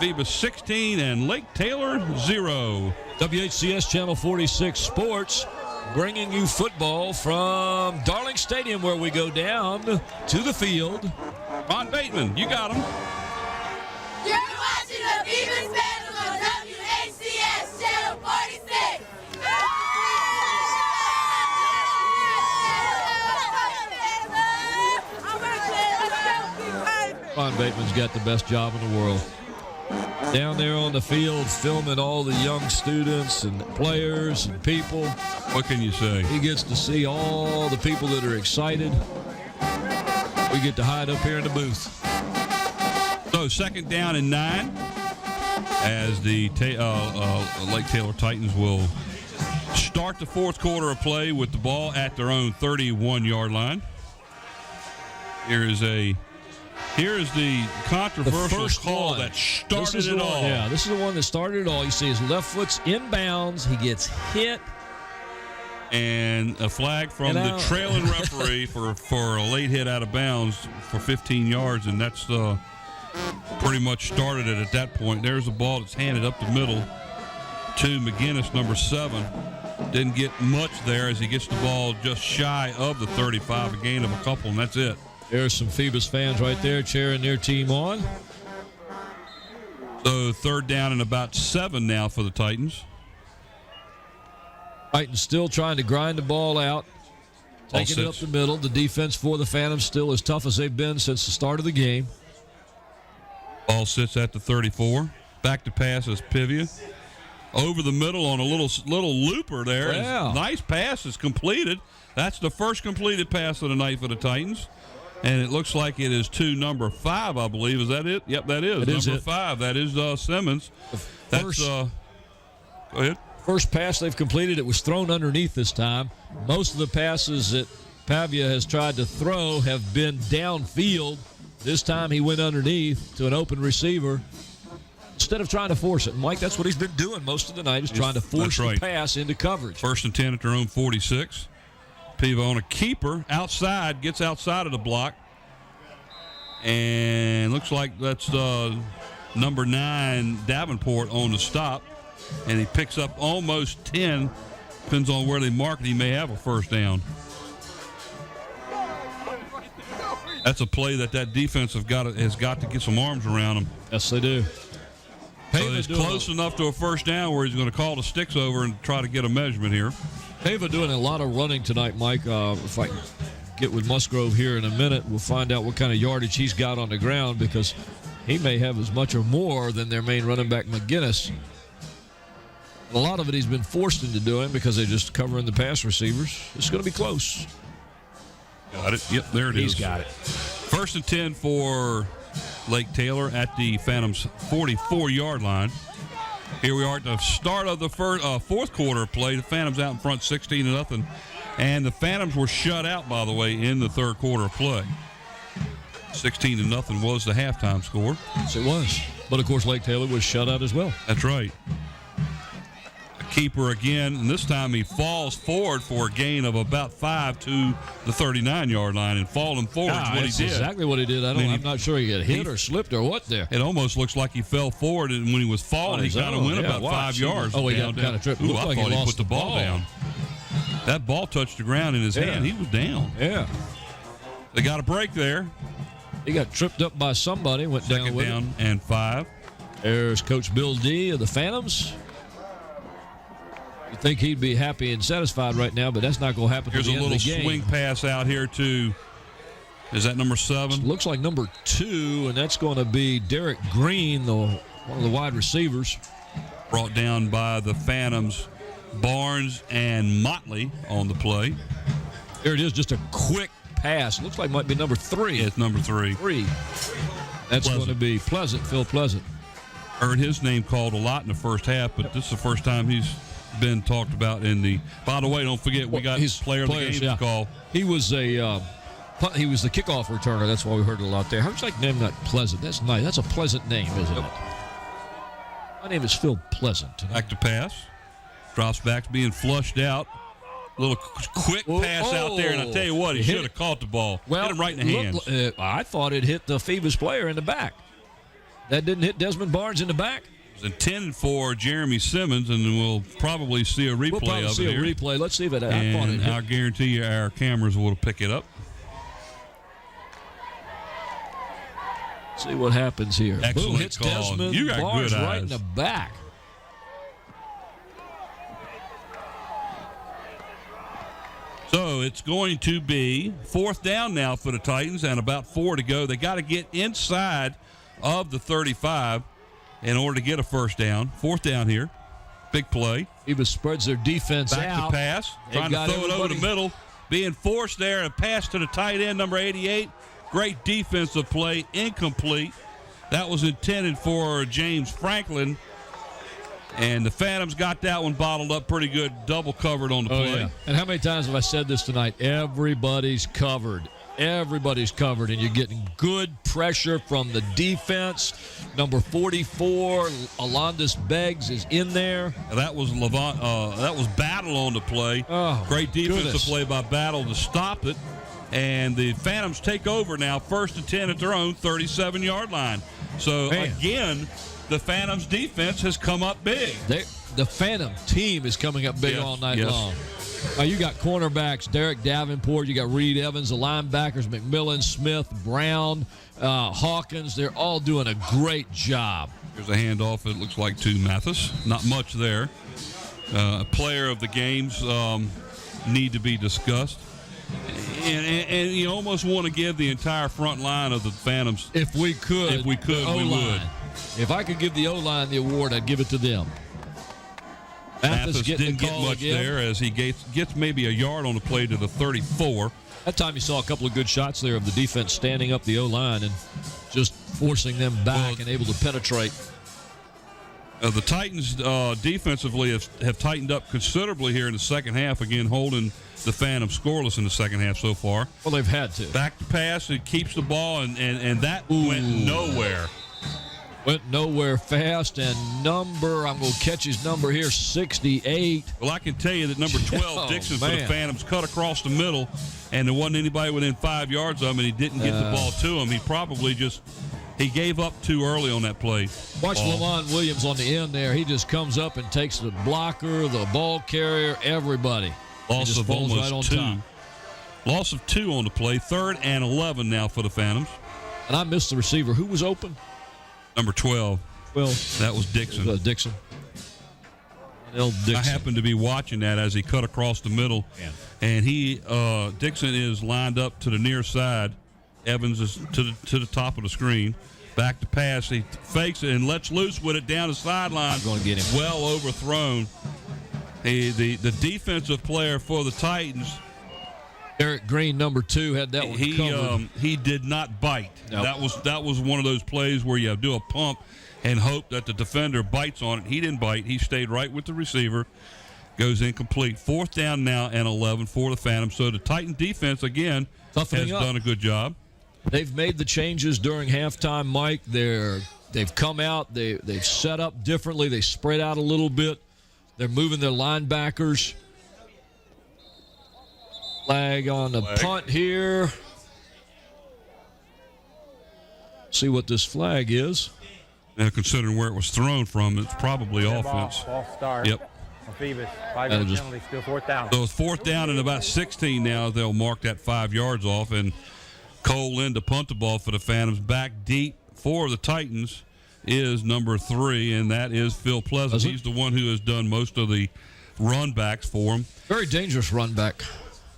[SPEAKER 1] Phoebus 16 and Lake Taylor 0.
[SPEAKER 2] WHCS Channel 46 Sports bringing you football from Darling Stadium, where we go down to the field.
[SPEAKER 1] Ron Bateman, you got him.
[SPEAKER 9] You're watching the Phoebus Phantoms on WHCS Channel 46.
[SPEAKER 2] Ron Bateman's got the best job in the world. Down there on the field, filming all the young students and players and people.
[SPEAKER 1] What can you say?
[SPEAKER 2] He gets to see all the people that are excited. We get to hide up here in the booth.
[SPEAKER 1] So 2nd down and 9 as the Lake Taylor Titans will start the fourth quarter of play with the ball at their own 31-yard line. Here is the controversial call that started it all.
[SPEAKER 2] Yeah, this is the one that started it all. You see his left foot's inbounds. He gets hit.
[SPEAKER 1] And a flag from the trailing referee for a late hit out of bounds for 15 yards, and that's pretty much started it at that point. There's a ball that's handed up the middle to McGinnis, number 7. Didn't get much there as he gets the ball just shy of the 35, a gain of a couple, and that's it.
[SPEAKER 2] There's some Phoebus fans right there cheering their team on.
[SPEAKER 1] So 3rd down and about 7 now for the Titans.
[SPEAKER 2] Titans still trying to grind the ball out. Taking it up the middle. The defense for the Phantoms still as tough as they've been since the start of the game.
[SPEAKER 1] Ball sits at the 34. Back to pass is Pivia. Over the middle on a little looper there.
[SPEAKER 2] Yeah.
[SPEAKER 1] Nice pass is completed. That's the first completed pass of the night for the Titans. And it looks like it is to number 5, I believe. Is that it? Yep, that is.
[SPEAKER 2] It is
[SPEAKER 1] number
[SPEAKER 2] it.
[SPEAKER 1] 5. That is Simmons. That's go ahead.
[SPEAKER 2] First pass they've completed, it was thrown underneath this time. Most of the passes that Pavia has tried to throw have been downfield. This time he went underneath to an open receiver instead of trying to force it. And Mike, that's what he's been doing most of the night, is trying to force the pass into coverage.
[SPEAKER 1] 1st and 10 at their own 46. Pavia on a keeper outside, gets outside of the block. And looks like that's number 9, Davenport, on the stop. And he picks up almost 10. Depends on where they mark it. He may have a first down. That's a play that defense has got to get some arms around him.
[SPEAKER 2] Yes, they do.
[SPEAKER 1] So it's close enough to a first down where he's going to call the sticks over and try to get a measurement here.
[SPEAKER 2] Pava doing a lot of running tonight, Mike. If I can get with Musgrove here in a minute, we'll find out what kind of yardage he's got on the ground, because he may have as much or more than their main running back, McGinnis. A lot of it he's been forced into doing because they're just covering the pass receivers. It's going to be close.
[SPEAKER 1] Got it. Yep, there it is.
[SPEAKER 2] He's got it.
[SPEAKER 1] 1st and 10 for Lake Taylor at the Phantoms' 44-yard line. Here we are at the start of the fourth quarter of play. The Phantoms out in front 16-0. And the Phantoms were shut out, by the way, in the third quarter of play. 16-0 was the halftime score.
[SPEAKER 2] Yes, it was. But, of course, Lake Taylor was shut out as well.
[SPEAKER 1] That's right. Keeper again, and this time he falls forward for a gain of about 5 to the 39-yard line, and falling forward is what he did.
[SPEAKER 2] Exactly what he did. I'm not sure he got hit or slipped or what there.
[SPEAKER 1] It almost looks like he fell forward, and when he was falling, he kind of went about 5 yards.
[SPEAKER 2] Oh, he got kind of tripped.
[SPEAKER 1] I thought he put the ball down. That ball touched the ground in his hand. He was down.
[SPEAKER 2] Yeah.
[SPEAKER 1] They got a break there.
[SPEAKER 2] He got tripped up by somebody, went down with
[SPEAKER 1] Second down and 5.
[SPEAKER 2] There's Coach Bill D of the Phantoms. You think he'd be happy and satisfied right now, but that's not going to happen.
[SPEAKER 1] Here's a little swing pass out here to, is that number 7?
[SPEAKER 2] Looks like number 2, and that's going to be Derek Green, one of the wide receivers.
[SPEAKER 1] Brought down by the Phantoms, Barnes and Motley on the play.
[SPEAKER 2] There it is, just a quick pass. Looks like it might be number 3.
[SPEAKER 1] It's number 3.
[SPEAKER 2] That's going to be Pleasant, Phil Pleasant.
[SPEAKER 1] Heard his name called a lot in the first half, but this is the first time he's been talked about in the. By the way, don't forget we got his player of the game to call.
[SPEAKER 2] He was the kickoff returner. That's why we heard it a lot there. How's that name not Pleasant? That's nice. That's a pleasant name, isn't it? My name is Phil Pleasant.
[SPEAKER 1] Back to pass. Drops back, being flushed out. Little quick pass out there, and I tell you what, he should have caught the ball.
[SPEAKER 2] Well,
[SPEAKER 1] hit him right in the hands.
[SPEAKER 2] I thought it hit the Phoebus player in the back. That didn't hit Desmond Barnes in the back.
[SPEAKER 1] It was intended for Jeremy Simmons, and we'll probably see a replay
[SPEAKER 2] of it. We'll probably see a replay. Let's see if it. I thought it hit.
[SPEAKER 1] I guarantee you, our cameras will pick it up.
[SPEAKER 2] See what happens here.
[SPEAKER 1] Excellent
[SPEAKER 2] Boom, hits
[SPEAKER 1] call.
[SPEAKER 2] Desmond
[SPEAKER 1] You got
[SPEAKER 2] Barnes
[SPEAKER 1] good eyes.
[SPEAKER 2] right in the back.
[SPEAKER 1] So it's going to be 4th down now for the Titans, and about 4 to go. They got to get inside of the 35 in order to get a first down. 4th down here. Big play.
[SPEAKER 2] Phoebus spreads their defense
[SPEAKER 1] back
[SPEAKER 2] out.
[SPEAKER 1] To pass. Trying to throw it over the middle. Being forced there, and a pass to the tight end, number 88. Great defensive play. Incomplete. That was intended for James Franklin. And the Phantoms got that one bottled up pretty good. Double covered on the play.
[SPEAKER 2] Yeah. And how many times have I said this tonight? Everybody's covered. Everybody's covered, and you're getting good pressure from the defense. Number 44, Alondis Beggs, is in there.
[SPEAKER 1] That was that was Battle on the play.
[SPEAKER 2] Oh,
[SPEAKER 1] great defensive play by Battle to stop it. And the Phantoms take over now, 1st and 10 at their own 37-yard line. So, again, the Phantoms defense has come up big.
[SPEAKER 2] The Phantom team is coming up big all night long. You got cornerbacks, Derek Davenport. You got Reed Evans, the linebackers, McMillan, Smith, Brown, Hawkins. They're all doing a great job.
[SPEAKER 1] Here's a handoff, it looks like, to Mathis. Not much there. Player of the games need to be discussed. And you almost want to give the entire front line of the Phantoms.
[SPEAKER 2] If we could, we would. If I could give the O-line the award, I'd give it to them. Mathis
[SPEAKER 1] didn't get much there as he gets maybe a yard on the play to the 34.
[SPEAKER 2] That time you saw a couple of good shots there of the defense standing up the O-line and just forcing them back and able to penetrate.
[SPEAKER 1] The Titans defensively have tightened up considerably here in the second half, again holding the Phantoms scoreless in the second half so far.
[SPEAKER 2] Well, they've had to.
[SPEAKER 1] Back to pass, it keeps the ball, and that went nowhere.
[SPEAKER 2] Went nowhere fast, and I'm going to catch his number here, 68.
[SPEAKER 1] Well, I can tell you that number 12, Dixon, for the Phantoms, cut across the middle, and there wasn't anybody within 5 yards of him, and he didn't get the ball to him. He probably he gave up too early on that play.
[SPEAKER 2] Watch Lamont Williams on the end there. He just comes up and takes the blocker, the ball carrier, everybody.
[SPEAKER 1] Loss of almost
[SPEAKER 2] right on
[SPEAKER 1] 2.
[SPEAKER 2] top.
[SPEAKER 1] Loss of 2 on the play. 3rd and 11 now for the Phantoms.
[SPEAKER 2] And I missed the receiver. Who was open?
[SPEAKER 1] Number 12.
[SPEAKER 2] Well,
[SPEAKER 1] that was Dixon.
[SPEAKER 2] Dixon.
[SPEAKER 1] I happened to be watching that as he cut across the middle.
[SPEAKER 2] Yeah.
[SPEAKER 1] And Dixon is lined up to the near side. Evans is to the top of the screen. Back to pass. He fakes it and lets loose with it down the sideline.
[SPEAKER 2] I'm going to get him.
[SPEAKER 1] Well overthrown. The defensive player for the Titans,
[SPEAKER 2] Eric Green, number 2, had that one covered.
[SPEAKER 1] He did not bite.
[SPEAKER 2] Nope.
[SPEAKER 1] That was one of those plays where you do a pump and hope that the defender bites on it. He didn't bite. He stayed right with the receiver. Goes incomplete. 4th down now and 11 for the Phantoms. So the Titan defense, again, has done a good job.
[SPEAKER 2] They've made the changes during halftime, Mike. They've come out. They've set up differently. They spread out a little bit. They're moving their linebackers. Flag on the punt here. See what this flag is.
[SPEAKER 1] Now, considering where it was thrown from, it's probably offense.
[SPEAKER 6] Ball start.
[SPEAKER 1] Yep.
[SPEAKER 6] Phoebus, 5-yard penalty, still 4th down.
[SPEAKER 1] So it's 4th down and about 16 now. They'll mark that 5 yards off, and Cole in to punt the ball for the Phantoms. Back deep for the Titans is number 3, and that is Phil Pleasant. He's the one who has done most of the run backs for him.
[SPEAKER 2] Very dangerous run back.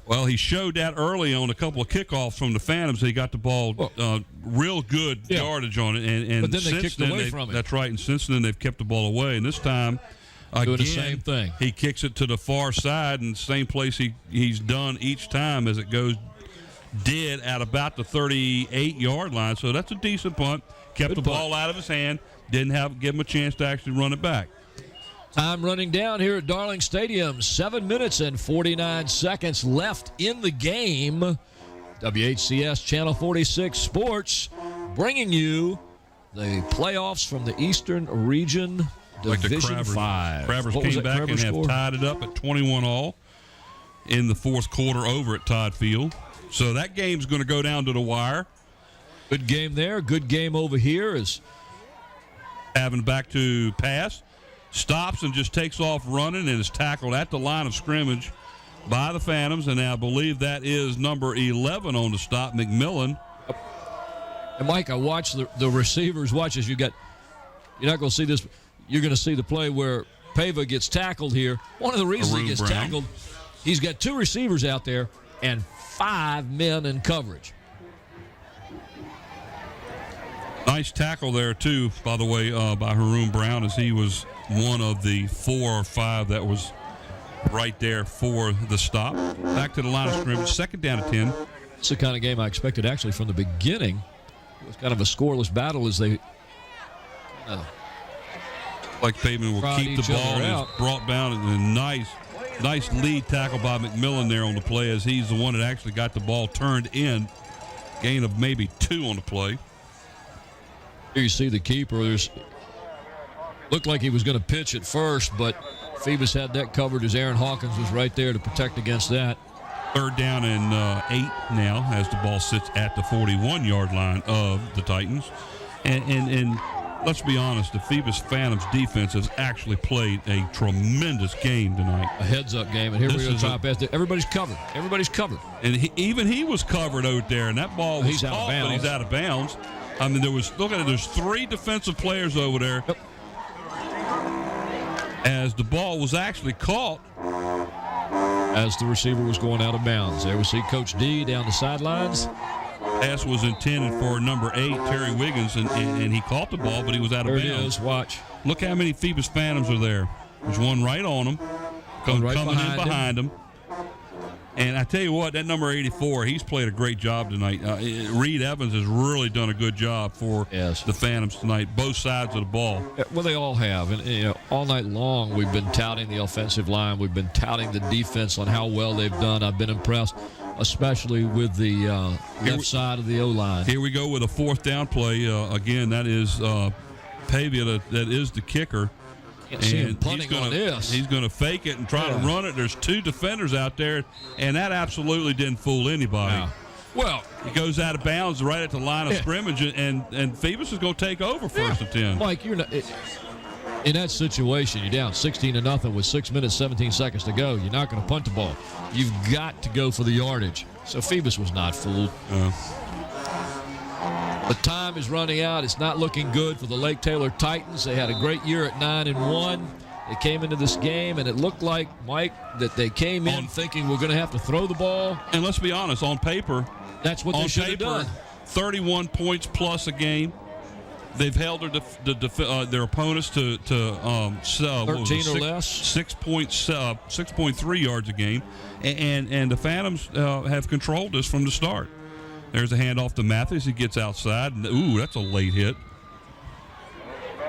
[SPEAKER 1] Well, he showed that early on a couple of kickoffs from the Phantoms. He got the ball real good yardage on it. And
[SPEAKER 2] but then they kicked away from it.
[SPEAKER 1] That's right. And since then, they've kept the ball away. And this time,
[SPEAKER 2] doing the same thing.
[SPEAKER 1] He kicks it to the far side, and same place he's done each time as it goes dead at about the 38-yard line. So that's a decent punt. Kept the ball out of his hand. Didn't give him a chance to actually run it back.
[SPEAKER 2] Time running down here at Darling Stadium. 7 minutes and 49 seconds left in the game. WHCS Channel 46 Sports bringing you the playoffs from the Eastern Region Division 5.
[SPEAKER 1] Travers came back and have tied it up at 21-all in the 4th quarter over at Todd Field. So that game's going to go down to the wire.
[SPEAKER 2] Good game there. Good game over here is
[SPEAKER 1] having back to pass. Stops and just takes off running and is tackled at the line of scrimmage by the Phantoms. And I believe that is number 11 on the stop, McMillan.
[SPEAKER 2] And, Mike, I watched the receivers. Watch as you're not going to see this. You're going to see the play where Pava gets tackled here. One of the reasons he gets tackled, he's got 2 receivers out there and 5 men in coverage.
[SPEAKER 1] Nice tackle there, too, by the way, by Haroon Brown, as he was one of the 4 or 5 that was right there for the stop. Back to the line of scrimmage, 2nd down and 10.
[SPEAKER 2] It's the kind of game I expected actually from the beginning. It was kind of a scoreless battle as they
[SPEAKER 1] like Pavement will keep the ball and is brought down, and a nice lead tackle by McMillan there on the play as he's the one that actually got the ball turned in. Gain of maybe 2 on the play.
[SPEAKER 2] Here you see the keeper. Looked like he was going to pitch at first, but Phoebus had that covered as Aaron Hawkins was right there to protect against that.
[SPEAKER 1] 3rd down and 8 now as the ball sits at the 41-yard line of the Titans. And let's be honest, the Phoebus Phantoms defense has actually played a tremendous game tonight.
[SPEAKER 2] A heads-up game, and here we are top. Everybody's covered. Everybody's covered.
[SPEAKER 1] And he was covered out there, and that ball was caught, but he's out of bounds. I mean, there's 3 defensive players over there.
[SPEAKER 2] Yep.
[SPEAKER 1] As the ball was actually caught.
[SPEAKER 2] As the receiver was going out of bounds. There we see Coach D down the sidelines.
[SPEAKER 1] Pass was intended for number 8, Terry Wiggins, and he caught the ball, but he was out of bounds.
[SPEAKER 2] There it is. Watch.
[SPEAKER 1] Look how many Phoebus Phantoms are there. There's one right on him, coming in behind him. And I tell you what, that number 84, he's played a great job tonight. Reed Evans has really done a good job for the Phantoms tonight, both sides of the ball.
[SPEAKER 2] Well, they all have. And all night long we've been touting the offensive line. We've been touting the defense on how well they've done. I've been impressed, especially with the left side of the O-line.
[SPEAKER 1] Here we go with a fourth down play. Again, that is Pavia that is the kicker.
[SPEAKER 2] And he's
[SPEAKER 1] going to fake it and try to run it. There's two defenders out there, and that absolutely didn't fool anybody.
[SPEAKER 2] Yeah. Well,
[SPEAKER 1] he goes out of bounds right at the line of scrimmage, and Phoebus is going to take over first and 10.
[SPEAKER 2] Mike, you're not, in that situation, you're down 16-0 with 6 minutes, 17 seconds to go. You're not going to punt the ball. You've got to go for the yardage. So Phoebus was not fooled. The time is running out. It's not looking good for the Lake Taylor Titans. They had a great year at 9-1. They came into this game, and it looked like, Mike, that they came in thinking we're going to have to throw the ball.
[SPEAKER 1] And let's be honest, on paper,
[SPEAKER 2] that's what they should have done. 31
[SPEAKER 1] points plus a game. They've held their opponents to
[SPEAKER 2] 13 or less,
[SPEAKER 1] 6.3 yards a game, and the Phantoms have controlled this from the start. There's a handoff to Mathis. He gets outside. And, that's a late hit.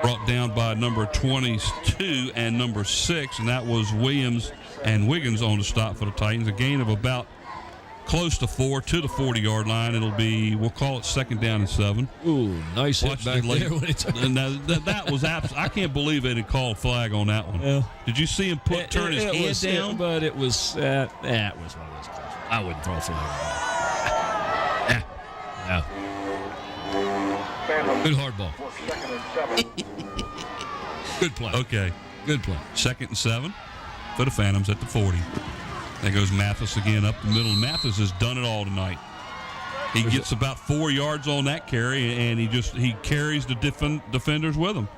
[SPEAKER 1] Brought down by number 22 and number 6, and that was Williams and Wiggins on the stop for the Titans. A gain of about close to 4 to the 40-yard line. It'll be, we'll call it 2nd down and 7.
[SPEAKER 2] Ooh, nice hit back there.
[SPEAKER 1] And that was I can't believe they didn't call a flag on that one.
[SPEAKER 2] Yeah.
[SPEAKER 1] Did you see him turn his head down?
[SPEAKER 2] But it was that was one of those calls. I wouldn't throw a flag on that. Yeah. Good hard ball. Good play.
[SPEAKER 1] Okay.
[SPEAKER 2] Good play.
[SPEAKER 1] 2nd and 7 for the Phantoms at the 40. There goes Mathis again up the middle. Mathis has done it all tonight. He gets about 4 yards on that carry, and he carries the defenders with him.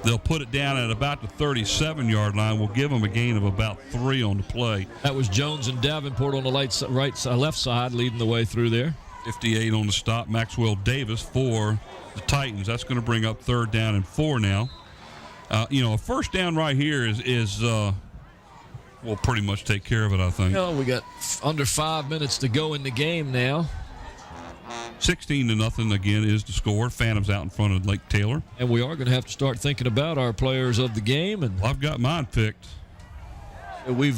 [SPEAKER 1] They'll put it down at about the 37-yard line. We'll give them a gain of about 3 on the play.
[SPEAKER 2] That was Jones and Davenport on the left side leading the way through there.
[SPEAKER 1] 58 on the stop. Maxwell Davis for the Titans. That's going to bring up 3rd down and 4 now. A first down right here is will pretty much take care of it, I think.
[SPEAKER 2] We got under 5 minutes to go in the game now.
[SPEAKER 1] 16-0 again is the score. Phantoms out in front of Lake Taylor.
[SPEAKER 2] And we are going to have to start thinking about our players of the game. And
[SPEAKER 1] I've got mine picked.
[SPEAKER 2] We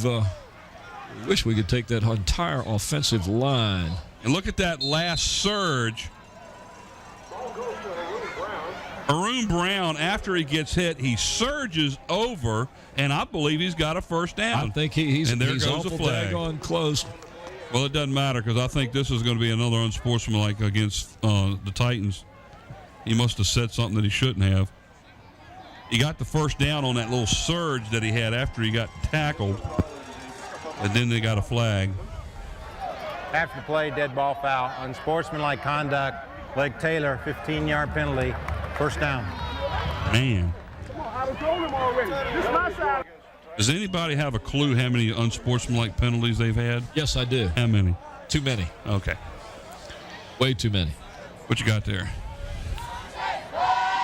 [SPEAKER 2] wish we could take that entire offensive line.
[SPEAKER 1] And look at that last surge. Haroon Brown, after he gets hit, he surges over, and I believe he's got a first down.
[SPEAKER 2] I think he's
[SPEAKER 1] goes the flag.
[SPEAKER 2] On close.
[SPEAKER 1] Well, it doesn't matter because I think this is going to be another unsportsmanlike against the Titans. He must have said something that he shouldn't have. He got the first down on that little surge that he had after he got tackled, and then they got a flag.
[SPEAKER 6] After the play, dead ball foul. Unsportsmanlike conduct. Lake Taylor, 15-yard penalty. First down.
[SPEAKER 1] Man.
[SPEAKER 8] I told him already. This is my side.
[SPEAKER 1] Does anybody have a clue how many unsportsmanlike penalties they've had?
[SPEAKER 2] Yes, I do.
[SPEAKER 1] How many?
[SPEAKER 2] Too many.
[SPEAKER 1] Okay.
[SPEAKER 2] Way too many.
[SPEAKER 1] What you got there?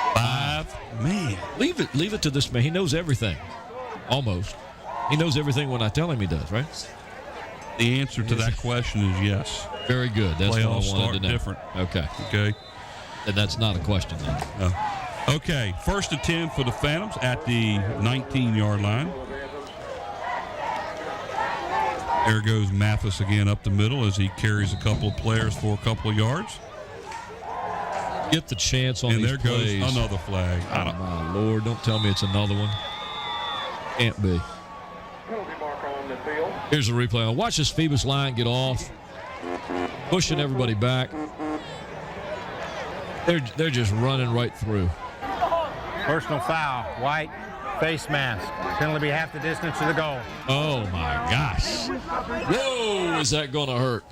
[SPEAKER 1] 5. Man.
[SPEAKER 2] Leave it to this man. He knows everything. Almost. He knows everything when I tell him he does, right?
[SPEAKER 1] The answer to that question is yes.
[SPEAKER 2] Very good. That's what I wanted
[SPEAKER 1] start
[SPEAKER 2] to know.
[SPEAKER 1] Different.
[SPEAKER 2] Okay. And that's not a question then.
[SPEAKER 1] Okay. 1st and 10 for the Phantoms at the 19-yard line. There goes Mathis again up the middle as he carries a couple of players for a couple of yards.
[SPEAKER 2] Get the chance on these plays.
[SPEAKER 1] And there goes another flag.
[SPEAKER 2] Oh, my Lord. Don't tell me it's another one. Can't be. Here's a replay. Watch this Phoebus line get off. Pushing everybody back. They're just running right through.
[SPEAKER 6] Personal foul. White. Face mask. Penalty be half the distance to the goal.
[SPEAKER 2] Oh, my gosh. Whoa, is that going to hurt?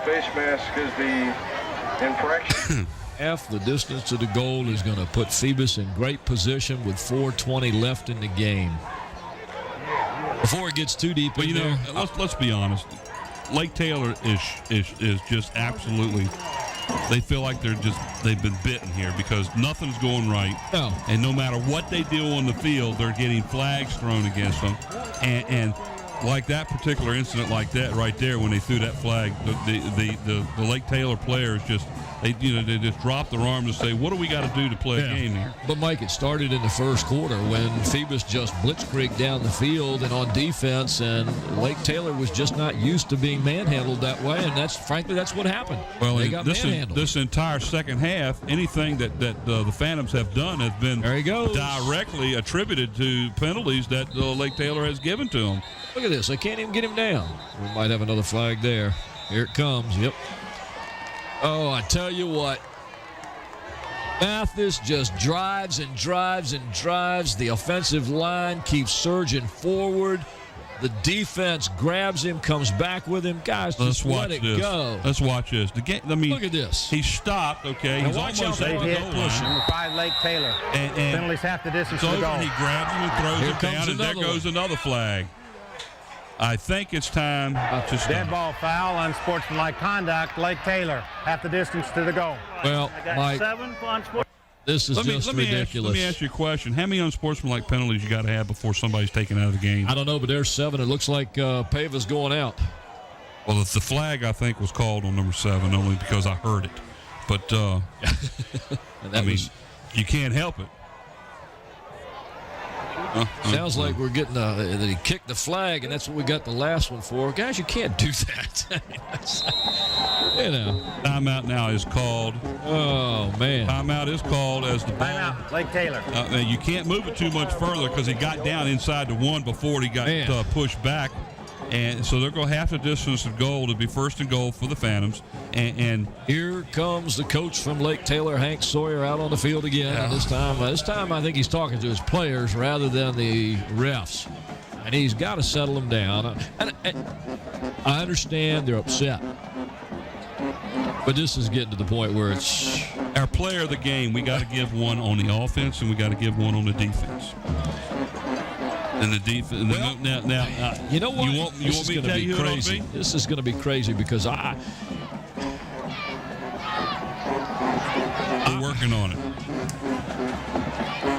[SPEAKER 7] Face mask is the infraction.
[SPEAKER 2] Half the distance to the goal is going to put Phoebus in great position with 4:20 left in the game. Before it gets too deep,
[SPEAKER 1] but let's be honest. Lake Taylor is just absolutely they feel like they've been bitten here because nothing's going right.
[SPEAKER 2] No.
[SPEAKER 1] And no matter what they do on the field, they're getting flags thrown against them. And like that particular incident like that right there, when they threw that flag, the Lake Taylor players they just drop their arms and say, what do we got to do to play a game here?
[SPEAKER 2] But, Mike, it started in the first quarter when Phoebus just blitzkrieged down the field and on defense, and Lake Taylor was just not used to being manhandled that way, and that's what happened.
[SPEAKER 1] Well,
[SPEAKER 2] they got manhandled.
[SPEAKER 1] This entire second half, anything that the Phantoms have done has been directly attributed to penalties that Lake Taylor has given to them.
[SPEAKER 2] Look at this. They can't even get him down. We might have another flag there. Here it comes. Yep. Oh, I tell you what. Mathis just drives and drives and drives. The offensive line keeps surging forward. The defense grabs him, comes back with him. Guys, just let it go.
[SPEAKER 1] Let's watch this.
[SPEAKER 2] Look at this.
[SPEAKER 1] He stopped, okay. He's almost at the goal line.
[SPEAKER 6] Number 5, Lake Taylor.
[SPEAKER 1] And
[SPEAKER 6] penalties half the distance to the goal.
[SPEAKER 1] He grabs him and throws him down, and there goes another flag. I think it's time to stop.
[SPEAKER 6] Dead ball foul, unsportsmanlike conduct. Lake Taylor, half the distance to the goal.
[SPEAKER 2] Well, Mike, this is just ridiculous.
[SPEAKER 1] Let me ask you a question. How many unsportsmanlike penalties you got to have before somebody's taken out of the game?
[SPEAKER 2] I don't know, but there's 7. It looks like Pava's going out.
[SPEAKER 1] Well, the flag, I think, was called on number 7 only because I heard it. But, you can't help it.
[SPEAKER 2] Sounds like we're getting that he kicked the flag, and that's what we got the last one for. Guys, you can't do that.
[SPEAKER 1] Timeout now is called.
[SPEAKER 2] Oh, man.
[SPEAKER 1] Timeout is called as the ball.
[SPEAKER 6] Timeout, Lake Taylor.
[SPEAKER 1] You can't move it too much further because he got down inside the 1 before he got pushed back. And so they're going to have to distance the goal to be first and goal for the Phantoms. And
[SPEAKER 2] here comes the coach from Lake Taylor, Hank Sawyer, out on the field again. And this time I think he's talking to his players rather than the refs. And he's got to settle them down. And I understand they're upset. But this is getting to the point where it's
[SPEAKER 1] our player of the game. We got to give one on the offense and we got to give one on the defense. And the defense.
[SPEAKER 2] Well,
[SPEAKER 1] now,
[SPEAKER 2] you know what?
[SPEAKER 1] You want me to tell you who it'll be?
[SPEAKER 2] This is going to be crazy because
[SPEAKER 1] we're working on it.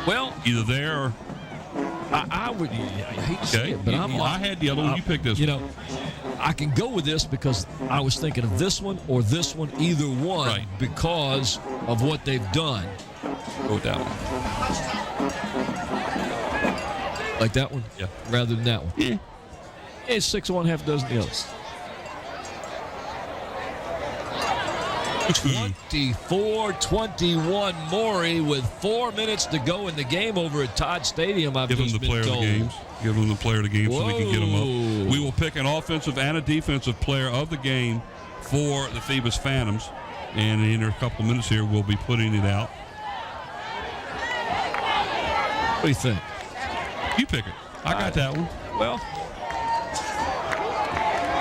[SPEAKER 2] Well,
[SPEAKER 1] either there or
[SPEAKER 2] I would. I hate to say it, but
[SPEAKER 1] I had the other one. You picked this.
[SPEAKER 2] I can go with this because I was thinking of this one or this one, either one, because of what they've done.
[SPEAKER 1] Go with that one.
[SPEAKER 2] Like that one?
[SPEAKER 1] Yeah.
[SPEAKER 2] Rather than that one?
[SPEAKER 1] Yeah.
[SPEAKER 2] It's 6-1, half a dozen the others. 24-21 Maury with 4 minutes to go in the game over at Todd Stadium.
[SPEAKER 1] Give them the player of the game. Give them the player of the game so we can get them up. We will pick an offensive and a defensive player of the game for the Phoebus Phantoms. And in a couple of minutes here, we'll be putting it out.
[SPEAKER 2] What do you think?
[SPEAKER 1] You pick it. I got that one.
[SPEAKER 2] Well,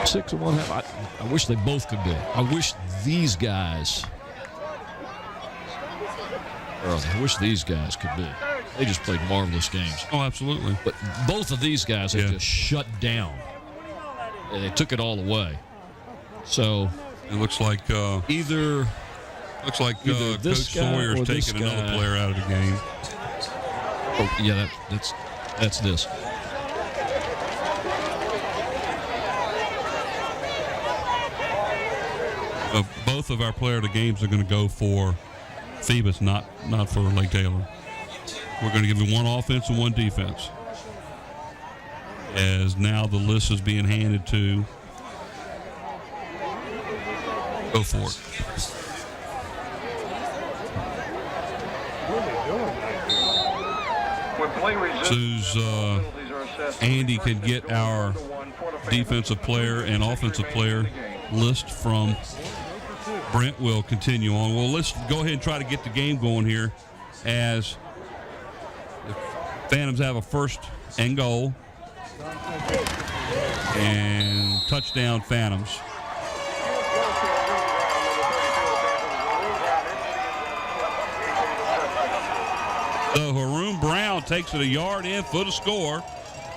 [SPEAKER 2] 6-1 half. I wish they both could be. I wish these guys. I wish these guys could be. They just played marvelous games.
[SPEAKER 1] Oh, absolutely.
[SPEAKER 2] But both of these guys have just shut down. They took it all away. So
[SPEAKER 1] it looks like
[SPEAKER 2] either
[SPEAKER 1] Coach Sawyer's taking another player out of the game.
[SPEAKER 2] Oh yeah, that's this.
[SPEAKER 1] Both of our player of the games are going to go for Phoebus, not for Lake Taylor. We're going to give him one offense and one defense. As now the list is being handed to. Go for it. Sue's Andy can get our defensive player and offensive player list from Brent. Will continue on. Well, let's go ahead and try to get the game going here as the Phantoms have a first and goal. And touchdown Phantoms. So Haroon Brown takes it a yard in for the score.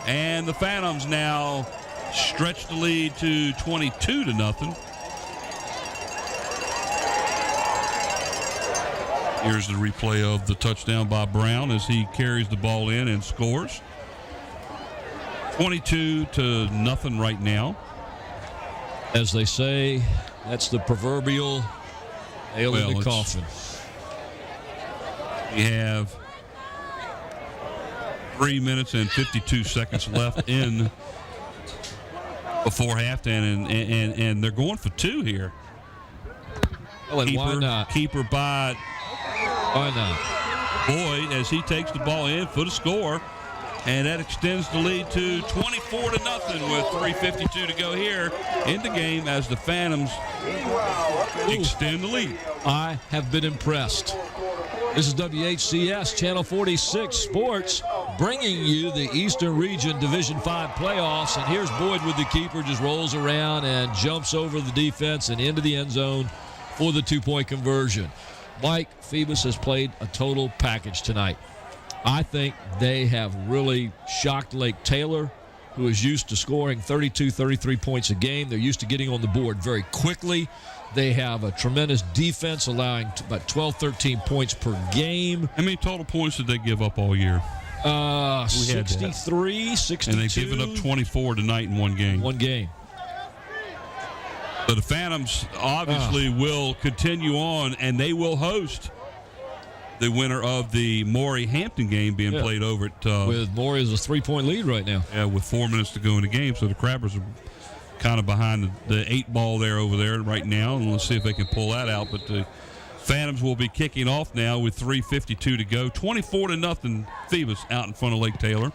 [SPEAKER 1] And the Phantoms now stretch the lead to 22-0. Here's the replay of the touchdown by Brown as he carries the ball in and scores. 22-0 right now.
[SPEAKER 2] As they say, that's the proverbial nail in the coffin.
[SPEAKER 1] We have 3 minutes and 52 seconds left in before halftime, and they're going for 2 here.
[SPEAKER 2] Oh, and why not?
[SPEAKER 1] Keeper by
[SPEAKER 2] Why not?
[SPEAKER 1] Boyd as he takes the ball in for the score, and that extends the lead to 24-0 with 3:52 to go here in the game as the Phantoms extend the lead.
[SPEAKER 2] I have been impressed. This is WHCS Channel 46 Sports, bringing you the Eastern Region Division 5 playoffs. And here's Boyd with the keeper, just rolls around and jumps over the defense and into the end zone for the 2-point conversion. Mike, Phoebus has played a total package tonight. I think they have really shocked Lake Taylor, who is used to scoring 32, 33 points a game. They're used to getting on the board very quickly. They have a tremendous defense, allowing about 12, 13 points per game.
[SPEAKER 1] How many total points did they give up all year?
[SPEAKER 2] 63, 62.
[SPEAKER 1] And they've given up 24 tonight in one game.
[SPEAKER 2] One game.
[SPEAKER 1] So the Phantoms obviously will continue on, and they will host the winner of the Maury-Hampton game being played over at...
[SPEAKER 2] with Maury as a 3-point lead right now.
[SPEAKER 1] Yeah, with 4 minutes to go in the game. So the Crabbers are kind of behind the 8 ball there over there right now, and let's see if they can pull that out. But the Phantoms will be kicking off now with 3:52 to go. 24-0 Phoebus out in front of Lake Taylor.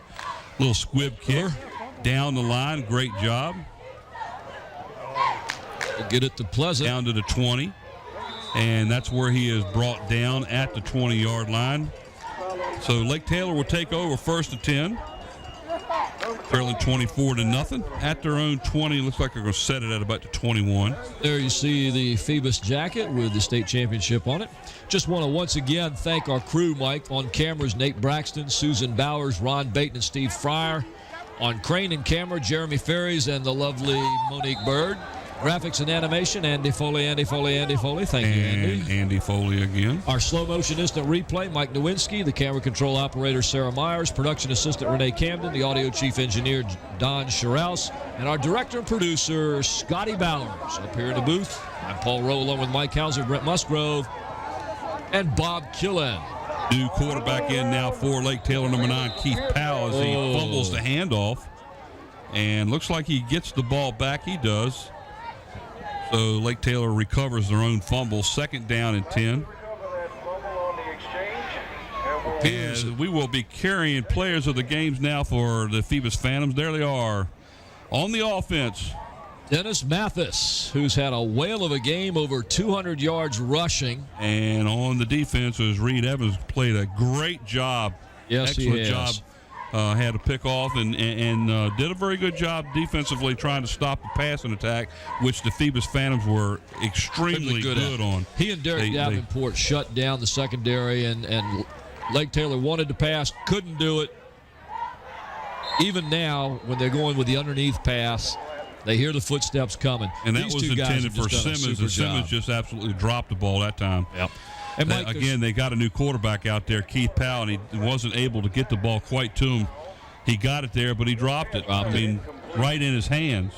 [SPEAKER 1] Little squib kick down the line. Great job.
[SPEAKER 2] Get it to Pleasant.
[SPEAKER 1] Down to the 20. And that's where he is brought down at the 20-yard line. So Lake Taylor will take over 1st and 10. Trailing 24-0 at their own 20. Looks like they're going to set it at about the 21.
[SPEAKER 2] There you see the Phoebus jacket with the state championship on it. Just want to once again thank our crew, Mike. On cameras, Nate Braxton, Susan Bowers, Ron Baton, and Steve Fryer. On crane and camera, Jeremy Ferries and the lovely Monique Bird. Graphics and animation, Andy Foley. Thank you, Andy.
[SPEAKER 1] Andy Foley again.
[SPEAKER 2] Our slow motion instant replay, Mike Nowinski. The camera control operator, Sarah Myers. Production assistant, Renee Camden. The audio chief engineer, Don Scharouse. And our director and producer, Scotty Bowers. Up here in the booth, I'm Paul Rowe along with Mike Hauser, Brent Musgrove, and Bob Killen.
[SPEAKER 1] New quarterback in now for Lake Taylor, number 9, Keith Powell, as he fumbles the handoff. And looks like he gets the ball back. He does. So Lake Taylor recovers their own fumble. 2nd down and 10. And we will be carrying players of the games now for the Phoebus Phantoms. There they are. On the offense,
[SPEAKER 2] Dennis Mathis, who's had a whale of a game, over 200 yards rushing.
[SPEAKER 1] And on the defense was Reed Evans, played a great job.
[SPEAKER 2] Yes,
[SPEAKER 1] excellent
[SPEAKER 2] he has.
[SPEAKER 1] job. Had a pick off and did a very good job defensively trying to stop the passing attack, which the Phoebus Phantoms were extremely good on.
[SPEAKER 2] He and Derek Davenport shut down the secondary, and Lake Taylor wanted to pass, couldn't do it. Even now, when they're going with the underneath pass, they hear the footsteps coming.
[SPEAKER 1] And that was intended for Simmons, and Simmons just absolutely dropped the ball that time.
[SPEAKER 2] Yep. And Mike,
[SPEAKER 1] again, they got a new quarterback out there, Keith Powell, and he wasn't able to get the ball quite to him. He got it there, but he dropped it. I mean, right in his hands.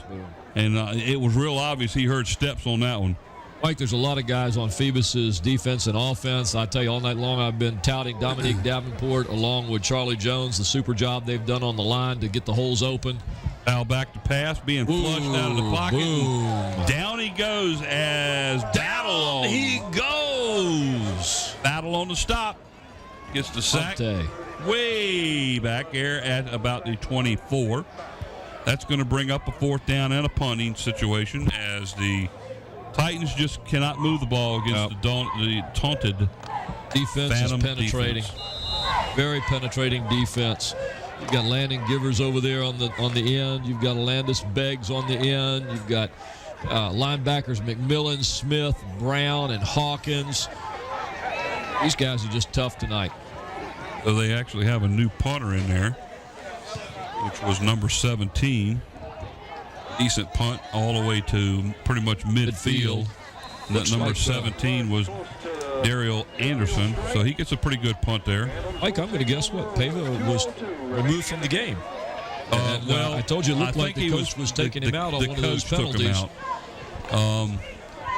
[SPEAKER 1] And it was real obvious he heard steps on that one.
[SPEAKER 2] Mike, there's a lot of guys on Phoebus's defense and offense. I tell you, all night long I've been touting Dominique Davenport along with Charlie Jones, the super job they've done on the line to get the holes open.
[SPEAKER 1] Foul back to pass, being flushed out of the pocket. Down he goes as Battle.
[SPEAKER 2] He goes.
[SPEAKER 1] Battle on the stop. Gets the sack. Way back there at about the 24. That's going to bring up a 4th down and a punting situation as the Titans just cannot move the ball against the taunted
[SPEAKER 2] defense. Is penetrating.
[SPEAKER 1] Defense.
[SPEAKER 2] Very penetrating defense. You've got Landon Givers over there on the end. You've got Landis Beggs on the end. You've got linebackers McMillan, Smith, Brown, and Hawkins. These guys are just tough tonight.
[SPEAKER 1] So they actually have a new punter in there, which was number 17. Decent punt all the way to pretty much midfield. That number 17 was Daryl Anderson. So he gets a pretty good punt there.
[SPEAKER 2] Mike, I'm going to guess what? Pava was removed from the game.
[SPEAKER 1] Well,
[SPEAKER 2] I told you it looked like the coach was taking him out on one of those penalties.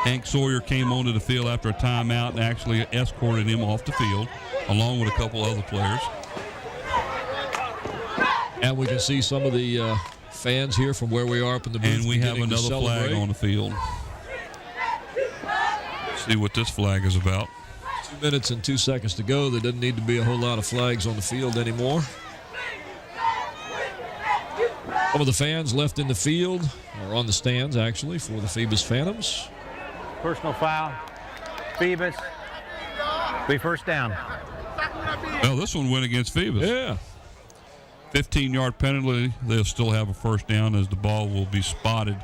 [SPEAKER 1] Hank Sawyer came onto the field after a timeout and actually escorted him off the field, along with a couple other players.
[SPEAKER 2] And we can see some of the fans here from where we are up in the booth.
[SPEAKER 1] And we have another flag on the field. See what this flag is about.
[SPEAKER 2] 2 minutes and 2 seconds to go. There doesn't need to be a whole lot of flags on the field anymore. Some of the fans left in the field, or on the stands actually, for the Phoebus Phantoms.
[SPEAKER 6] Personal foul. Phoebus. Be first down.
[SPEAKER 1] Well, this one went against Phoebus.
[SPEAKER 2] Yeah.
[SPEAKER 1] 15-yard penalty. They'll still have a first down as the ball will be spotted.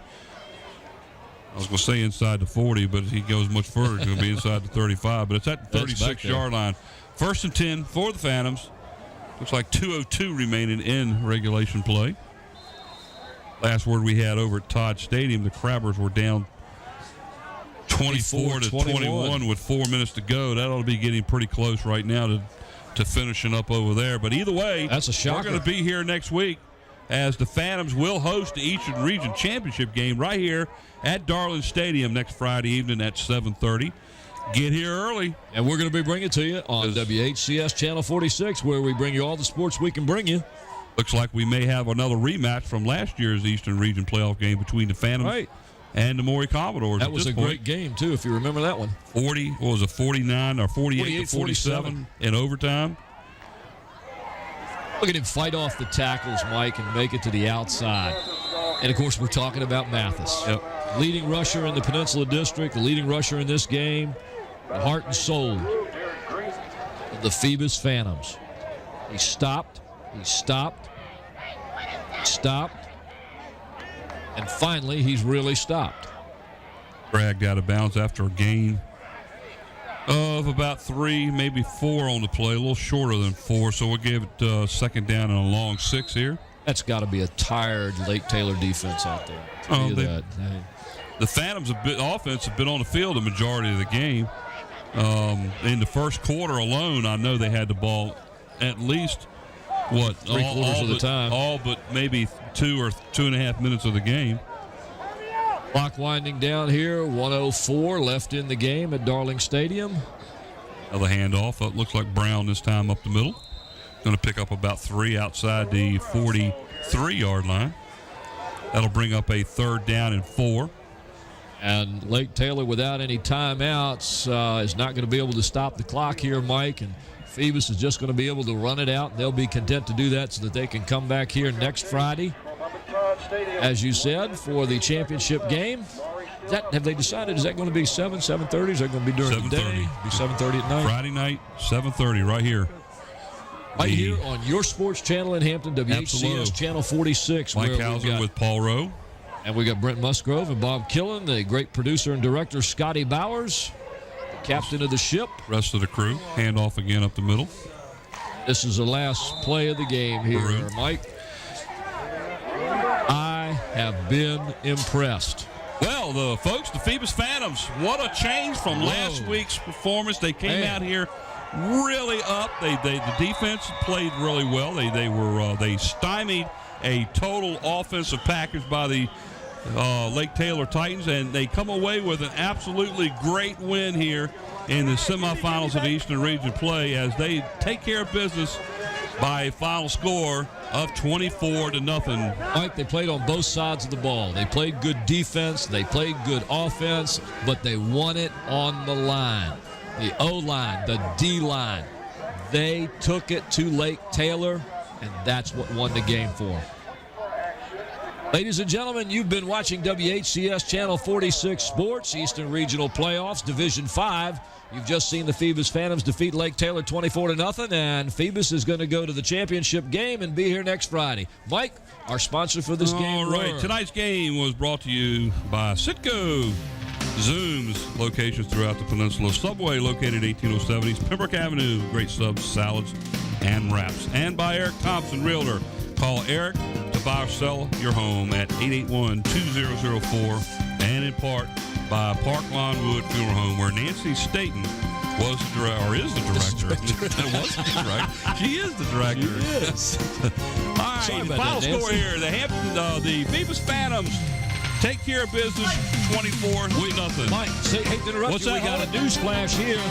[SPEAKER 1] I was going to say inside the 40, but if he goes much further, it's going to be inside the 35. But it's at the 36-yard line. First and 10 for the Phantoms. Looks like 2:02 remaining in regulation play. Last word we had over at Todd Stadium, the Crabbers were down 24 to 21 with 4 minutes to go. That ought to be getting pretty close right now to finishing up over there. But either way,
[SPEAKER 2] that's a shocker.
[SPEAKER 1] We're going to be here next week as the Phantoms will host the Eastern Region Championship game right here at Darling Stadium next Friday evening at 7:30. Get here early.
[SPEAKER 2] And we're going to be bringing it to you on WHCS Channel 46, where we bring you all the sports we can bring you.
[SPEAKER 1] Looks like we may have another rematch from last year's Eastern Region playoff game between the Phantoms and the Maury Commodores.
[SPEAKER 2] That was a great game, too, if you remember that one.
[SPEAKER 1] 49 or 48 to 47 in overtime.
[SPEAKER 2] Look at him fight off the tackles, Mike, and make it to the outside. And, of course, we're talking about Mathis.
[SPEAKER 1] Yep.
[SPEAKER 2] Leading rusher in the Peninsula District, the leading rusher in this game, the heart and soul of the Phoebus Phantoms. He stopped. He stopped, and finally he's really stopped.
[SPEAKER 1] Dragged out of bounds after a gain of about 3, maybe 4 on the play, a little shorter than 4, so we'll give it second down and a long 6 here.
[SPEAKER 2] That's got to be a tired Lake Taylor defense out there.
[SPEAKER 1] The Phantoms offense have been on the field the majority of the game. In the first quarter alone, I know they had the ball at least
[SPEAKER 2] three-quarters of the time.
[SPEAKER 1] All but maybe 2 or 2.5 minutes of the game.
[SPEAKER 2] Clock winding down here. 1:04 left in the game at Darling Stadium.
[SPEAKER 1] Another handoff. It looks like Brown this time up the middle. Going to pick up about 3 outside the 43-yard line. That'll bring up a third down and 4.
[SPEAKER 2] And Lake Taylor, without any timeouts, is not going to be able to stop the clock here, Mike. And Phoebus is just going to be able to run it out. They'll be content to do that so that they can come back here next Friday, as you said, for the championship game. Have they decided, is that going to be 7:30? Is that going to be during the day? Be 7:30 at night?
[SPEAKER 1] Friday night, 7:30, right here.
[SPEAKER 2] Right here on your sports channel in Hampton, WHCS Channel 46.
[SPEAKER 1] Mike Hauser with Paul Rowe.
[SPEAKER 2] And we got Brent Musgrove and Bob Killen, the great producer and director Scotty Bowers, the captain of the ship.
[SPEAKER 1] Rest of the crew. Handoff again up the middle.
[SPEAKER 2] This is the last play of the game here, Mike. I have been impressed.
[SPEAKER 1] Well, the Phoebus Phantoms, what a change from last week's performance. They came out here really up. The defense played really well. They stymied a total offensive package by the Lake Taylor Titans, and they come away with an absolutely great win here in the semifinals of the Eastern Region play as they take care of business by a final score of 24-0.
[SPEAKER 2] Mike, they played on both sides of the ball. They played good defense, they played good offense, but they won it on the line. The O-line, the D-line, they took it to Lake Taylor, and that's what won the game for them. Ladies and gentlemen, you've been watching WHCS Channel 46 Sports, Eastern Regional Playoffs, Division 5. You've just seen the Phoebus Phantoms defeat Lake Taylor 24-0, and Phoebus is going to go to the championship game and be here next Friday. Mike, our sponsor for this game.
[SPEAKER 1] All right, tonight's game was brought to you by Citgo. Zoom's locations throughout the peninsula. Subway located 1807 East Pembroke Avenue. Great subs, salads, and wraps. And by Eric Thompson, Realtor. Call Eric to buy or sell your home at 881-2004. And in part by Park Lawn Wood Funeral Home, where Nancy Staten was the director, or is the director. Was the director. She is the director.
[SPEAKER 2] Yes.
[SPEAKER 1] All right, the final score here: the Phoebus Phantoms take care of business, 24-0.
[SPEAKER 2] Mike, hate to interrupt you. We got a news flash here.